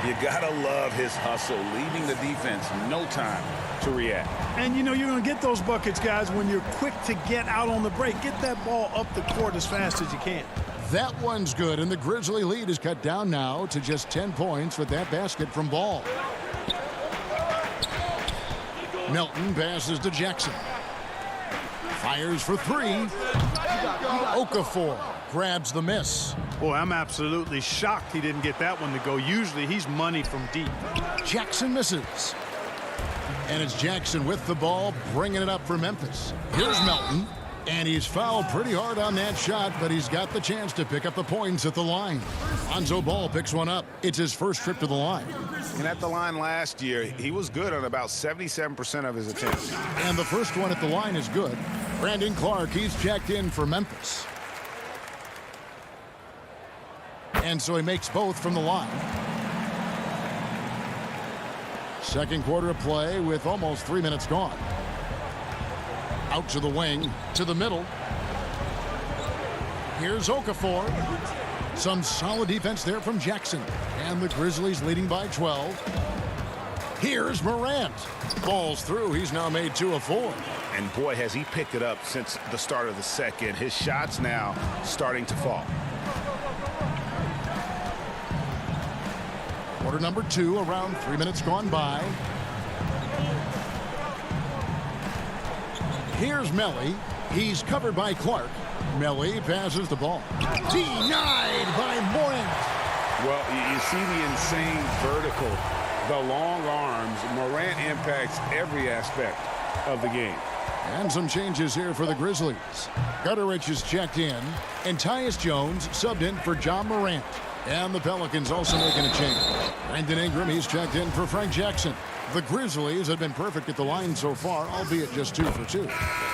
You gotta love his hustle, leaving the defense no time to react. And you know you're going to get those buckets, guys, when you're quick to get out on the break. Get that ball up the court as fast as you can. That one's good, and the Grizzly lead is cut down now to just 10 points with that basket from Ball. Melton passes to Jackson. Fires for 3. Okafor grabs the miss. Boy, I'm absolutely shocked he didn't get that one to go. Usually he's money from deep. Jackson misses. And it's Jackson with the ball, bringing it up for Memphis. Here's Melton. And he's fouled pretty hard on that shot, but he's got the chance to pick up the points at the line. Lonzo Ball picks one up. It's his first trip to the line. And at the line last year, he was good on about 77% of his attempts. And the first one at the line is good. Brandon Clark, he's checked in for Memphis. And so he makes both from the line. Second quarter of play with almost 3 minutes gone. Out to the wing, to the middle. Here's Okafor. Some solid defense there from Jackson. And the Grizzlies leading by 12. Here's Morant. Ball's through. He's now made 2 of 4. And boy, has he picked it up since the start of the second. His shots now starting to fall. Quarter number 2, around 3 minutes gone by. Here's Melly. He's covered by Clark. Melly passes the ball. Denied by Morant. Well, you see the insane vertical, the long arms. Morant impacts every aspect of the game. And some changes here for the Grizzlies. Gutterich is checked in, and Tyus Jones subbed in for John Morant. And the Pelicans also making a change. Brandon Ingram, he's checked in for Frank Jackson. The Grizzlies have been perfect at the line so far, albeit just 2 for 2.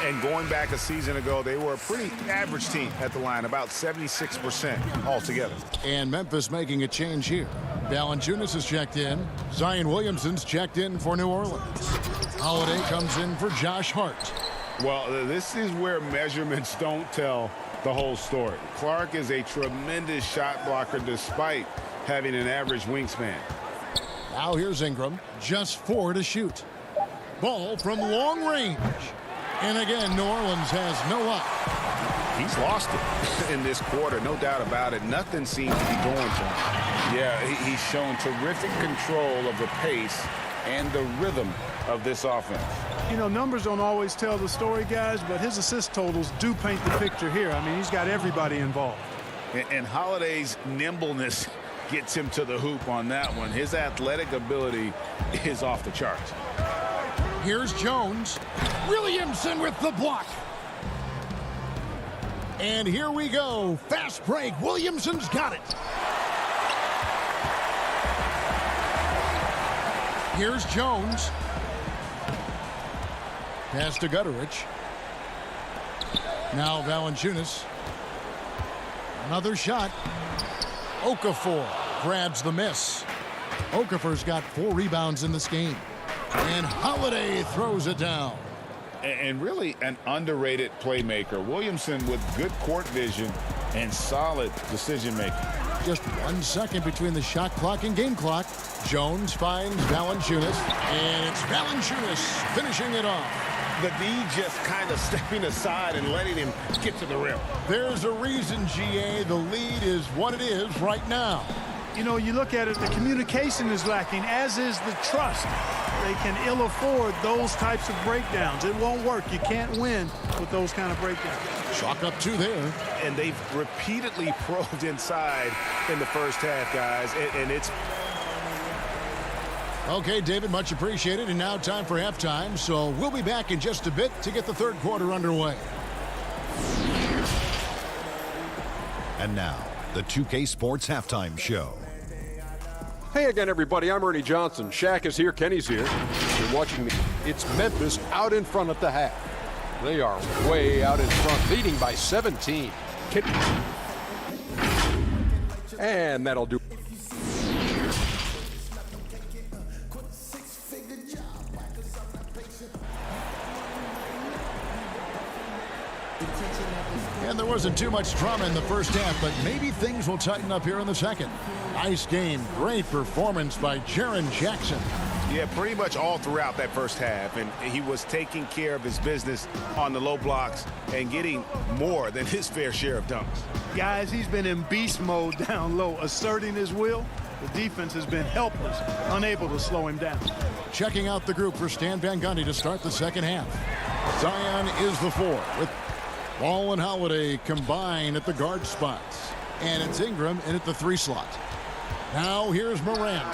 And going back a season ago, they were a pretty average team at the line, about 76% altogether. And Memphis making a change here. Valanciunas is checked in. Zion Williamson's checked in for New Orleans. Holiday comes in for Josh Hart. Well, this is where measurements don't tell the whole story. Clark is a tremendous shot blocker despite having an average wingspan. Now here's Ingram, just 4 to shoot. Ball from long range. And again, New Orleans has no up. He's lost it in this quarter, no doubt about it. Nothing seems to be going for him. Yeah, he's shown terrific control of the pace and the rhythm of this offense. You know, numbers don't always tell the story, guys, but his assist totals do paint the picture here. I mean, he's got everybody involved. And Holiday's nimbleness gets him to the hoop on that one. His athletic ability is off the charts. Here's Jones. Williamson with the block. And here we go. Fast break. Williamson's got it. Here's Jones. Pass to Gutterich. Now Valanciunas. Another shot. Okafor grabs the miss. Okafor's got 4 rebounds in this game. And Holiday throws it down. And really an underrated playmaker. Williamson with good court vision and solid decision-making. Just 1 second between the shot clock and game clock. Jones finds Valanciunas, and it's Valanciunas finishing it off. The D just kind of stepping aside and letting him get to the rim. There's a reason, GA, the lead is what it is right now. You know, you look at it, the communication is lacking, as is the trust. They can ill afford those types of breakdowns. It won't work. You can't win with those kind of breakdowns. Chalk up 2 there. And they've repeatedly probed inside in the first half, guys, and it's... Okay, David, much appreciated. And now time for halftime. So we'll be back in just a bit to get the third quarter underway. And now, the 2K Sports Halftime Show. Hey again, everybody. I'm Ernie Johnson. Shaq is here. Kenny's here. You're watching me. It's Memphis out in front at the half. They are way out in front, leading by 17. And that'll do. And there wasn't too much drama in the first half, but maybe things will tighten up here in the second. Nice game. Great performance by Jaren Jackson. Yeah, pretty much all throughout that first half. And he was taking care of his business on the low blocks and getting more than his fair share of dunks. Guys, he's been in beast mode down low, asserting his will. The defense has been helpless, unable to slow him down. Checking out the group for Stan Van Gundy to start the second half. Zion is the 4 with Ball and Holiday combine at the guard spots. And it's Ingram in at the 3 slot. Now here's Morant.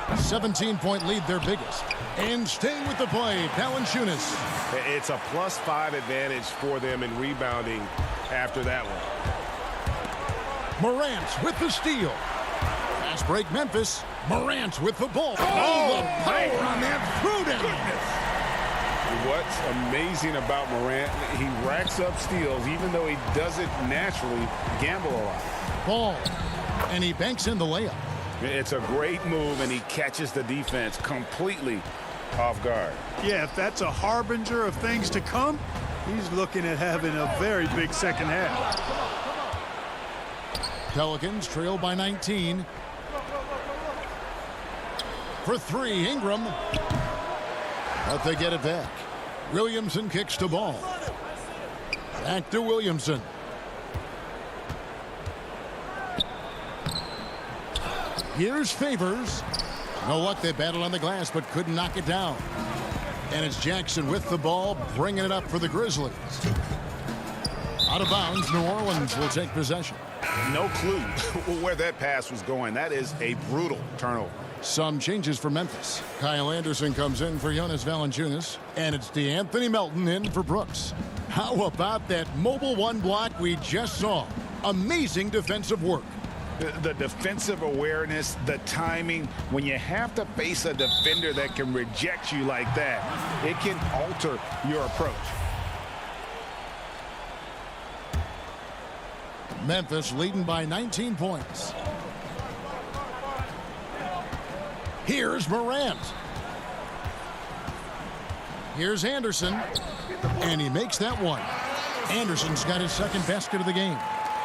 17-point lead, their biggest. And staying with the play, Valanciunas. It's a +5 advantage for them in rebounding after that one. Morant with the steal. Fast break Memphis. Morant with the ball. Oh, the power on that throwdown. What's amazing about Morant, he racks up steals even though he doesn't naturally gamble a lot. Ball. And he banks in the layup. It's a great move, and he catches the defense completely off guard. Yeah, if that's a harbinger of things to come, he's looking at having a very big second half. Pelicans trail by 19. For 3, Ingram. But they get it back. Williamson kicks the ball. Back to Williamson. Here's Favors. No luck, they battled on the glass but couldn't knock it down. And it's Jackson with the ball, bringing it up for the Grizzlies. Out of bounds, New Orleans will take possession. No clue where that pass was going. That is a brutal turnover. Some changes for Memphis. Kyle Anderson comes in for Jonas Valanciunas, and it's DeAnthony Melton in for Brooks. How about that mobile one block we just saw? Amazing defensive work. The defensive awareness, the timing, when you have to face a defender that can reject you like that, it can alter your approach. Memphis leading by 19 points. Here's Morant. Here's Anderson. And he makes that one. Anderson's got his second basket of the game.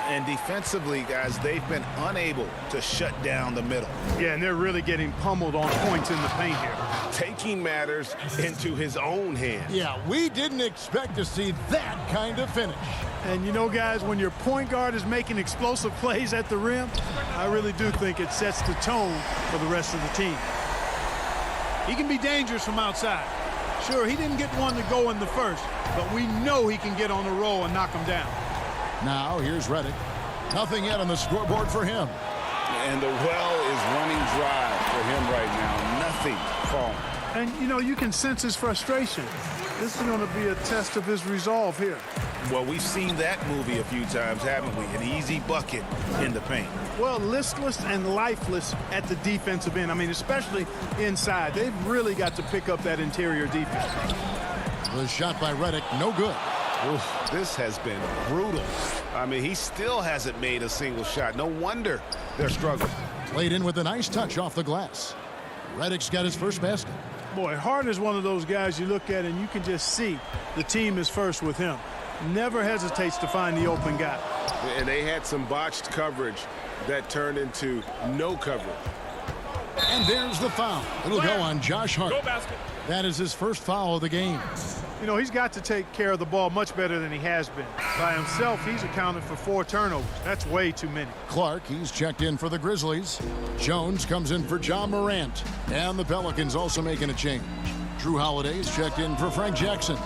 And defensively, guys, they've been unable to shut down the middle. Yeah, and they're really getting pummeled on points in the paint here. Taking matters into his own hands. Yeah, we didn't expect to see that kind of finish. And you know, guys, when your point guard is making explosive plays at the rim, I really do think it sets the tone for the rest of the team. He can be dangerous from outside. Sure, he didn't get one to go in the first, but we know he can get on a roll and knock him down. Now, here's Redick. Nothing yet on the scoreboard for him. And the well is running dry for him right now. Nothing falling. And, you know, you can sense his frustration. This is going to be a test of his resolve here. Well, we've seen that movie a few times, haven't we? An easy bucket in the paint. Well, listless and lifeless at the defensive end. I mean, especially inside. They've really got to pick up that interior defense. The shot by Redick, no good. Oof, this has been brutal. I mean, he still hasn't made a single shot. No wonder they're struggling. Played in with a nice touch off the glass. Redick's got his first basket. Boy, Hart is one of those guys you look at and you can just see the team is first with him. Never hesitates to find the open guy. And they had some botched coverage that turned into no coverage. And there's the foul. It'll go on Josh Hart. That is his first foul of the game. You know, he's got to take care of the ball much better than he has been. By himself, he's accounted for 4 turnovers. That's way too many. Clark, he's checked in for the Grizzlies. Jones comes in for John Morant. And the Pelicans also making a change. Drew Holiday's checked in for Frank Jackson.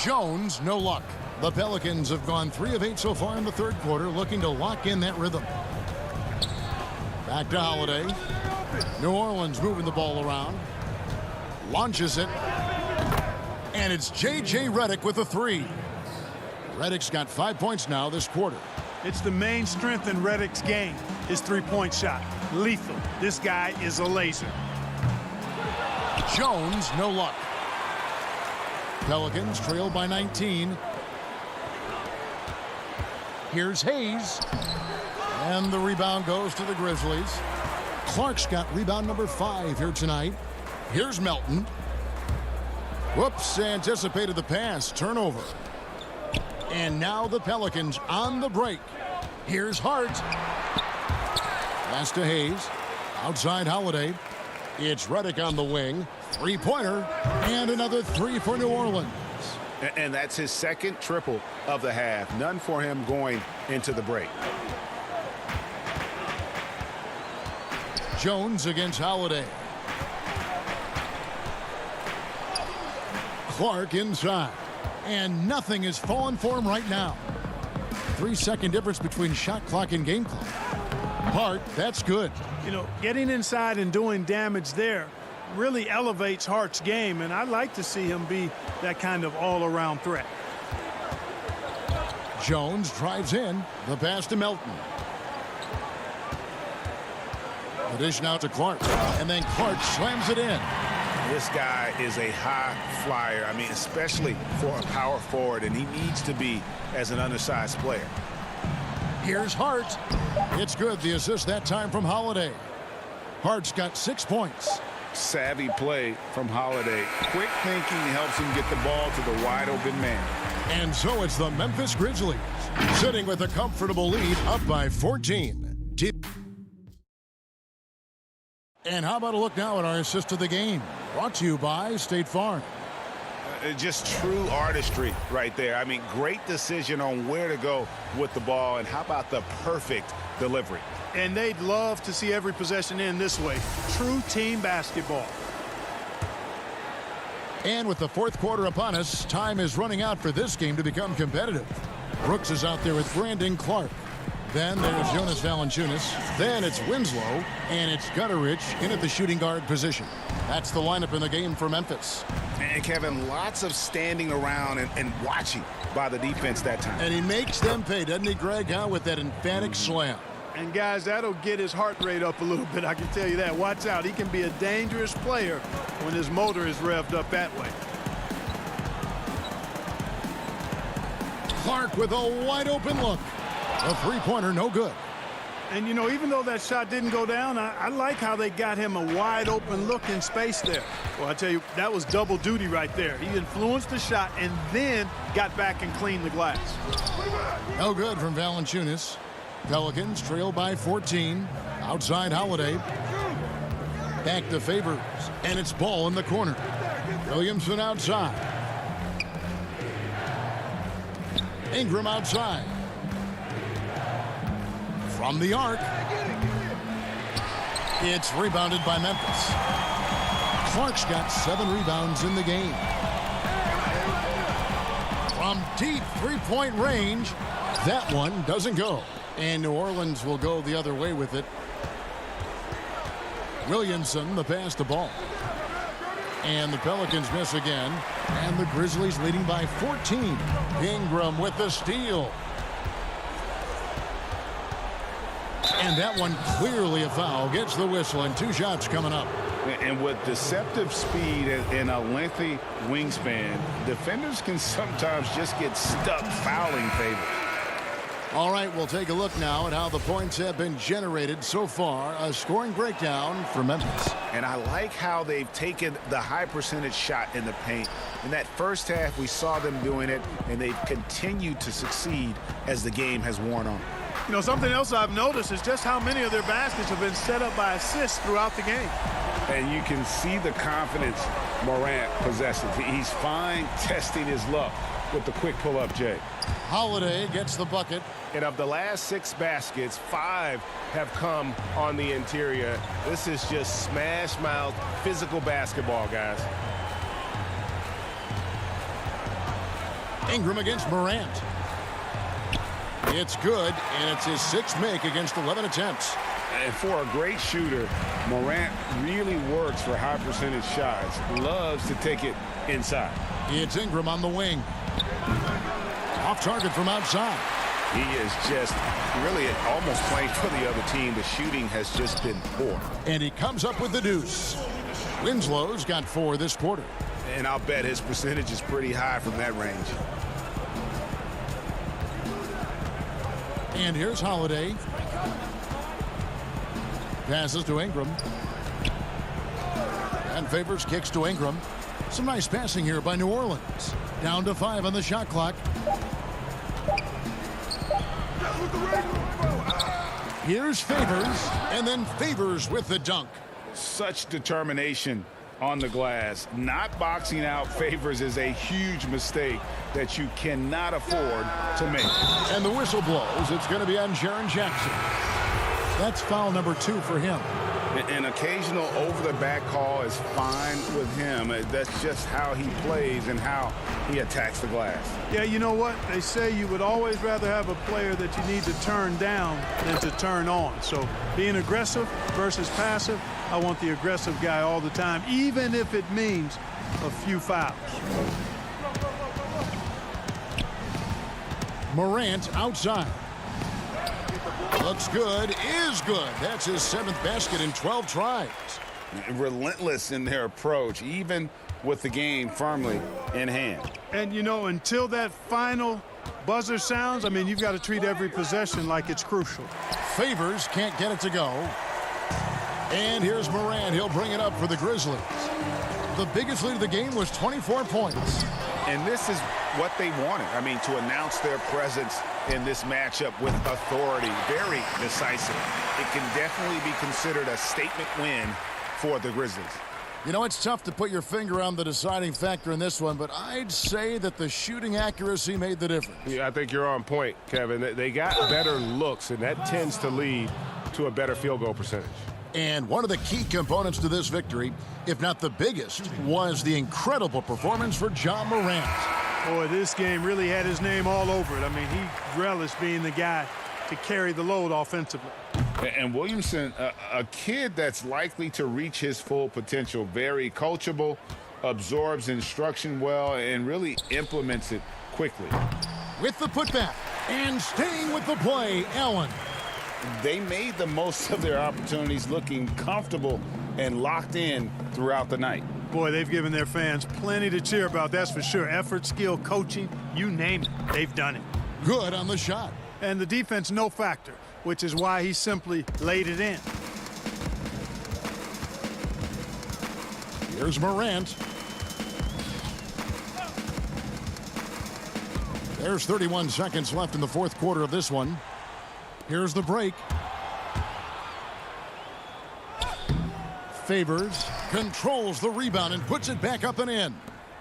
Jones, no luck. The Pelicans have gone 3 of 8 so far in the third quarter, looking to lock in that rhythm. Back to Holiday. New Orleans moving the ball around. Launches it. And it's J.J. Redick with a 3. Redick's got 5 points now this quarter. It's the main strength in Redick's game, his three-point shot. Lethal. This guy is a laser. Jones, no luck. Pelicans trail by 19. Here's Hayes. And the rebound goes to the Grizzlies. Clark's got rebound number 5 here tonight. Here's Melton. Whoops, anticipated the pass. Turnover. And now the Pelicans on the break. Here's Hart. Pass to Hayes. Outside Holiday. It's Redick on the wing. Three-pointer. And another 3 for New Orleans. And that's his second triple of the half. None for him going into the break. Jones against Holiday. Clark inside. And nothing is falling for him right now. 3-second difference between shot clock and game clock. Hart, that's good. You know, getting inside and doing damage there really elevates Hart's game, and I'd like to see him be that kind of all-around threat. Jones drives in. The pass to Melton. The dish now to Clark. And then Clark slams it in. This guy is a high flyer. I mean, especially for a power forward, and he needs to be as an undersized player. Here's Hart. It's good. The assist that time from Holiday. Hart's got 6 points. Savvy play from Holiday. Quick thinking helps him get the ball to the wide open man. And so it's the Memphis Grizzlies sitting with a comfortable lead up by 14. And how about a look now at our assist of the game? Brought to you by State Farm. Just true artistry right there. I mean, great decision on where to go with the ball, and how about the perfect delivery? And they'd love to see every possession end this way. True team basketball. And with the fourth quarter upon us, time is running out for this game to become competitive. Brooks is out there with Brandon Clark. Then there's Jonas Valanciunas. Then it's Winslow. And it's Gutterich in at the shooting guard position. That's the lineup in the game for Memphis. And Kevin, lots of standing around and watching by the defense that time. And he makes them pay, doesn't he, Greg, with that emphatic slam. And, guys, that'll get his heart rate up a little bit, I can tell you that. Watch out. He can be a dangerous player when his motor is revved up that way. Clark with a wide-open look. A three-pointer, no good. And, you know, even though that shot didn't go down, I like how they got him a wide-open look in space there. Well, I tell you, that was double duty right there. He influenced the shot and then got back and cleaned the glass. No good from Valanciunas. Pelicans trail by 14. Outside Holiday. Back to Favors. And it's ball in the corner. Williamson outside. Ingram outside. From the arc. It's rebounded by Memphis. Clark's got 7 rebounds in the game. From deep three-point range, that one doesn't go. And New Orleans will go the other way with it. Williamson, the pass to ball. And the Pelicans miss again. And the Grizzlies leading by 14. Ingram with the steal. And that one clearly a foul. Gets the whistle, and 2 shots coming up. And with deceptive speed and a lengthy wingspan, defenders can sometimes just get stuck fouling Favors. All right, we'll take a look now at how the points have been generated so far. A scoring breakdown for Memphis. And I like how they've taken the high percentage shot in the paint. In that first half, we saw them doing it, and they've continued to succeed as the game has worn on. You know, something else I've noticed is just how many of their baskets have been set up by assists throughout the game. And you can see the confidence Morant possesses. He's fine testing his luck with the quick pull-up, Jay. Holiday gets the bucket. And of the last 6 baskets, 5 have come on the interior. This is just smash-mouth physical basketball, guys. Ingram against Morant. It's good, and it's his 6th make against 11 attempts. And for a great shooter, Morant really works for high percentage shots. Loves to take it inside. It's Ingram on the wing. Off target from outside. He is just really almost playing for the other team. The shooting has just been poor. And he comes up with the deuce. Winslow's got 4 this quarter. And I'll bet his percentage is pretty high from that range. And here's Holiday. Passes to Ingram. And Favors kicks to Ingram. Some nice passing here by New Orleans. Down to 5 on the shot clock. Here's Favors, and then Favors with the dunk. Such determination on the glass. Not boxing out Favors is a huge mistake that you cannot afford to make. And the whistle blows. It's going to be on Jaren Jackson. That's foul number 2 for him. An occasional over-the-back call is fine with him. That's just how he plays and how he attacks the glass. Yeah, you know what? They say you would always rather have a player that you need to turn down than to turn on. So being aggressive versus passive, I want the aggressive guy all the time, even if it means a few fouls. Morant outside. Looks good, is good. That's his 7th basket in 12 tries. Relentless in their approach, even with the game firmly in hand. And, you know, until that final buzzer sounds, I mean, you've got to treat every possession like it's crucial. Favors can't get it to go. And here's Morant. He'll bring it up for the Grizzlies. The biggest lead of the game was 24 points. And this is what they wanted. I mean, to announce their presence in this matchup with authority. Very decisive. It can definitely be considered a statement win for the Grizzlies. You know, it's tough to put your finger on the deciding factor in this one, but I'd say that the shooting accuracy made the difference. Yeah, I think you're on point, Kevin. They got better looks, and that tends to lead to a better field goal percentage. And one of the key components to this victory, if not the biggest, was the incredible performance for Ja Morant. Boy, this game really had his name all over it. I mean, he relished being the guy to carry the load offensively. And Williamson, a kid that's likely to reach his full potential, very coachable, absorbs instruction well, and really implements it quickly. With the putback and staying with the play, Allen. They made the most of their opportunities, looking comfortable and locked in throughout the night. Boy, they've given their fans plenty to cheer about, that's for sure. Effort, skill, coaching, you name it, they've done it. Good on the shot. And the defense, no factor, which is why he simply laid it in. Here's Morant. There's 31 seconds left in the fourth quarter of this one. Here's the break. Favors, controls the rebound and puts it back up and in.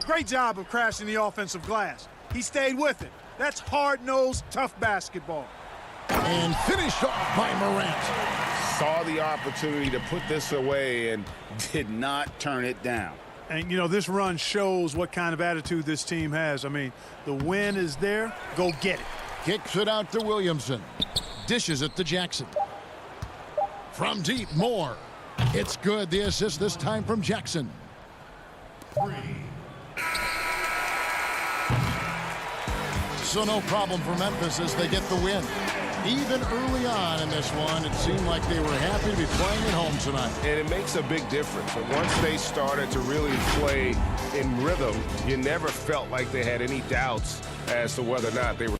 Great job of crashing the offensive glass. He stayed with it. That's hard-nosed, tough basketball. And finished off by Morant. Saw the opportunity to put this away and did not turn it down. And, you know, this run shows what kind of attitude this team has. I mean, the win is there. Go get it. Kicks it out to Williamson. Dishes it to Jackson. From deep, Moore. It's good. The assist this time from Jackson. So no problem for Memphis as they get the win. Even early on in this one, it seemed like they were happy to be playing at home tonight. And it makes a big difference. And once they started to really play in rhythm, you never felt like they had any doubts as to whether or not they were.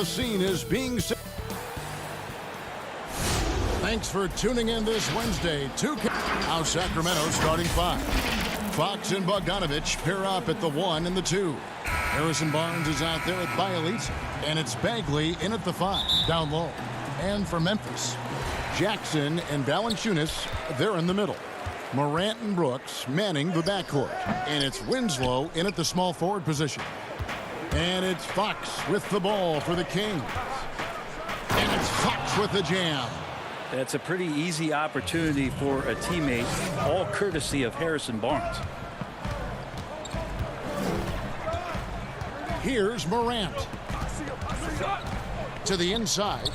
The scene is being set. Thanks for tuning in this Wednesday. Now Sacramento starting 5. Fox and Bogdanovich pair up at the 1 and the 2. Harrison Barnes is out there at Bielitsa, and it's Bagley in at the 5, down low. And for Memphis, Jackson and Valanciunas, they're in the middle. Morant and Brooks manning the backcourt, and it's Winslow in at the small forward position. And it's Fox with the ball for the Kings. And it's Fox with the jam. That's a pretty easy opportunity for a teammate, all courtesy of Harrison Barnes. Here's Morant. To the inside.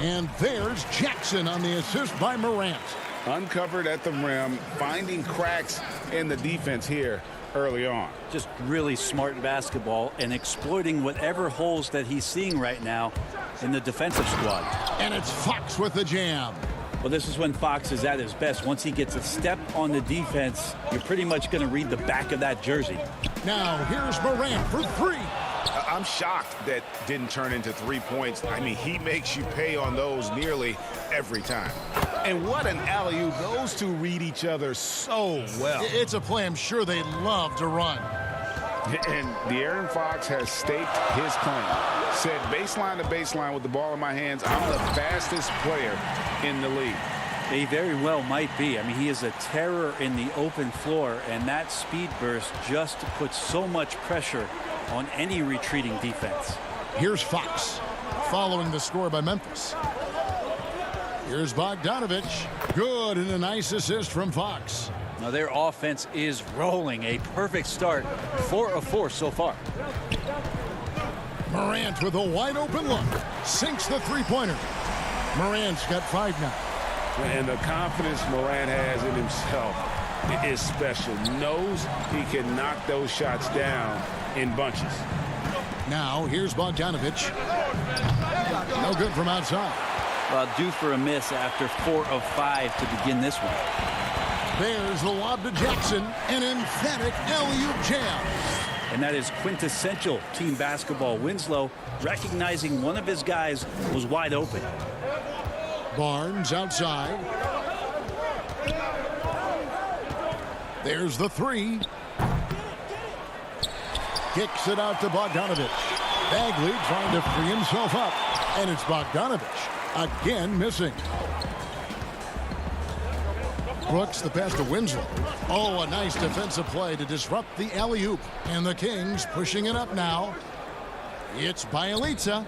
And there's Jackson on the assist by Morant. Uncovered at the rim, finding cracks in the defense here early on. Just really smart basketball and exploiting whatever holes that he's seeing right now in the defensive squad. And it's Fox with the jam. Well, this is when Fox is at his best. Once he gets a step on the defense, you're pretty much going to read the back of that jersey. Now here's Morant for 3. I'm shocked that didn't turn into 3 points. I mean, he makes you pay on those nearly every time. And what an alley-oop. Those two read each other so well. It's a play I'm sure they love to run. And De'Aaron Fox has staked his claim. Said baseline to baseline with the ball in my hands, I'm the fastest player in the league. He very well might be. I mean, he is a terror in the open floor, and that speed burst just puts so much pressure on any retreating defense. Here's Fox following the score by Memphis. Here's Bogdanovich. Good, and a nice assist from Fox. Now their offense is rolling. A perfect start. 4 of 4 so far. Morant with a wide open look. Sinks the three-pointer. Morant's got 5 now. And the confidence Morant has in himself is special. Knows he can knock those shots down in bunches. Now here's Bogdanovich. No good from outside. Well, due for a miss after 4 of 5 to begin this one. There's the lob to Jackson. An emphatic alley-oop jam. And that is quintessential team basketball. Winslow recognizing one of his guys was wide open. Barnes outside. There's the 3. Kicks it out to Bogdanovich. Bagley trying to free himself up. And it's Bogdanovich again missing. Brooks the pass to Winslow. Oh, a nice defensive play to disrupt the alley-oop. And the Kings pushing it up now. It's Bielitsa.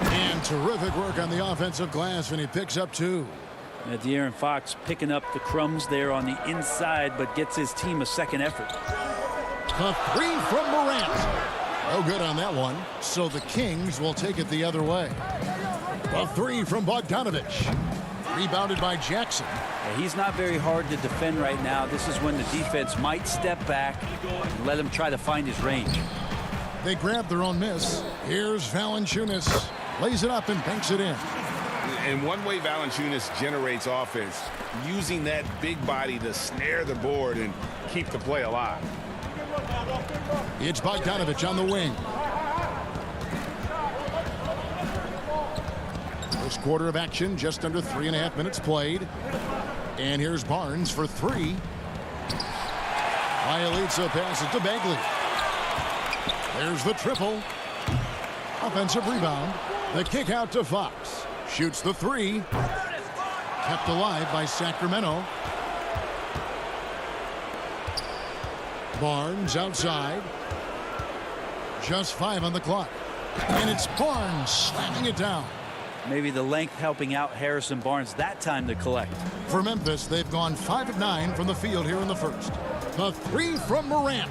And terrific work on the offensive glass, and he picks up 2. Now, De'Aaron Fox picking up the crumbs there on the inside, but gets his team a second effort. The 3 from Morant. No good on that one, so the Kings will take it the other way. The 3 from Bogdanovich. Rebounded by Jackson. Yeah, he's not very hard to defend right now. This is when the defense might step back and let him try to find his range. They grab their own miss. Here's Valanciunas. Lays it up and banks it in. And one way Valanciunas generates offense, using that big body to snare the board and keep the play alive. It's Bogdanovich on the wing. First quarter of action, just under 3.5 minutes played. And here's Barnes for 3. Bielitsa passes to Bagley. There's the triple. Offensive rebound. The kick out to Fox. Shoots the 3. Kept alive by Sacramento. Barnes outside. Just 5 on the clock. And it's Barnes slamming it down. Maybe the length helping out Harrison Barnes that time to collect. For Memphis, they've gone 5 of 9 from the field here in the first. The 3 from Morant.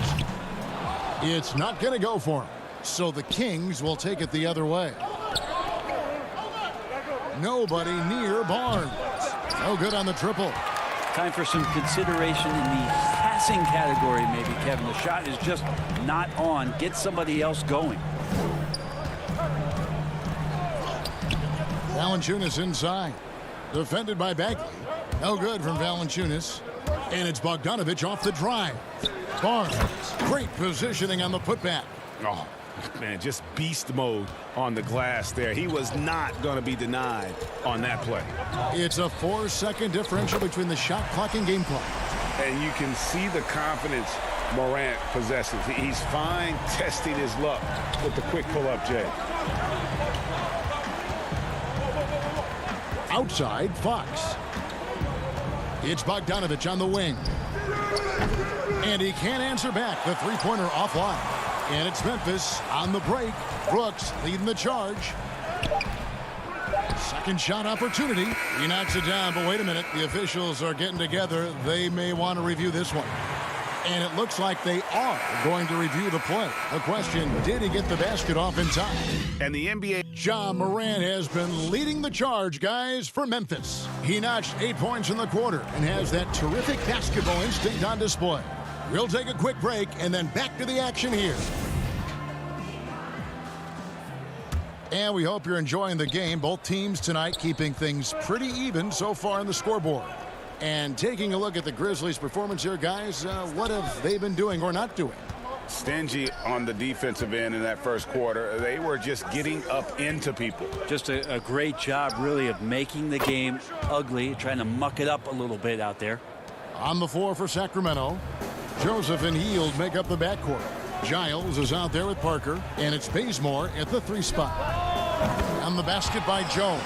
It's not going to go for him. So the Kings will take it the other way. Nobody near Barnes. No good on the triple. Time for some consideration in the passing category, maybe, Kevin. The shot is just not on. Get somebody else going. Valanciunas inside. Defended by Bagley. No good from Valanciunas. And it's Bogdanovich off the drive. Barnes. Great positioning on the putback. Oh, Man, just beast mode on the glass there. He was not going to be denied on that play. It's a 4-second differential between the shot clock and game clock. And you can see the confidence Morant possesses. He's fine testing his luck with the quick pull-up, Jay. Outside, Fox. It's Bogdanovich on the wing. And he can't answer back. The three-pointer offline. And it's Memphis on the break. Brooks leading the charge. Second shot opportunity. He knocks it down, but wait a minute. The officials are getting together. They may want to review this one. And it looks like they are going to review the play. The question, did he get the basket off in time? And the NBA... Ja Morant has been leading the charge, guys, for Memphis. He notched 8 points in the quarter and has that terrific basketball instinct on display. We'll take a quick break and then back to the action here. And we hope you're enjoying the game. Both teams tonight keeping things pretty even so far on the scoreboard. And taking a look at the Grizzlies' performance here, guys, what have they been doing or not doing? Stingy on the defensive end in that first quarter. They were just getting up into people. Just a great job, really, of making the game ugly, trying to muck it up a little bit out there. On the floor for Sacramento, Joseph and Hield make up the backcourt. Giles is out there with Parker, and it's Bazemore at the 3 spot. On the basket by Jones.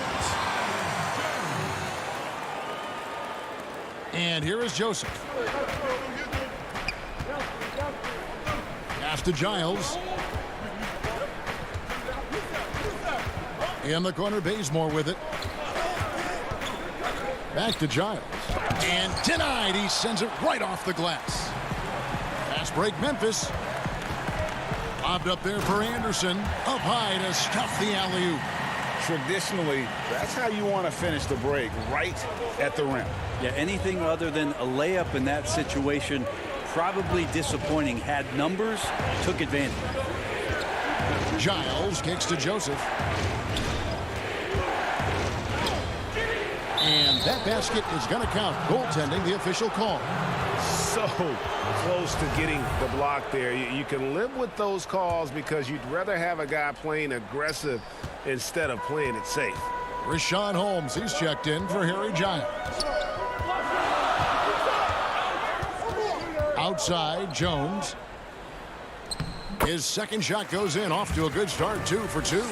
And here is Joseph. Pass to Giles. In the corner, Bazemore with it. Back to Giles. And denied. He sends it right off the glass. Fast break, Memphis. Lobbed up there for Anderson. Up high to stuff the alley-oop. Traditionally, that's how you want to finish the break, right at the rim. Yeah, anything other than a layup in that situation, probably disappointing. Had numbers, took advantage. Giles kicks to Joseph. And that basket is going to count. Goaltending, the official call. So close to getting the block there. You can live with those calls because you'd rather have a guy playing aggressive instead of playing it safe. Rashawn Holmes, he's checked in for Harry Giles. Outside, Jones. His second shot goes in, off to a good start, 2 for 2.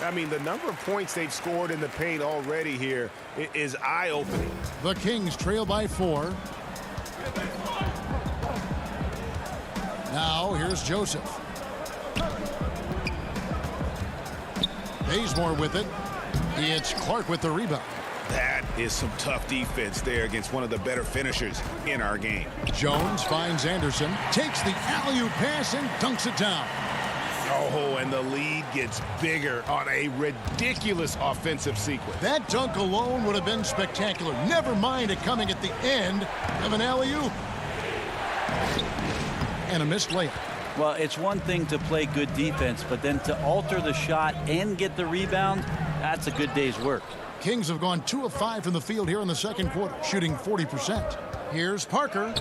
I mean, the number of points they've scored in the paint already here is eye-opening. The Kings trail by 4. Now, here's Joseph. Bazemore with it. It's Clark with the rebound. That is some tough defense there against one of the better finishers in our game. Jones finds Anderson, takes the alley-oop pass and dunks it down. Oh, and the lead gets bigger on a ridiculous offensive sequence. That dunk alone would have been spectacular. Never mind it coming at the end of an alley-oop. And a missed layup. Well, it's one thing to play good defense, but then to alter the shot and get the rebound, that's a good day's work. Kings have gone 2 of 5 from the field here in the second quarter, shooting 40%. Here's Parker.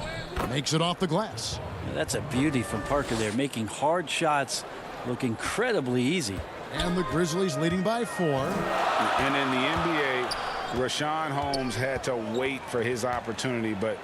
Makes it off the glass. That's a beauty from Parker there, making hard shots look incredibly easy. And the Grizzlies leading by 4. And in the NBA, Rashawn Holmes had to wait for his opportunity, but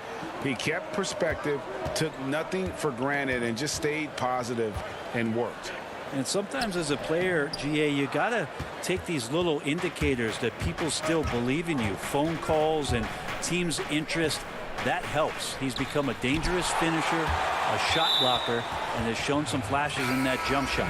he kept perspective, took nothing for granted, and just stayed positive and worked. And sometimes as a player, GA, you got to take these little indicators that people still believe in you. Phone calls and team's interest, that helps. He's become a dangerous finisher, a shot blocker, and has shown some flashes in that jump shot.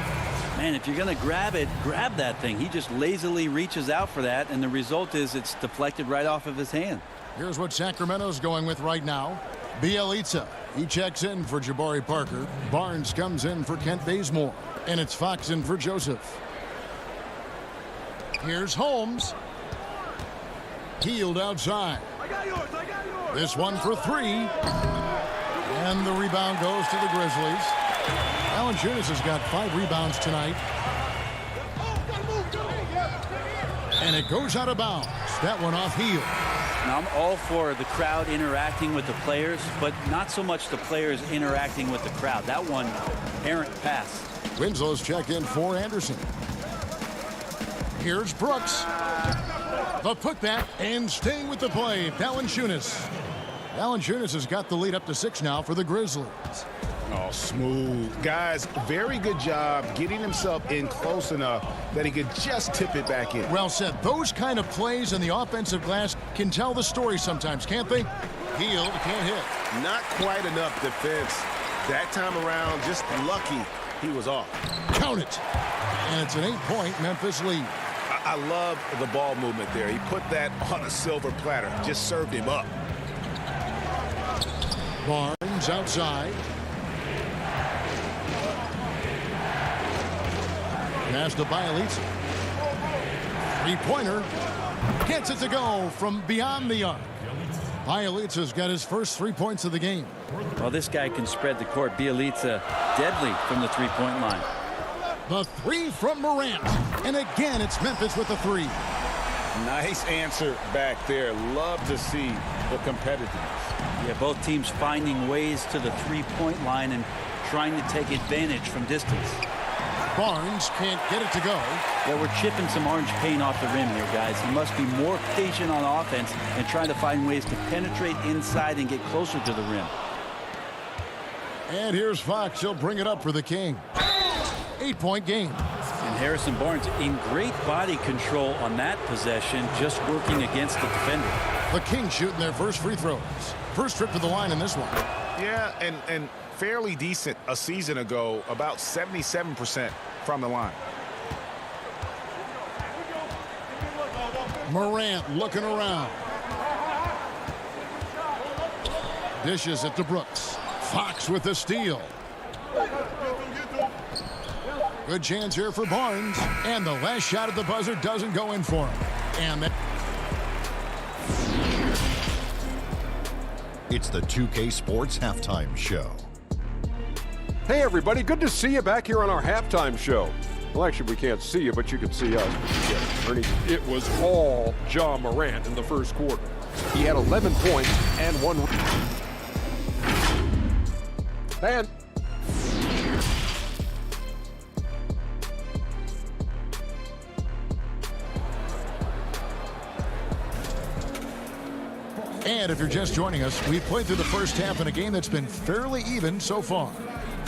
Man, if you're going to grab it, grab that thing. He just lazily reaches out for that, and the result is it's deflected right off of his hand. Here's what Sacramento's going with right now. Bielitsa, he checks in for Jabari Parker. Barnes comes in for Kent Bazemore. And it's Fox in for Joseph. Here's Holmes. Hield outside. This one for 3. And the rebound goes to the Grizzlies. Valanciunas has got 5 rebounds tonight. And it goes out of bounds. That one off Hield. Now, I'm all for the crowd interacting with the players, but not so much the players interacting with the crowd. That one, errant pass. Winslow's checked in for Anderson. Here's Brooks. The putback and staying with the play, Valanciunas. Valanciunas has got the lead up to 6 now for the Grizzlies. Oh, smooth. Guys, very good job getting himself in close enough that he could just tip it back in. Well said. Those kind of plays in the offensive glass can tell the story sometimes, can't they? Healed, can't hit. Not quite enough defense. That time around, just lucky he was off. Count it. And it's an 8-point Memphis lead. I love the ball movement there. He put that on a silver platter. Just served him up. Barnes outside. Pass to Bielitsa. Three-pointer. Gets it to go from beyond the arc. Bielitsa's got his first 3 points of the game. Well, this guy can spread the court. Bielitsa deadly from the three-point line. The three from Morant. And again, it's Memphis with the three. Nice answer back there. Love to see the competitiveness. Yeah, both teams finding ways to the three-point line and trying to take advantage from distance. Barnes can't get it to go. Yeah, we're chipping some orange paint off the rim here, guys. He must be more patient on offense and trying to find ways to penetrate inside and get closer to the rim. And here's Fox. He'll bring it up for the King. 8-point game. And Harrison Barnes in great body control on that possession, just working against the defender. The Kings shooting their first free throws. First trip to the line in this one. Yeah, and fairly decent a season ago, about 77% from the line. Morant looking around. Dishes it to Brooks. Fox with the steal. Good chance here for Barnes. And the last shot at the buzzer doesn't go in for him. And It's the 2K Sports Halftime Show. Hey, everybody. Good to see you back here on our halftime show. Well, actually, we can't see you, but you can see us. Yeah, Ernie, it was all Ja Morant in the first quarter. He had 11 points and 1. And And if you're just joining us, we've played through the first half in a game that's been fairly even so far.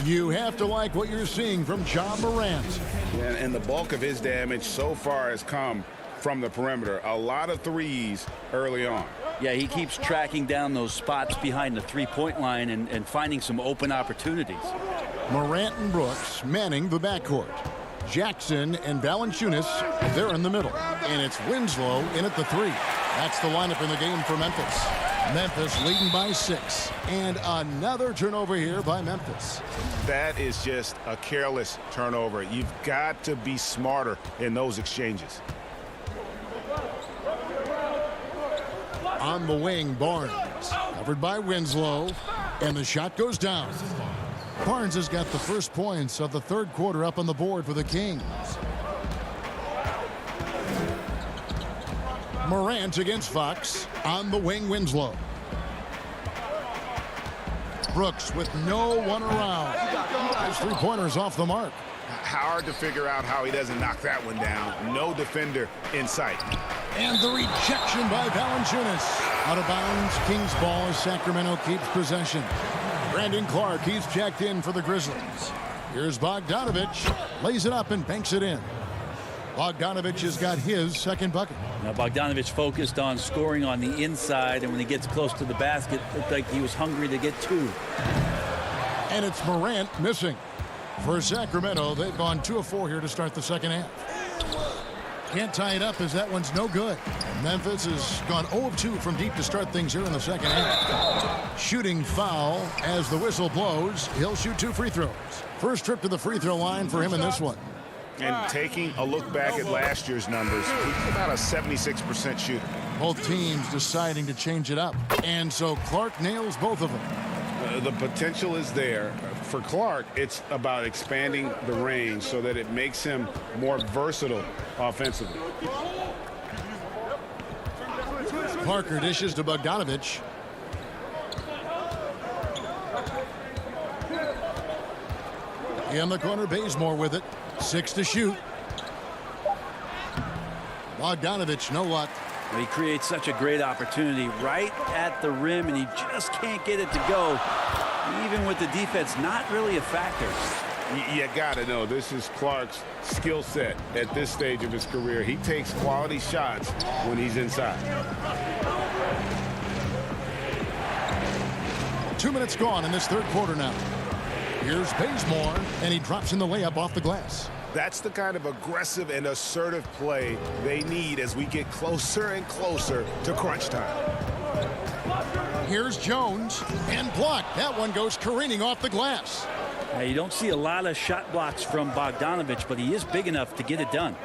You have to like what you're seeing from Ja Morant. And the bulk of his damage so far has come from the perimeter. A lot of threes early on. Yeah, he keeps tracking down those spots behind the three-point line and finding some open opportunities. Morant and Brooks manning the backcourt. Jackson and Valanciunas, they're in the middle. And it's Winslow in at the three. That's the lineup in the game for Memphis. Memphis leading by 6. And another turnover here by Memphis. That is just a careless turnover. You've got to be smarter in those exchanges. On the wing, Barnes. Covered by Winslow. And the shot goes down. Barnes has got the first points of the third quarter up on the board for the Kings. Morant against Fox. On the wing, Winslow. Brooks with no one around. His three-pointers off the mark. Hard to figure out how he doesn't knock that one down. No defender in sight. And the rejection by Valanciunas. Out of bounds, Kings ball as Sacramento keeps possession. Brandon Clark, he's checked in for the Grizzlies. Here's Bogdanovich. Lays it up and banks it in. Bogdanovich has got his second bucket. Now Bogdanovich focused on scoring on the inside, and when he gets close to the basket, it looked like he was hungry to get two. And it's Morant missing. For Sacramento, they've gone 2 of 4 here to start the second half. Can't tie it up as that one's no good. Memphis has gone 0 of 2 from deep to start things here in the second half. Shooting foul as the whistle blows. He'll shoot 2 free throws. First trip to the free throw line for him in this one. And taking a look back at last year's numbers, he's about a 76% shooter. Both teams deciding to change it up. And so Clark nails both of them. The potential is there. For Clark, it's about expanding the range so that it makes him more versatile offensively. Parker dishes to Bogdanovich. In the corner, Bazemore with it. 6 to shoot. Bogdanovich, no luck. He creates such a great opportunity right at the rim, and he just can't get it to go. Even with the defense, not really a factor. You got to know, this is Clark's skill set at this stage of his career. He takes quality shots when he's inside. 2 minutes gone in this third quarter now. Here's Bazemore, and he drops in the layup off the glass. That's the kind of aggressive and assertive play they need as we get closer and closer to crunch time. Here's Jones, and blocked. That one goes careening off the glass. You don't see a lot of shot blocks from Bogdanovich, but he is big enough to get it done.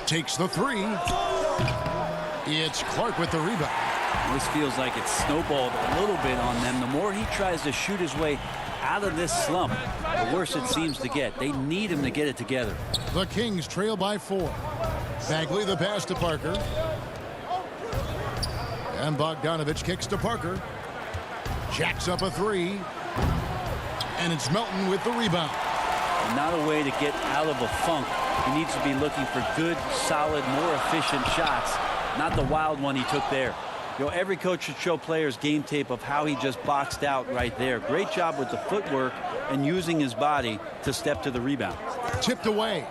Takes the three. It's Clark with the rebound. This feels like it's snowballed a little bit on them. The more he tries to shoot his way out of this slump, the worse it seems to get. They need him to get it together. The Kings trail by 4. Bagley the pass to Parker. And Bogdanovich kicks to Parker. Jacks up a 3. And it's Melton with the rebound. Not a way to get out of a funk. He needs to be looking for good, solid, more efficient shots, not the wild one he took there. You know, every coach should show players game tape of how he just boxed out right there. Great job with the footwork and using his body to step to the rebound. Tipped away.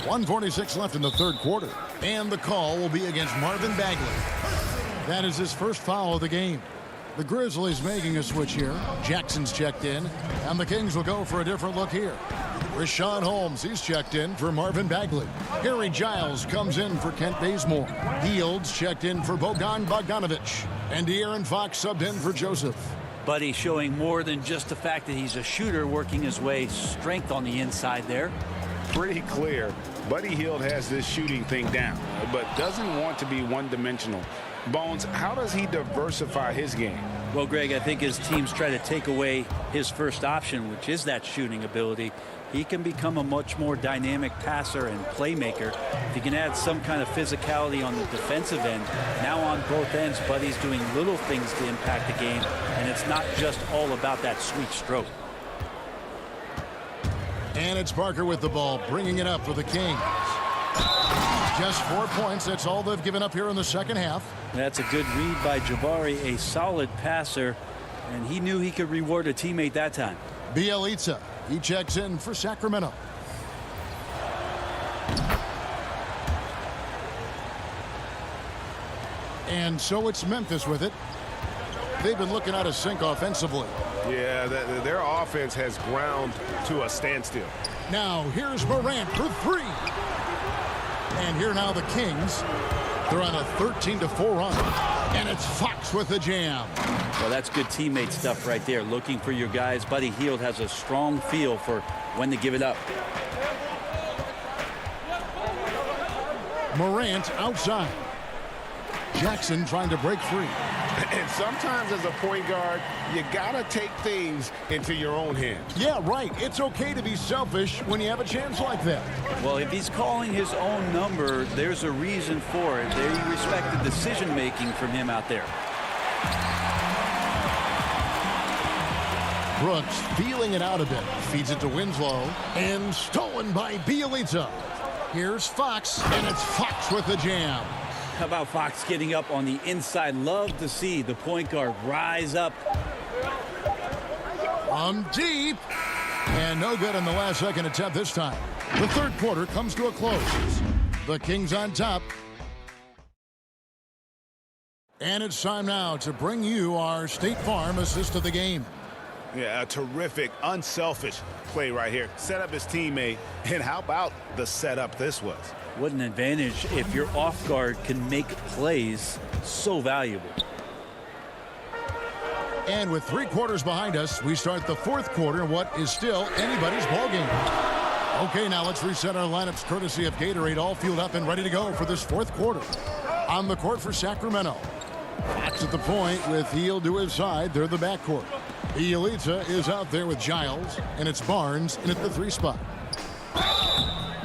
1:46 left in the third quarter. And the call will be against Marvin Bagley. That is his first foul of the game. The Grizzlies making a switch here. Jackson's checked in. And the Kings will go for a different look here. Rashawn Holmes, he's checked in for Marvin Bagley. Harry Giles comes in for Kent Bazemore. Fields checked in for Bogdanovich. And De'Aaron Fox subbed in for Joseph. Buddy showing more than just the fact that he's a shooter, working his way strength on the inside there. Pretty clear. Buddy Hield has this shooting thing down, but doesn't want to be one-dimensional. Bones, how does he diversify his game? Well, Greg, I think as teams try to take away his first option, which is that shooting ability, he can become a much more dynamic passer and playmaker. If he can add some kind of physicality on the defensive end, now on both ends, Buddy's doing little things to impact the game, and it's not just all about that sweet stroke. And it's Parker with the ball, bringing it up for the Kings. Just 4 points. That's all they've given up here in the second half. That's a good read by Jabari, a solid passer, and he knew he could reward a teammate that time. Bielitsa, he checks in for Sacramento. And so it's Memphis with it. They've been looking out of sync offensively. Yeah, their offense has ground to a standstill. Now here's Morant for 3. And here now the Kings. They're on a 13-4 run. And it's Fox with the jam. Well, that's good teammate stuff right there. Looking for your guys. Buddy Hield has a strong feel for when to give it up. Morant outside. Jackson trying to break free. And sometimes as a point guard, you gotta take things into your own hands. Yeah, right. It's okay to be selfish when you have a chance like that. Well, if he's calling his own number, there's a reason for it. They respect the decision-making from him out there. Brooks feeling it out a bit. Feeds it to Winslow. And stolen by Bielitsa. Here's Fox, and it's Fox with the jam. How about Fox getting up on the inside? Love to see the point guard rise up. From deep. And no good in the last second attempt this time. The third quarter comes to a close. The Kings on top. And it's time now to bring you our State Farm assist of the game. Yeah, a terrific, unselfish play right here. Set up his teammate, and how about the setup this was? What an advantage if your off guard can make plays so valuable. And with 3 quarters behind us, we start the fourth quarter in what is still anybody's ballgame. Okay, now let's reset our lineups courtesy of Gatorade, all fueled up and ready to go for this fourth quarter. On the court for Sacramento. Fox at the point with Hield to his side. They're the backcourt. Bielitsa is out there with Giles, and it's Barnes in at the 3 spot.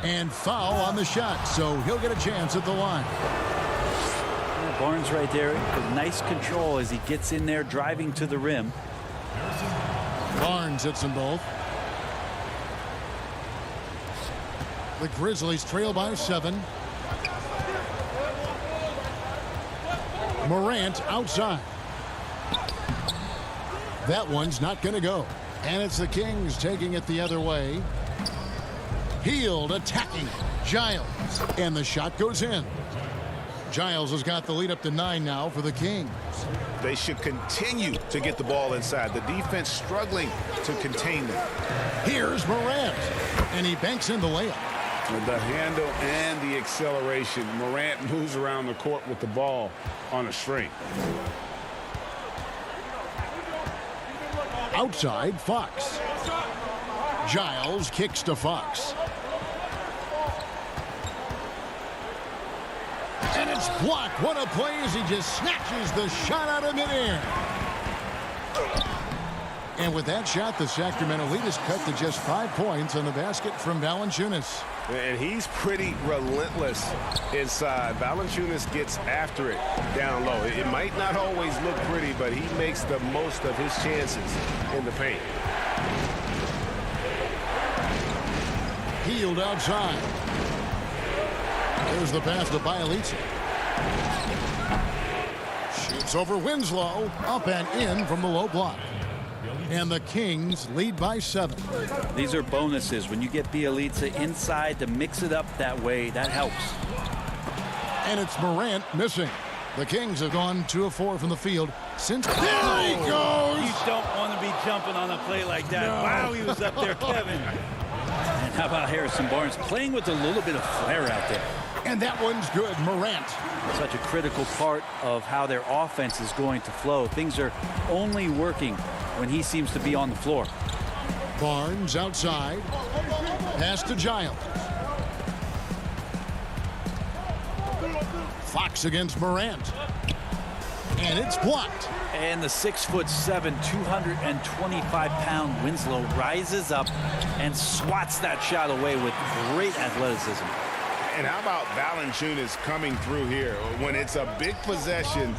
And foul on the shot, so he'll get a chance at the line. Yeah, Barnes right there. Nice control as he gets in there, driving to the rim. Barnes hits them both. The Grizzlies trail by 7. Morant outside. That one's not going to go. And it's the Kings taking it the other way. Hield attacking Giles. And the shot goes in. Giles has got the lead up to 9 now for the Kings. They should continue to get the ball inside. The defense struggling to contain them. Here's Morant. And he banks in the layup. With the handle and the acceleration, Morant moves around the court with the ball on a string. Outside, Fox. Giles kicks to Fox. And it's blocked. What a play as he just snatches the shot out of midair. And with that shot, the Sacramento lead is cut to just 5 points on the basket from Valanciunas. And he's pretty relentless inside. Valanciunas gets after it down low. It might not always look pretty, but he makes the most of his chances in the paint. Hield outside. There's the pass to Bielitsa. Shoots over Winslow. Up and in from the low block. And the Kings lead by 7. These are bonuses. When you get Bielitsa inside to mix it up that way, that helps. And it's Morant missing. The Kings have gone 2 of 4 from the field since. There he goes! You don't want to be jumping on a play like that. No. Wow, he was up there, Kevin. And how about Harrison Barnes playing with a little bit of flair out there? And that one's good. Morant. Such a critical part of how their offense is going to flow. Things are only working when he seems to be on the floor. Barnes outside. Pass to Giles. Fox against Morant. And it's blocked. And the 6'7", 225-pound Winslow rises up and swats that shot away with great athleticism. And how about Valanciunas coming through here? When it's a big possession,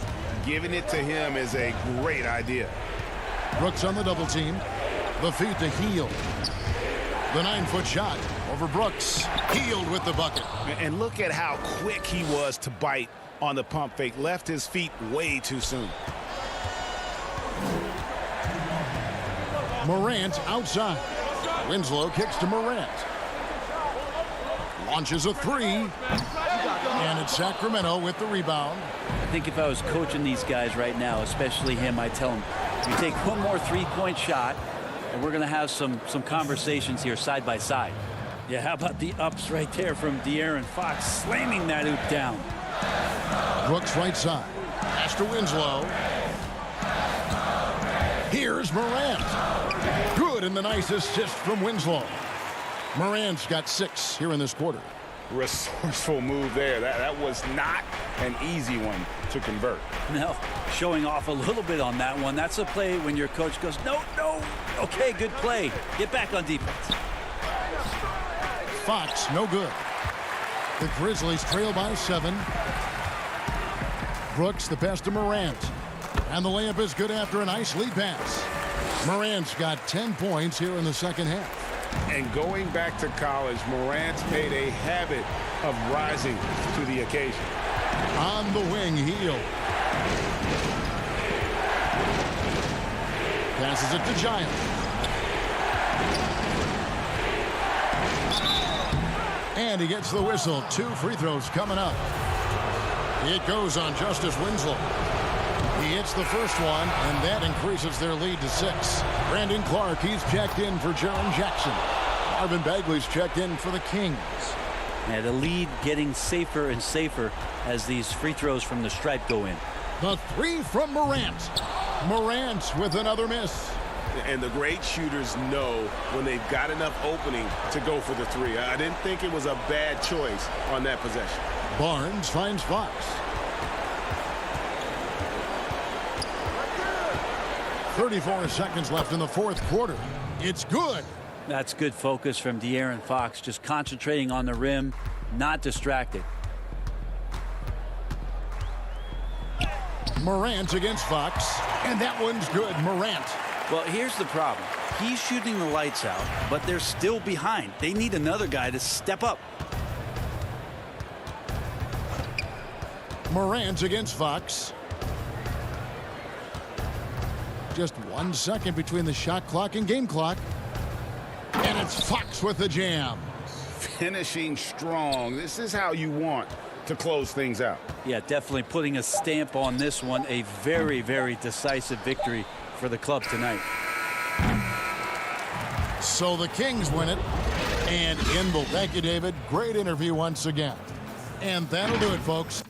giving it to him is a great idea. Brooks on the double team. The feed to Hield. The 9-foot shot over Brooks. Hield with the bucket. And look at how quick he was to bite on the pump fake. Left his feet way too soon. Morant outside. Winslow kicks to Morant. Launches a 3. And it's Sacramento with the rebound. I think if I was coaching these guys right now, especially him, I'd tell him, you take one more 3-point shot, and we're going to have some conversations here side by side. Yeah, how about the ups right there from De'Aaron Fox, slamming that hoop down. Brooks right side. Pass to Winslow. Here's Morant. Good, and the nice assist from Winslow. Morant's got 6 here in this quarter. Resourceful move there. That was not an easy one to convert. No, showing off a little bit on that one. That's a play when your coach goes, no. Okay, good play. Get back on defense. Fox, no good. The Grizzlies trail by 7. Brooks, the pass to Morant. And the layup is good after a nice lead pass. Morant's got 10 points here in the second half. And going back to college, Morant's made a habit of rising to the occasion. On the wing, Hield. Passes it to Giles. And he gets the whistle. 2 free throws coming up. It goes on Justice Winslow. He hits the first one, and that increases their lead to 6. Brandon Clark, he's checked in for Jaren Jackson. Marvin Bagley's checked in for the Kings. And the lead getting safer and safer as these free throws from the stripe go in. The 3 from Morant. Morant with another miss. And the great shooters know when they've got enough opening to go for the 3. I didn't think it was a bad choice on that possession. Barnes finds Fox. 34 seconds left in the fourth quarter. It's good. That's good focus from De'Aaron Fox, just concentrating on the rim, not distracted. Morant against Fox, and that one's good. Morant. Well, here's the problem. He's shooting the lights out, but they're still behind. They need another guy to step up. Morant against Fox. Just 1 second between the shot clock and game clock. And it's Fox with the jam. Finishing strong. This is how you want to close things out. Yeah, definitely putting a stamp on this one. A very, very decisive victory for the club tonight. So the Kings win it. And in will thank you, David. Great interview once again. And that'll do it, folks.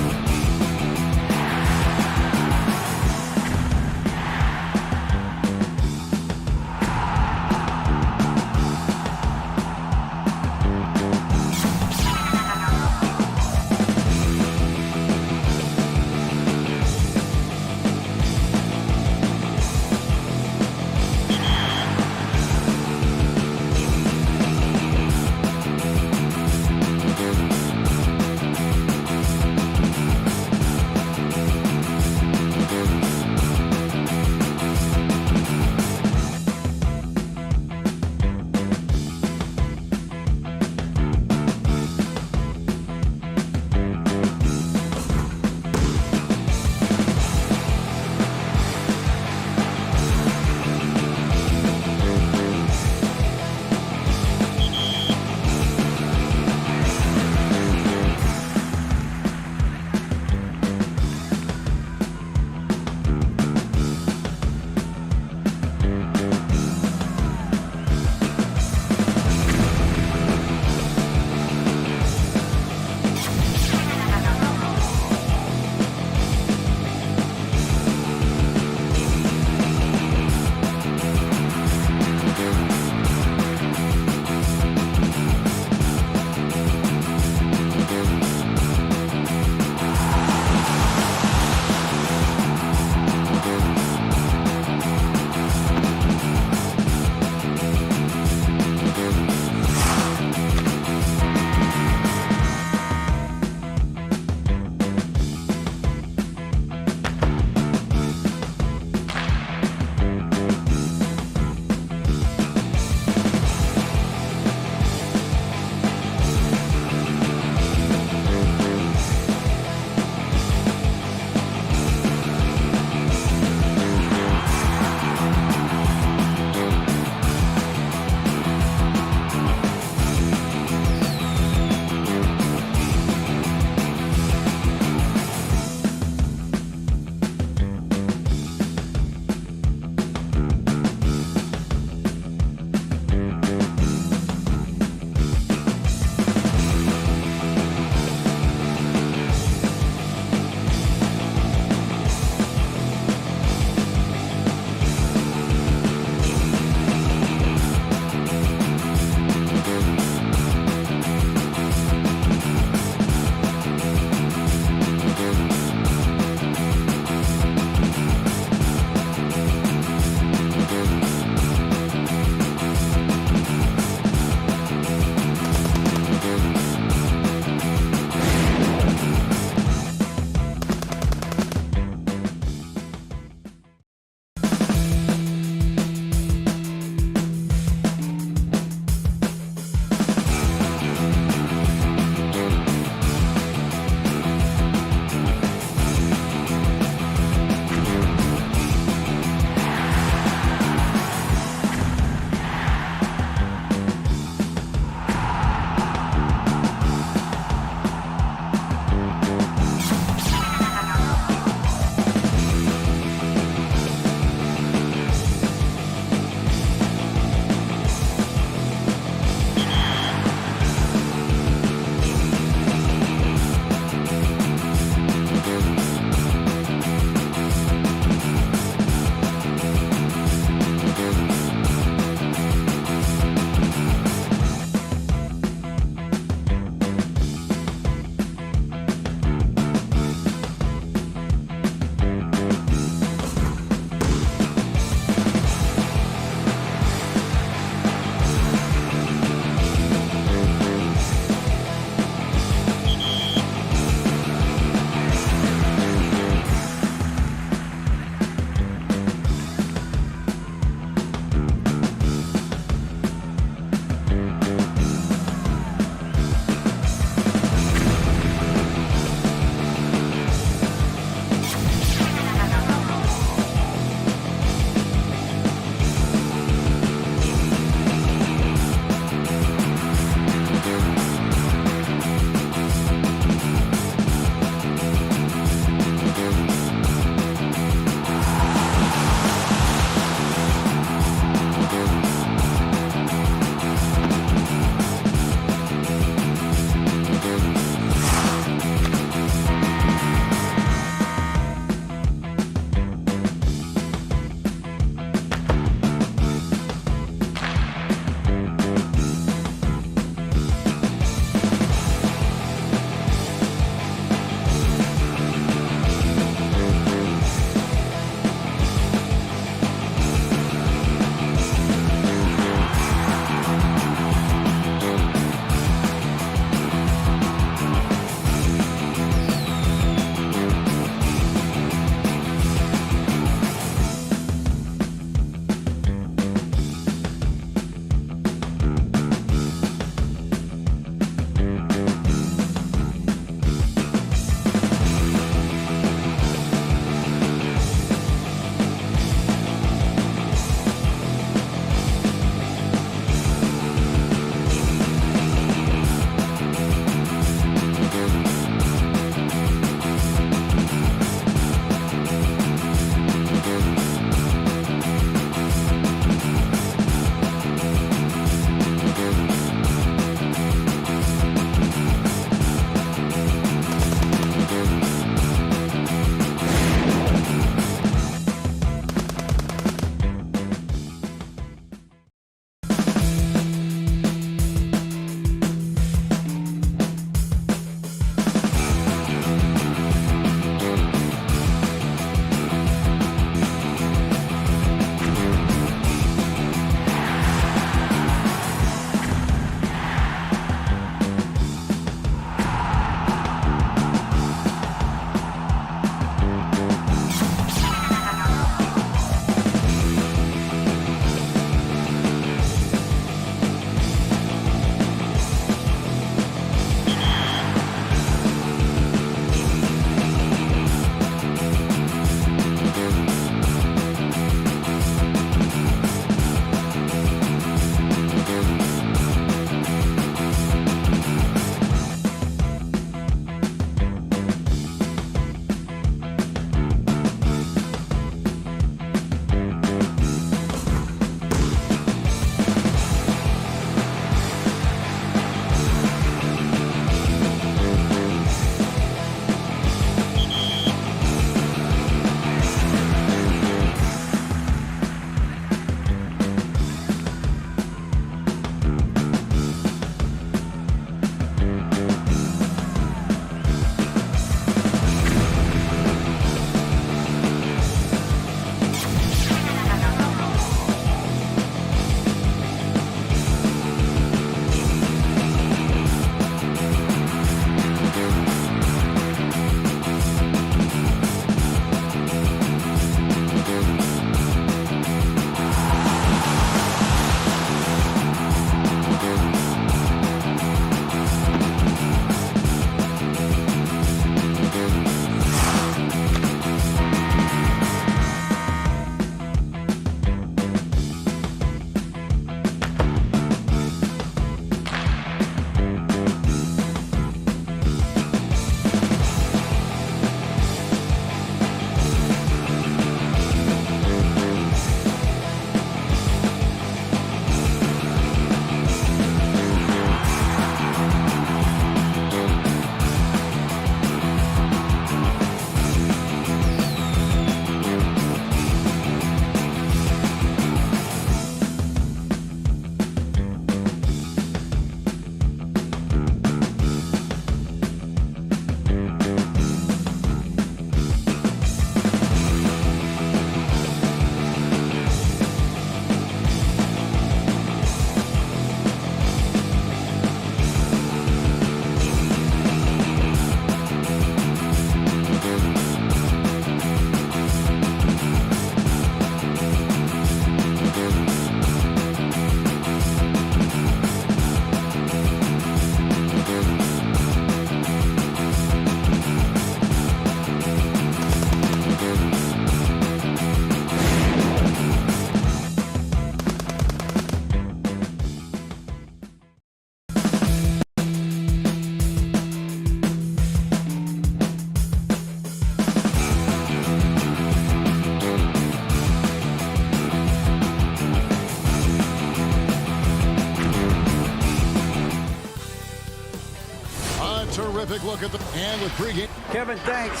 terrific look at the and with pregame. Kevin, thanks.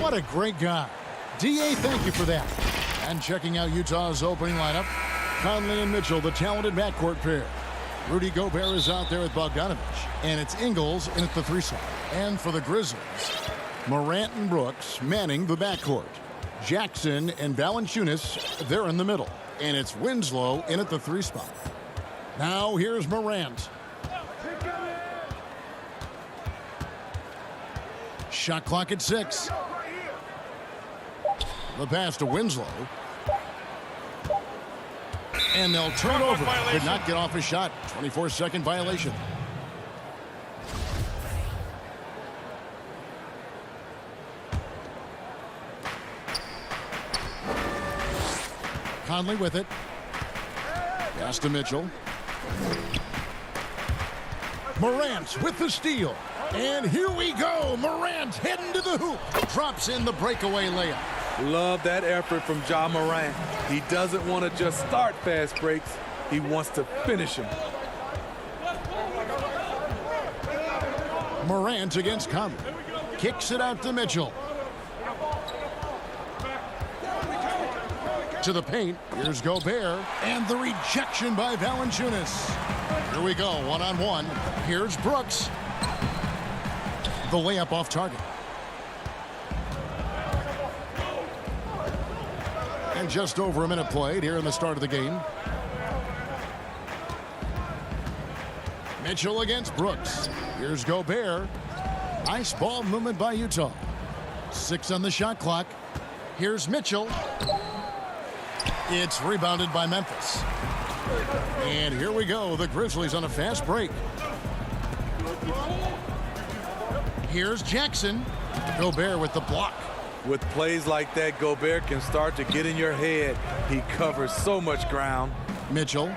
What a great guy. D.A., thank you for that. And checking out Utah's opening lineup, Conley and Mitchell, the talented backcourt pair. Rudy Gobert is out there with Bogdanovich, and it's Ingles in at the 3 slot. And for the Grizzlies, Morant and Brooks manning the backcourt. Jackson and Valanciunas, they're in the middle. And it's Winslow in at the 3 spot. Now here's Morant. Shot clock at 6. The pass to Winslow. And they'll turn over. Did not get off his shot. 24-second violation. Conley with it. Pass to Mitchell. Morant with the steal. And here we go. Morant heading to the hoop. Drops in the breakaway layup. Love that effort from Ja Morant. He doesn't want to just start fast breaks. He wants to finish them. Morant against Conley. Kicks it out to Mitchell. To the paint. Here's Gobert. And the rejection by Valanciunas. Here we go. One-on-one. Here's Brooks. The layup off target. And just over a minute played here in the start of the game. Mitchell against Brooks. Here's Gobert. Nice ball movement by Utah. 6 on the shot clock. Here's Mitchell. It's rebounded by Memphis. And here we go. The Grizzlies on a fast break. Here's Jackson. Gobert with the block. With plays like that, Gobert can start to get in your head. He covers so much ground. Mitchell.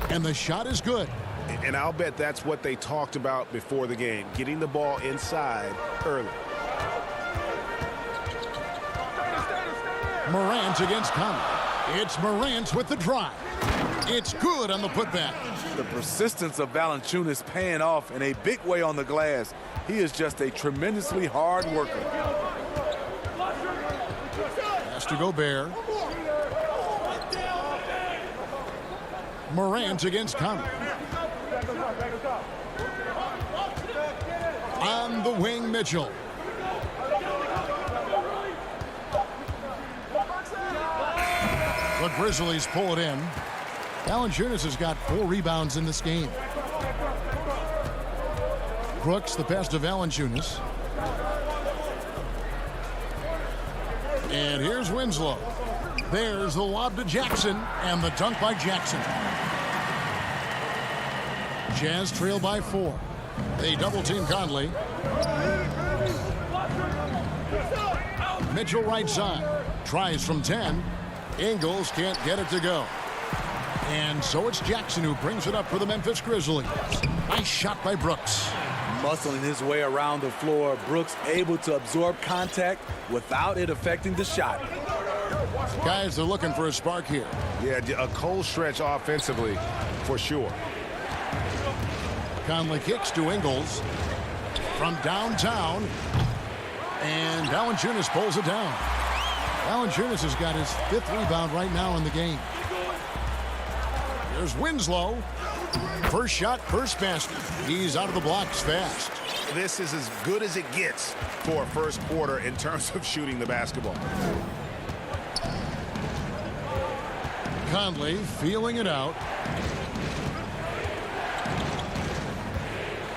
And the shot is good. And I'll bet that's what they talked about before the game, getting the ball inside early. Morant against Conley. It's Morant with the drive. It's good on the putback. The persistence of Valanciunas paying off in a big way on the glass. He is just a tremendously hard worker. Pass to Gobert. Morant against Conley. On the wing, Mitchell. The Grizzlies pull it in. Valanciunas has got 4 rebounds in this game. Brooks, the pass to Valanciunas. And here's Winslow. There's the lob to Jackson, and the dunk by Jackson. Jazz trail by 4. They double-team Conley. Mitchell right side. Tries from 10. Ingles can't get it to go. And so it's Jackson who brings it up for the Memphis Grizzlies. Nice shot by Brooks. Muscling his way around the floor, Brooks able to absorb contact without it affecting the shot. Guys are looking for a spark here. Yeah, a cold stretch offensively for sure. Conley kicks to Ingles from downtown. And Valanciunas pulls it down. Valanciunas has got his 5th rebound right now in the game. There's Winslow. First shot, first basket. He's out of the blocks fast. This is as good as it gets for a first quarter in terms of shooting the basketball. Conley feeling it out.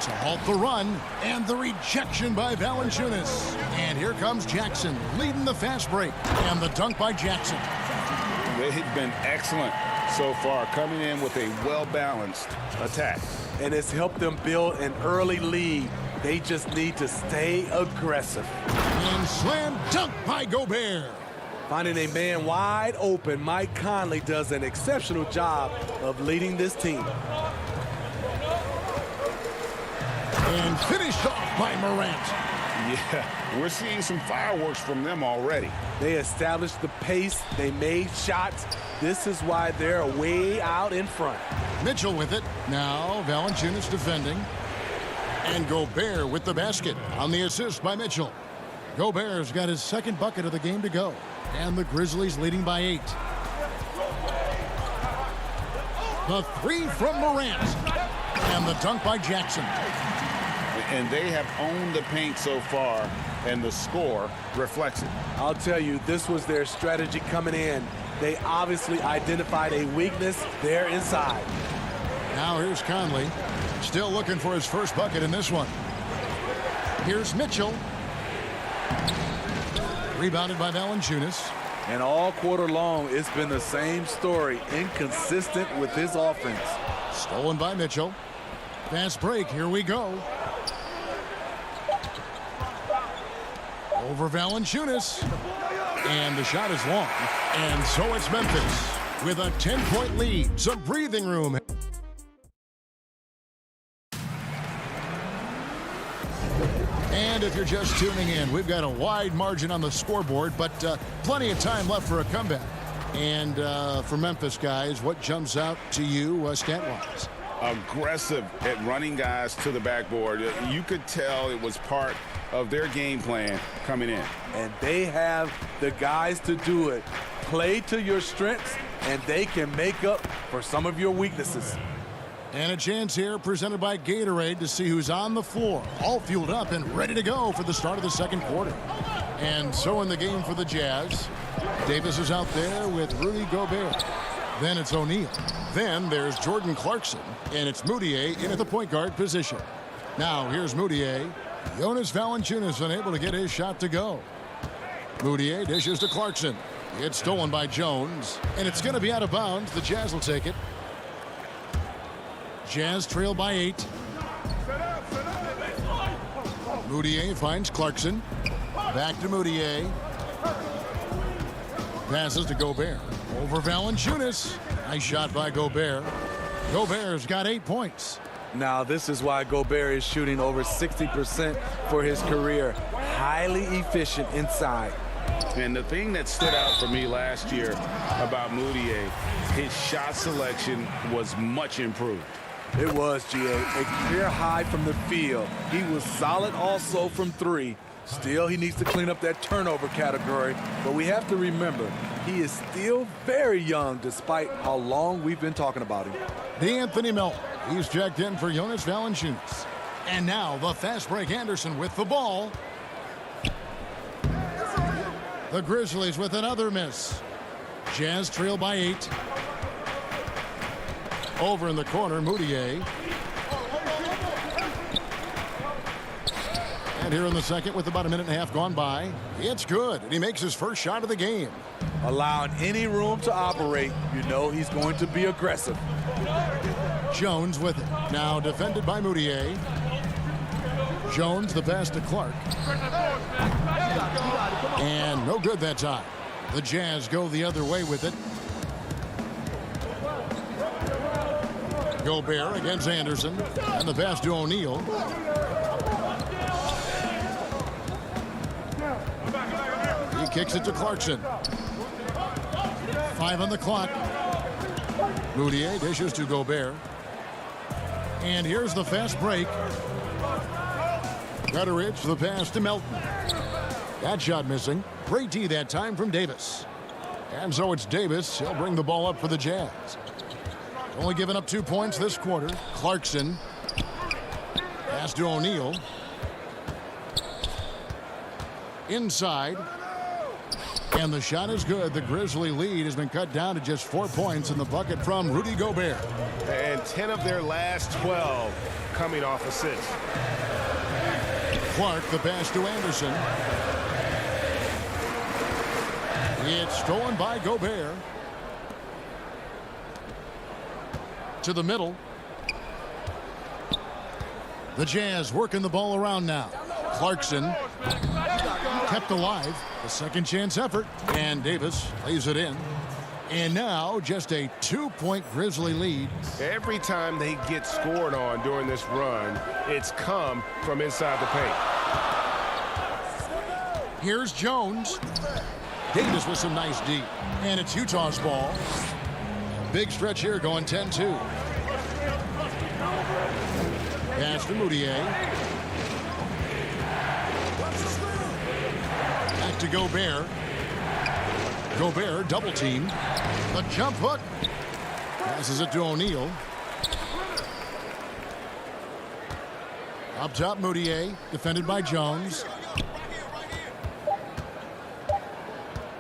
To halt the run, and the rejection by Valanciunas. And here comes Jackson, leading the fast break, and the dunk by Jackson. They've been excellent so far, coming in with a well-balanced attack. And it's helped them build an early lead. They just need to stay aggressive. And slam dunk by Gobert. Finding a man wide open, Mike Conley does an exceptional job of leading this team. And finished off by Morant. Yeah, we're seeing some fireworks from them already. They established the pace. They made shots. This is why they're way out in front. Mitchell with it. Now Valanciunas defending. And Gobert with the basket on the assist by Mitchell. Gobert's got his second bucket of the game to go. And the Grizzlies leading by 8. The three from Morant. And the dunk by Jackson. And they have owned the paint so far, and the score reflects it. I'll tell you, this was their strategy coming in. They obviously identified a weakness there inside. Now here's Conley, still looking for his first bucket in this one. Here's Mitchell. Rebounded by Valanciunas. And all quarter long, it's been the same story, inconsistent with his offense. Stolen by Mitchell. Fast break, here we go. Over Valanciunas. And the shot is long. And so it's Memphis with a 10-point lead. Some breathing room. And if you're just tuning in, we've got a wide margin on the scoreboard, but plenty of time left for a comeback. And for Memphis, guys, what jumps out to you stat-wise? Aggressive at running guys to the backboard. You could tell it was part of their game plan coming in. And they have the guys to do it. Play to your strengths, and they can make up for some of your weaknesses. And a chance here presented by Gatorade to see who's on the floor. All fueled up and ready to go for the start of the second quarter. And so in the game for the Jazz, Davis is out there with Rudy Gobert. Then it's O'Neal. Then there's Jordan Clarkson. And it's Moutier in at the point guard position. Now here's Moutier. Jonas Valanciunas unable to get his shot to go. Moutier dishes to Clarkson. It's stolen by Jones. And it's going to be out of bounds. The Jazz will take it. Jazz trail by 8. Moutier finds Clarkson. Back to Moutier. Passes to Gobert. Over Valanciunas. Nice shot by Gobert. Gobert's got 8 points. Now, this is why Gobert is shooting over 60% for his career. Highly efficient inside. And the thing that stood out for me last year about Moutier, his shot selection was much improved. It was, G.A. A clear high from the field. He was solid also from 3. Still, he needs to clean up that turnover category. But we have to remember, he is still very young despite how long we've been talking about him. D'Anthony Melton. He's checked in for Jonas Valanciunas. And now the fast break Anderson with the ball. The Grizzlies with another miss. Jazz trail by 8. Over in the corner, Moutier. And here in the second with about a minute and a half gone by. It's good, and he makes his first shot of the game. Allowing any room to operate, you know he's going to be aggressive. Jones with it. Now defended by Moutier. Jones the pass to Clark. And no good that time. The Jazz go the other way with it. Gobert against Anderson. And the pass to O'Neal. He kicks it to Clarkson. 5 on the clock. Moutier dishes to Gobert. And here's the fast break. Gutteridge the pass to Melton. That shot missing. Great D that time from Davis. And so it's Davis. He'll bring the ball up for the Jazz. Only given up 2 points this quarter. Clarkson. Pass to O'Neal. Inside. And the shot is good. The Grizzly lead has been cut down to just 4 points in the bucket from Rudy Gobert. And 10 of their last 12 coming off assists. Clark the pass to Anderson. It's stolen by Gobert. To the middle. The Jazz working the ball around now. Clarkson kept alive. A second chance effort. And Davis lays it in. And now just a 2-point Grizzly lead. Every time they get scored on during this run, it's come from inside the paint. Here's Jones. Davis with some nice D. And it's Utah's ball. Big stretch here going 10-2. Pass to Moutier. Back to Gobert. Gobert double team. The jump hook. Passes it to O'Neal. Up top, Moutier, defended by Jones.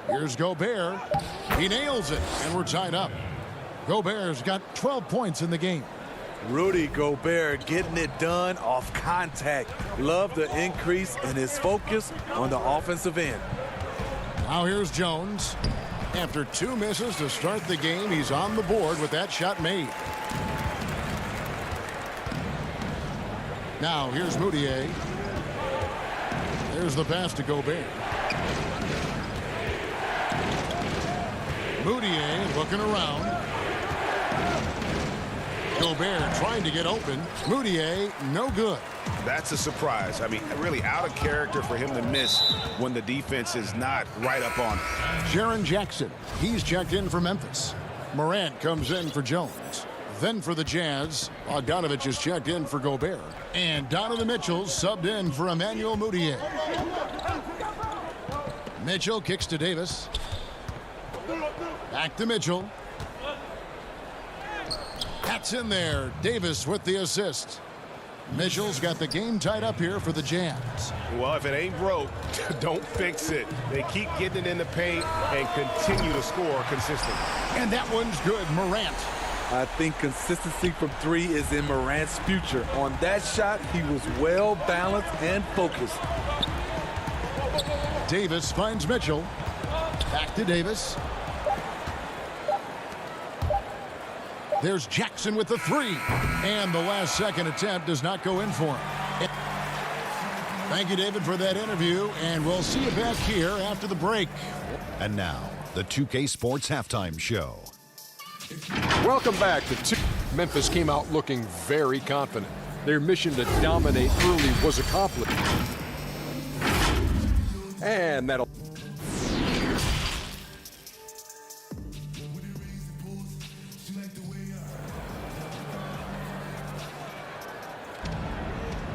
Here's Gobert. He nails it, and we're tied up. Gobert's got 12 points in the game. Rudy Gobert getting it done off contact. Love the increase in his focus on the offensive end. Now here's Jones. After 2 misses to start the game, he's on the board with that shot made. Now here's Moutier. There's the pass to Gobert. Moutier looking around. Gobert trying to get open. Moutier, no good. That's a surprise. I mean, really out of character for him to miss when the defense is not right up on him. Jaren Jackson, he's checked in for Memphis. Morant comes in for Jones. Then for the Jazz, Bogdanovich is checked in for Gobert. And Donovan Mitchell subbed in for Emmanuel Moutier. Mitchell kicks to Davis. Back to Mitchell. That's in there. Davis with the assist. Mitchell's got the game tied up here for the Jazz. Well, if it ain't broke, don't fix it. They keep getting it in the paint and continue to score consistently. And that one's good. Morant. I think consistency from 3 is in Morant's future. On that shot, he was well balanced and focused. Davis finds Mitchell. Back to Davis. There's Jackson with the 3. And the last second attempt does not go in for him. Thank you, David, for that interview. And we'll see you back here after the break. And now, the 2K Sports Halftime Show. Welcome back to Memphis came out looking very confident. Their mission to dominate early was accomplished. And that'll...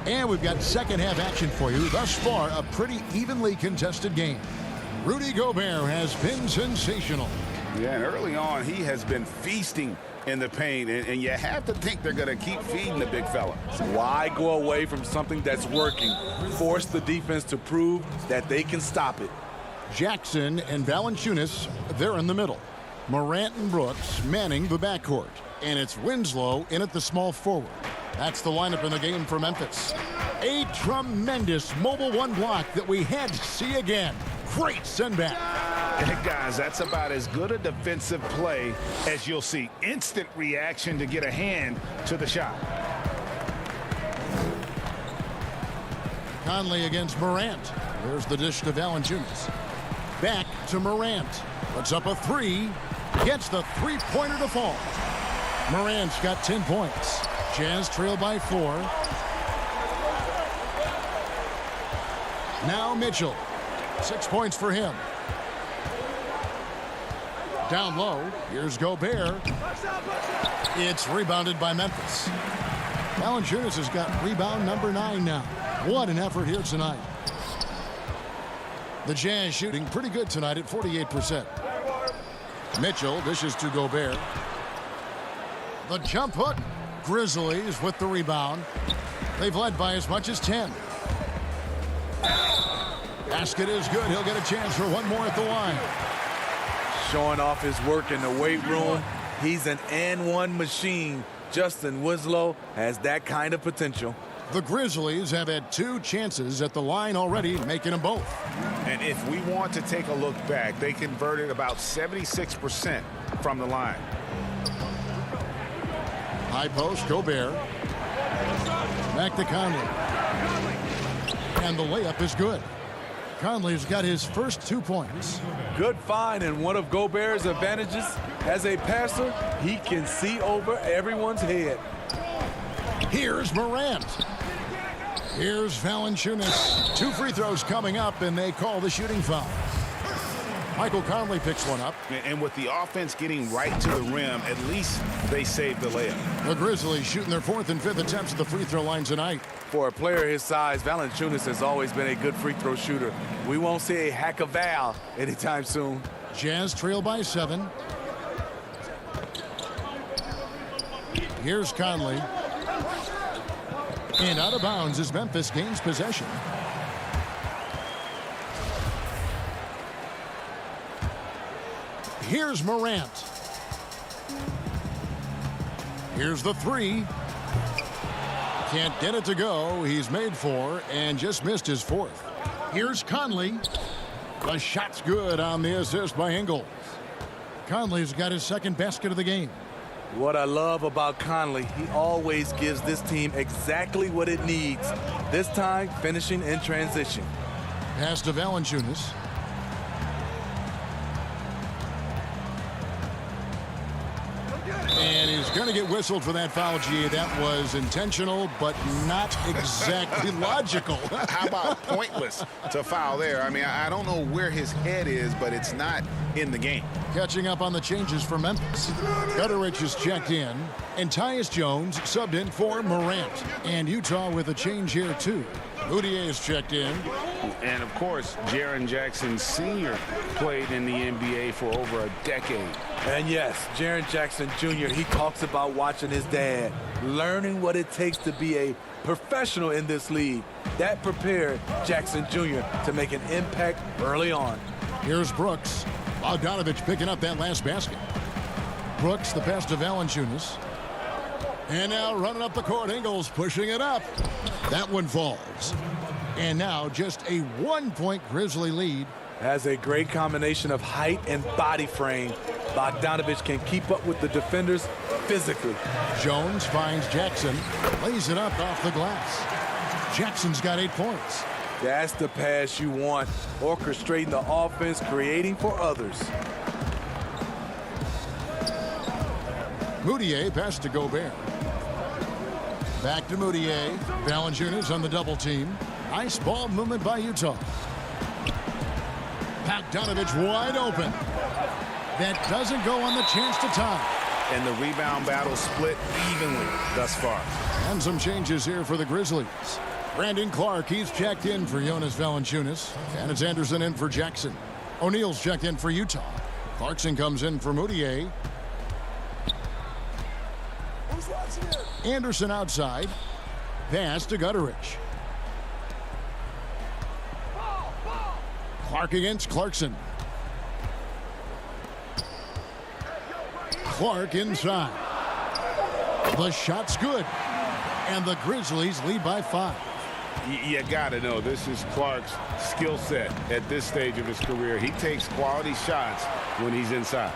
And we've got second half action for you. Thus far, a pretty evenly contested game. Rudy Gobert has been sensational. Yeah, and early on, he has been feasting in the paint, and you have to think they're going to keep feeding the big fella. Why go away from something that's working? Force the defense to prove that they can stop it. Jackson and Valanciunas, they're in the middle. Morant and Brooks manning the backcourt. And it's Winslow in at the small forward. That's the lineup in the game for Memphis. A tremendous mobile 1 block that we had to see again. Great send back. Hey guys, that's about as good a defensive play as you'll see. Instant reaction to get a hand to the shot. Conley against Morant. There's the dish to Valanciunas. Back to Morant. Puts up a 3. Gets the 3-pointer to fall. Morant's got 10 points. Jazz trail by 4. Now Mitchell. 6 points for him. Down low, here's Gobert. It's rebounded by Memphis. Valanciunas has got rebound number 9 now. What an effort here tonight. The Jazz shooting pretty good tonight at 48%. Mitchell dishes to Gobert. The jump hook. Grizzlies with the rebound. They've led by as much as 10. Basket is good. He'll get a chance for one more at the line. Showing off his work in the weight room. He's an and-one machine. Justin Winslow has that kind of potential. The Grizzlies have had 2 chances at the line already, making them both. And if we want to take a look back, they converted about 76% from the line. High post, Gobert. Back to Conley. And the layup is good. Conley's got his first 2 points. Good find, and one of Gobert's advantages as a passer, he can see over everyone's head. Here's Morant. Here's Valanciunas. 2 free throws coming up, and they call the shooting foul. Michael Conley picks one up. And with the offense getting right to the rim, at least they saved the layup. The Grizzlies shooting their 4th and 5th attempts at the free throw line tonight. For a player his size, Valanciunas has always been a good free throw shooter. We won't see a hack of Val anytime soon. Jazz trail by 7. Here's Conley. And out of bounds as Memphis gains possession. Here's Morant. Here's the 3. Can't get it to go. He's made 4 and just missed his 4th. Here's Conley. The shot's good on the assist by Ingles. Conley's got his 2nd basket of the game. What I love about Conley, he always gives this team exactly what it needs. This time, finishing in transition. Pass to Valanciunas. And he's going to get whistled for that foul, G. That was intentional, but not exactly logical. How about pointless to foul there? I mean, I don't know where his head is, but it's not in the game. Catching up on the changes for Memphis. Gutterich is checked in, and Tyus Jones subbed in for Morant. And Utah with a change here, too. Moutier is checked in. And, of course, Jaren Jackson Sr. played in the NBA for over a decade. And yes, Jaren Jackson Jr., he talks about watching his dad, learning what it takes to be a professional in this league. That prepared Jackson Jr. to make an impact early on. Here's Brooks. Bogdanovich picking up that last basket. Brooks, the pass to Valanciunas. And now running up the court, Ingles pushing it up. That one falls. And now just a 1-point Grizzly lead. Has a great combination of height and body frame. Bogdanovich can keep up with the defenders physically. Jones finds Jackson, lays it up off the glass. Jackson's got 8 points. That's the pass you want. Orchestrating the offense, creating for others. Moutier pass to Gobert. Back to Moutier. Valanciunas on the double team. Nice ball movement by Utah. Bogdanovich wide open. That doesn't go on the chance to tie. And the rebound battle split evenly thus far. And some changes here for the Grizzlies. Brandon Clark, he's checked in for Jonas Valanciunas. And it's Anderson in for Jackson. O'Neal's checked in for Utah. Clarkson comes in for Moutier. Anderson outside. Pass to Gutterich. Clark against Clarkson. Clark inside. The shot's good. And the Grizzlies lead by 5. You got to know this is Clark's skill set at this stage of his career. He takes quality shots when he's inside.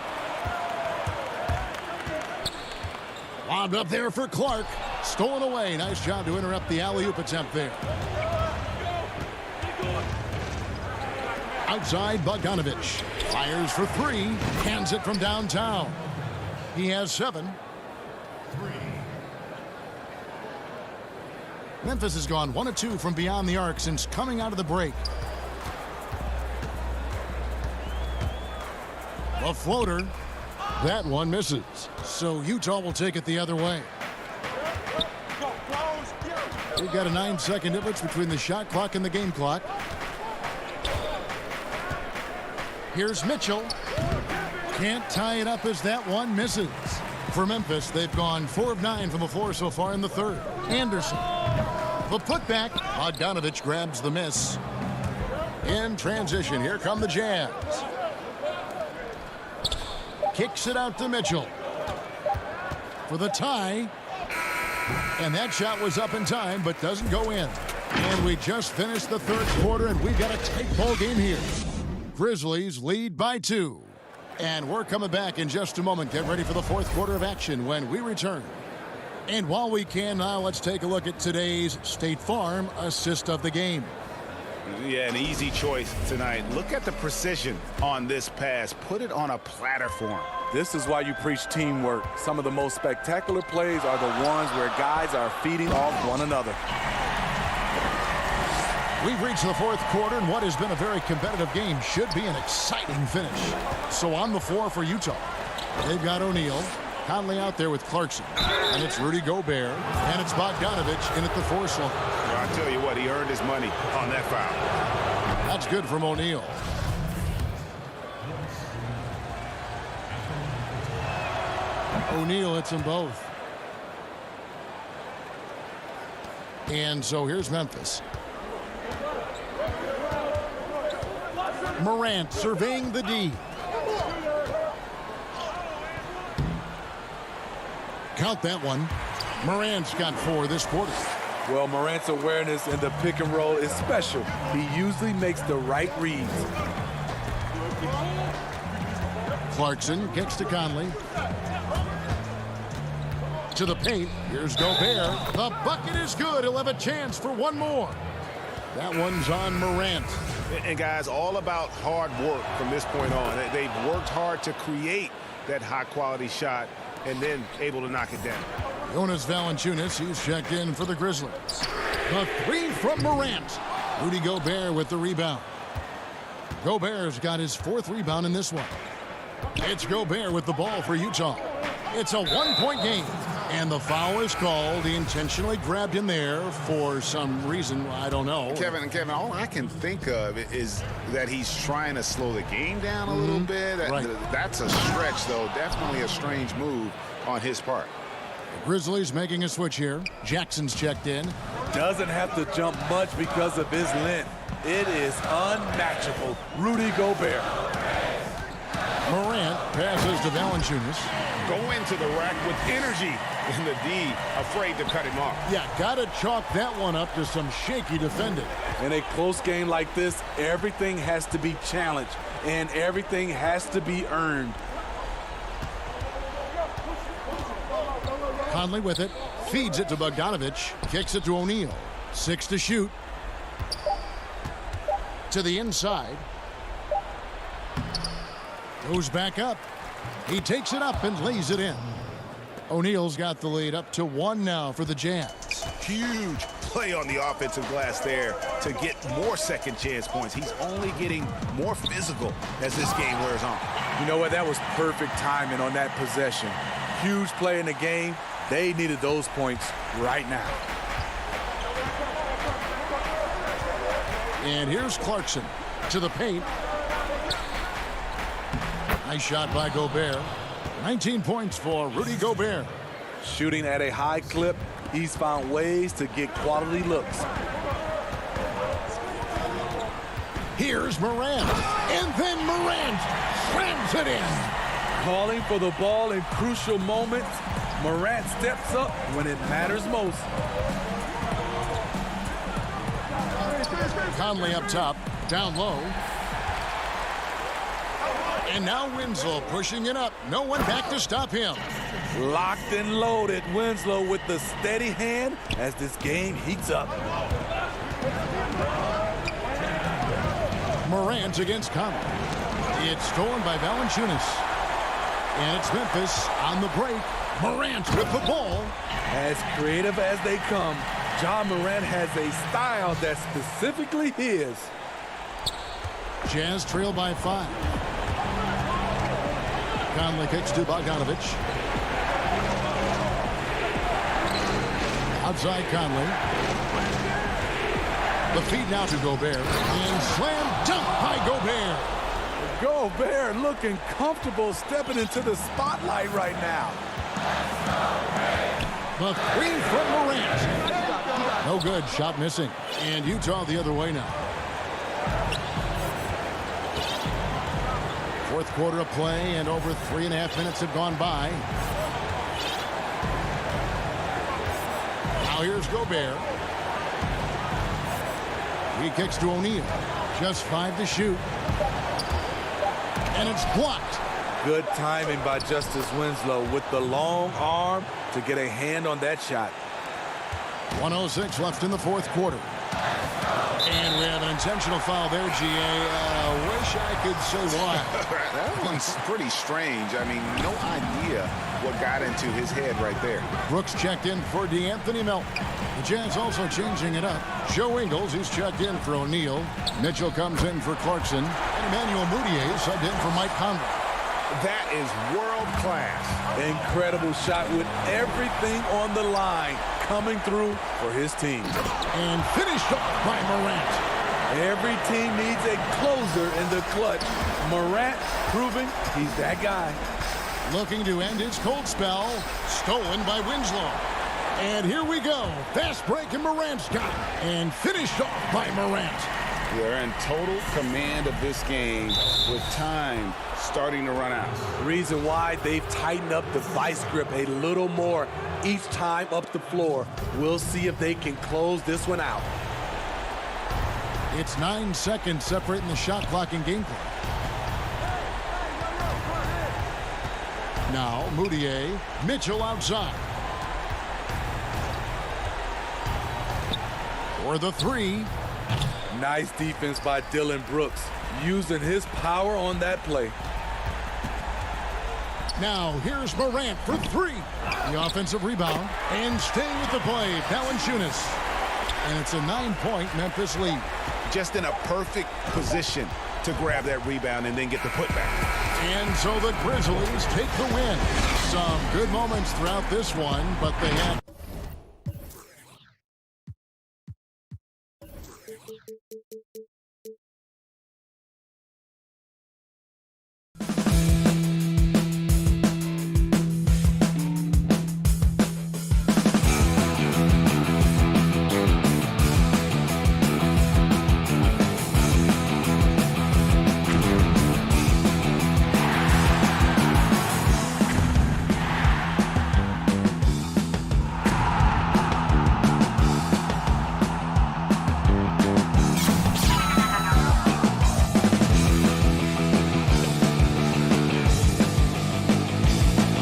Lobbed up there for Clark. Stolen away. Nice job to interrupt the alley-oop attempt there. Outside, Bogdanovich. Fires for 3. Hands it from downtown. He has 7. Memphis has gone 1 of 2 from beyond the arc since coming out of the break. A floater. That one misses. So Utah will take it the other way. We've got a 9-second difference between the shot clock and the game clock. Here's Mitchell. Can't tie it up as that one misses. For Memphis, they've gone 4 of 9 from the floor so far in the third. Anderson. The putback. Bogdanovich grabs the miss. In transition, here come the Jazz. Kicks it out to Mitchell. For the tie. And that shot was up in time, but doesn't go in. And we just finished the third quarter, and we've got a tight ball game here. Grizzlies lead by 2. And we're coming back in just a moment. Get ready for the fourth quarter of action when we return. And while we can now, let's take a look at today's State Farm assist of the game. Yeah, an easy choice tonight. Look at the precision on this pass. Put it on a platter for him. This is why you preach teamwork. Some of the most spectacular plays are the ones where guys are feeding off one another. We've reached the fourth quarter, and what has been a very competitive game should be an exciting finish. So on the floor for Utah, they've got O'Neal. Conley out there with Clarkson. And it's Rudy Gobert. And it's Bogdanovich in at the four slot. Well, I tell you what, he earned his money on that foul. That's good from O'Neal. O'Neal hits them both. And so here's Memphis. Morant surveying the D. Count that one. Morant's got 4 this quarter. Well, Morant's awareness in the pick and roll is special. He usually makes the right reads. Clarkson kicks to Conley. To the paint. Here's Gobert. The bucket is good. He'll have a chance for one more. That one's on Morant. And guys, all about hard work from this point on. They've worked hard to create that high-quality shot and then able to knock it down. Jonas Valanciunas, he's checked in for the Grizzlies. The 3 from Morant. Rudy Gobert with the rebound. Gobert's got his 4th rebound in this one. It's Gobert with the ball for Utah. It's a 1-point game. And the foul is called. He intentionally grabbed him there for some reason. I don't know. Kevin, all I can think of is that he's trying to slow the game down a little bit. Right. That's a stretch, though. Definitely a strange move on his part. The Grizzlies making a switch here. Jackson's checked in. Doesn't have to jump much because of his length. It is unmatchable. Rudy Gobert. Morant passes to Valanciunas. Go into the rack with energy. And the D afraid to cut him off. Yeah, got to chalk that one up to some shaky defending. In a close game like this, everything has to be challenged and everything has to be earned. Conley with it. Feeds it to Bogdanovich. Kicks it to O'Neal. 6 to shoot. To the inside. Goes back up. He takes it up and lays it in. O'Neal's got the lead up to 1 now for the Jazz. Huge play on the offensive glass there to get more second chance points. He's only getting more physical as this game wears on. You know what? That was perfect timing on that possession. Huge play in the game. They needed those points right now. And here's Clarkson to the paint. Nice shot by Gobert. 19 points for Rudy Gobert. Shooting at a high clip, he's found ways to get quality looks. Here's Morant. And then Morant slams it in. Calling for the ball in crucial moments. Morant steps up when it matters most. Conley up top, down low. And now Winslow pushing it up. No one back to stop him. Locked and loaded. Winslow with the steady hand as this game heats up. Morant against Conley. It's stolen by Valanciunas. And it's Memphis on the break. Morant with the ball. As creative as they come, Ja Morant has a style that's specifically his. Jazz trail by 5. Conley kicks to Bogdanovich. Outside Conley. The feed now to Gobert. And slam dunk by Gobert. Gobert looking comfortable stepping into the spotlight right now. The 3 from Morant. No good. Shot missing. And Utah the other way now. Fourth quarter of play, and over 3.5 minutes have gone by. Now here's Gobert. He kicks to O'Neal. Just 5 to shoot. And it's blocked. Good timing by Justice Winslow with the long arm to get a hand on that shot. 1:06 left in the fourth quarter. And we have an intentional foul there, GA. Wish I could say why. That one's pretty strange. I mean, no idea what got into his head right there. Brooks checked in for DeAnthony Melton. The Jazz also changing it up. Joe Ingles, who's checked in for O'Neal. Mitchell comes in for Clarkson. And Emmanuel Mudiay subbed in for Mike Conley. That is world class. Incredible shot with everything on the line coming through for his team. And finished off by Morant. Every team needs a closer in the clutch. Morant proving he's that guy. Looking to end his cold spell. Stolen by Winslow. And here we go. Fast break and Morant's got it. And finished off by Morant. They're in total command of this game with time starting to run out. Reason why they've tightened up the vice grip a little more each time up the floor. We'll see if they can close this one out. It's 9 seconds separating the shot clock and game clock. Now Mudiay, Mitchell outside. For the three. Nice defense by Dylan Brooks, using his power on that play. Now here's Morant for three. The offensive rebound. And staying with the play, Valanciunas. And it's a 9-point Memphis lead. Just in a perfect position to grab that rebound and then get the putback. And so the Grizzlies take the win. Some good moments throughout this one, but they had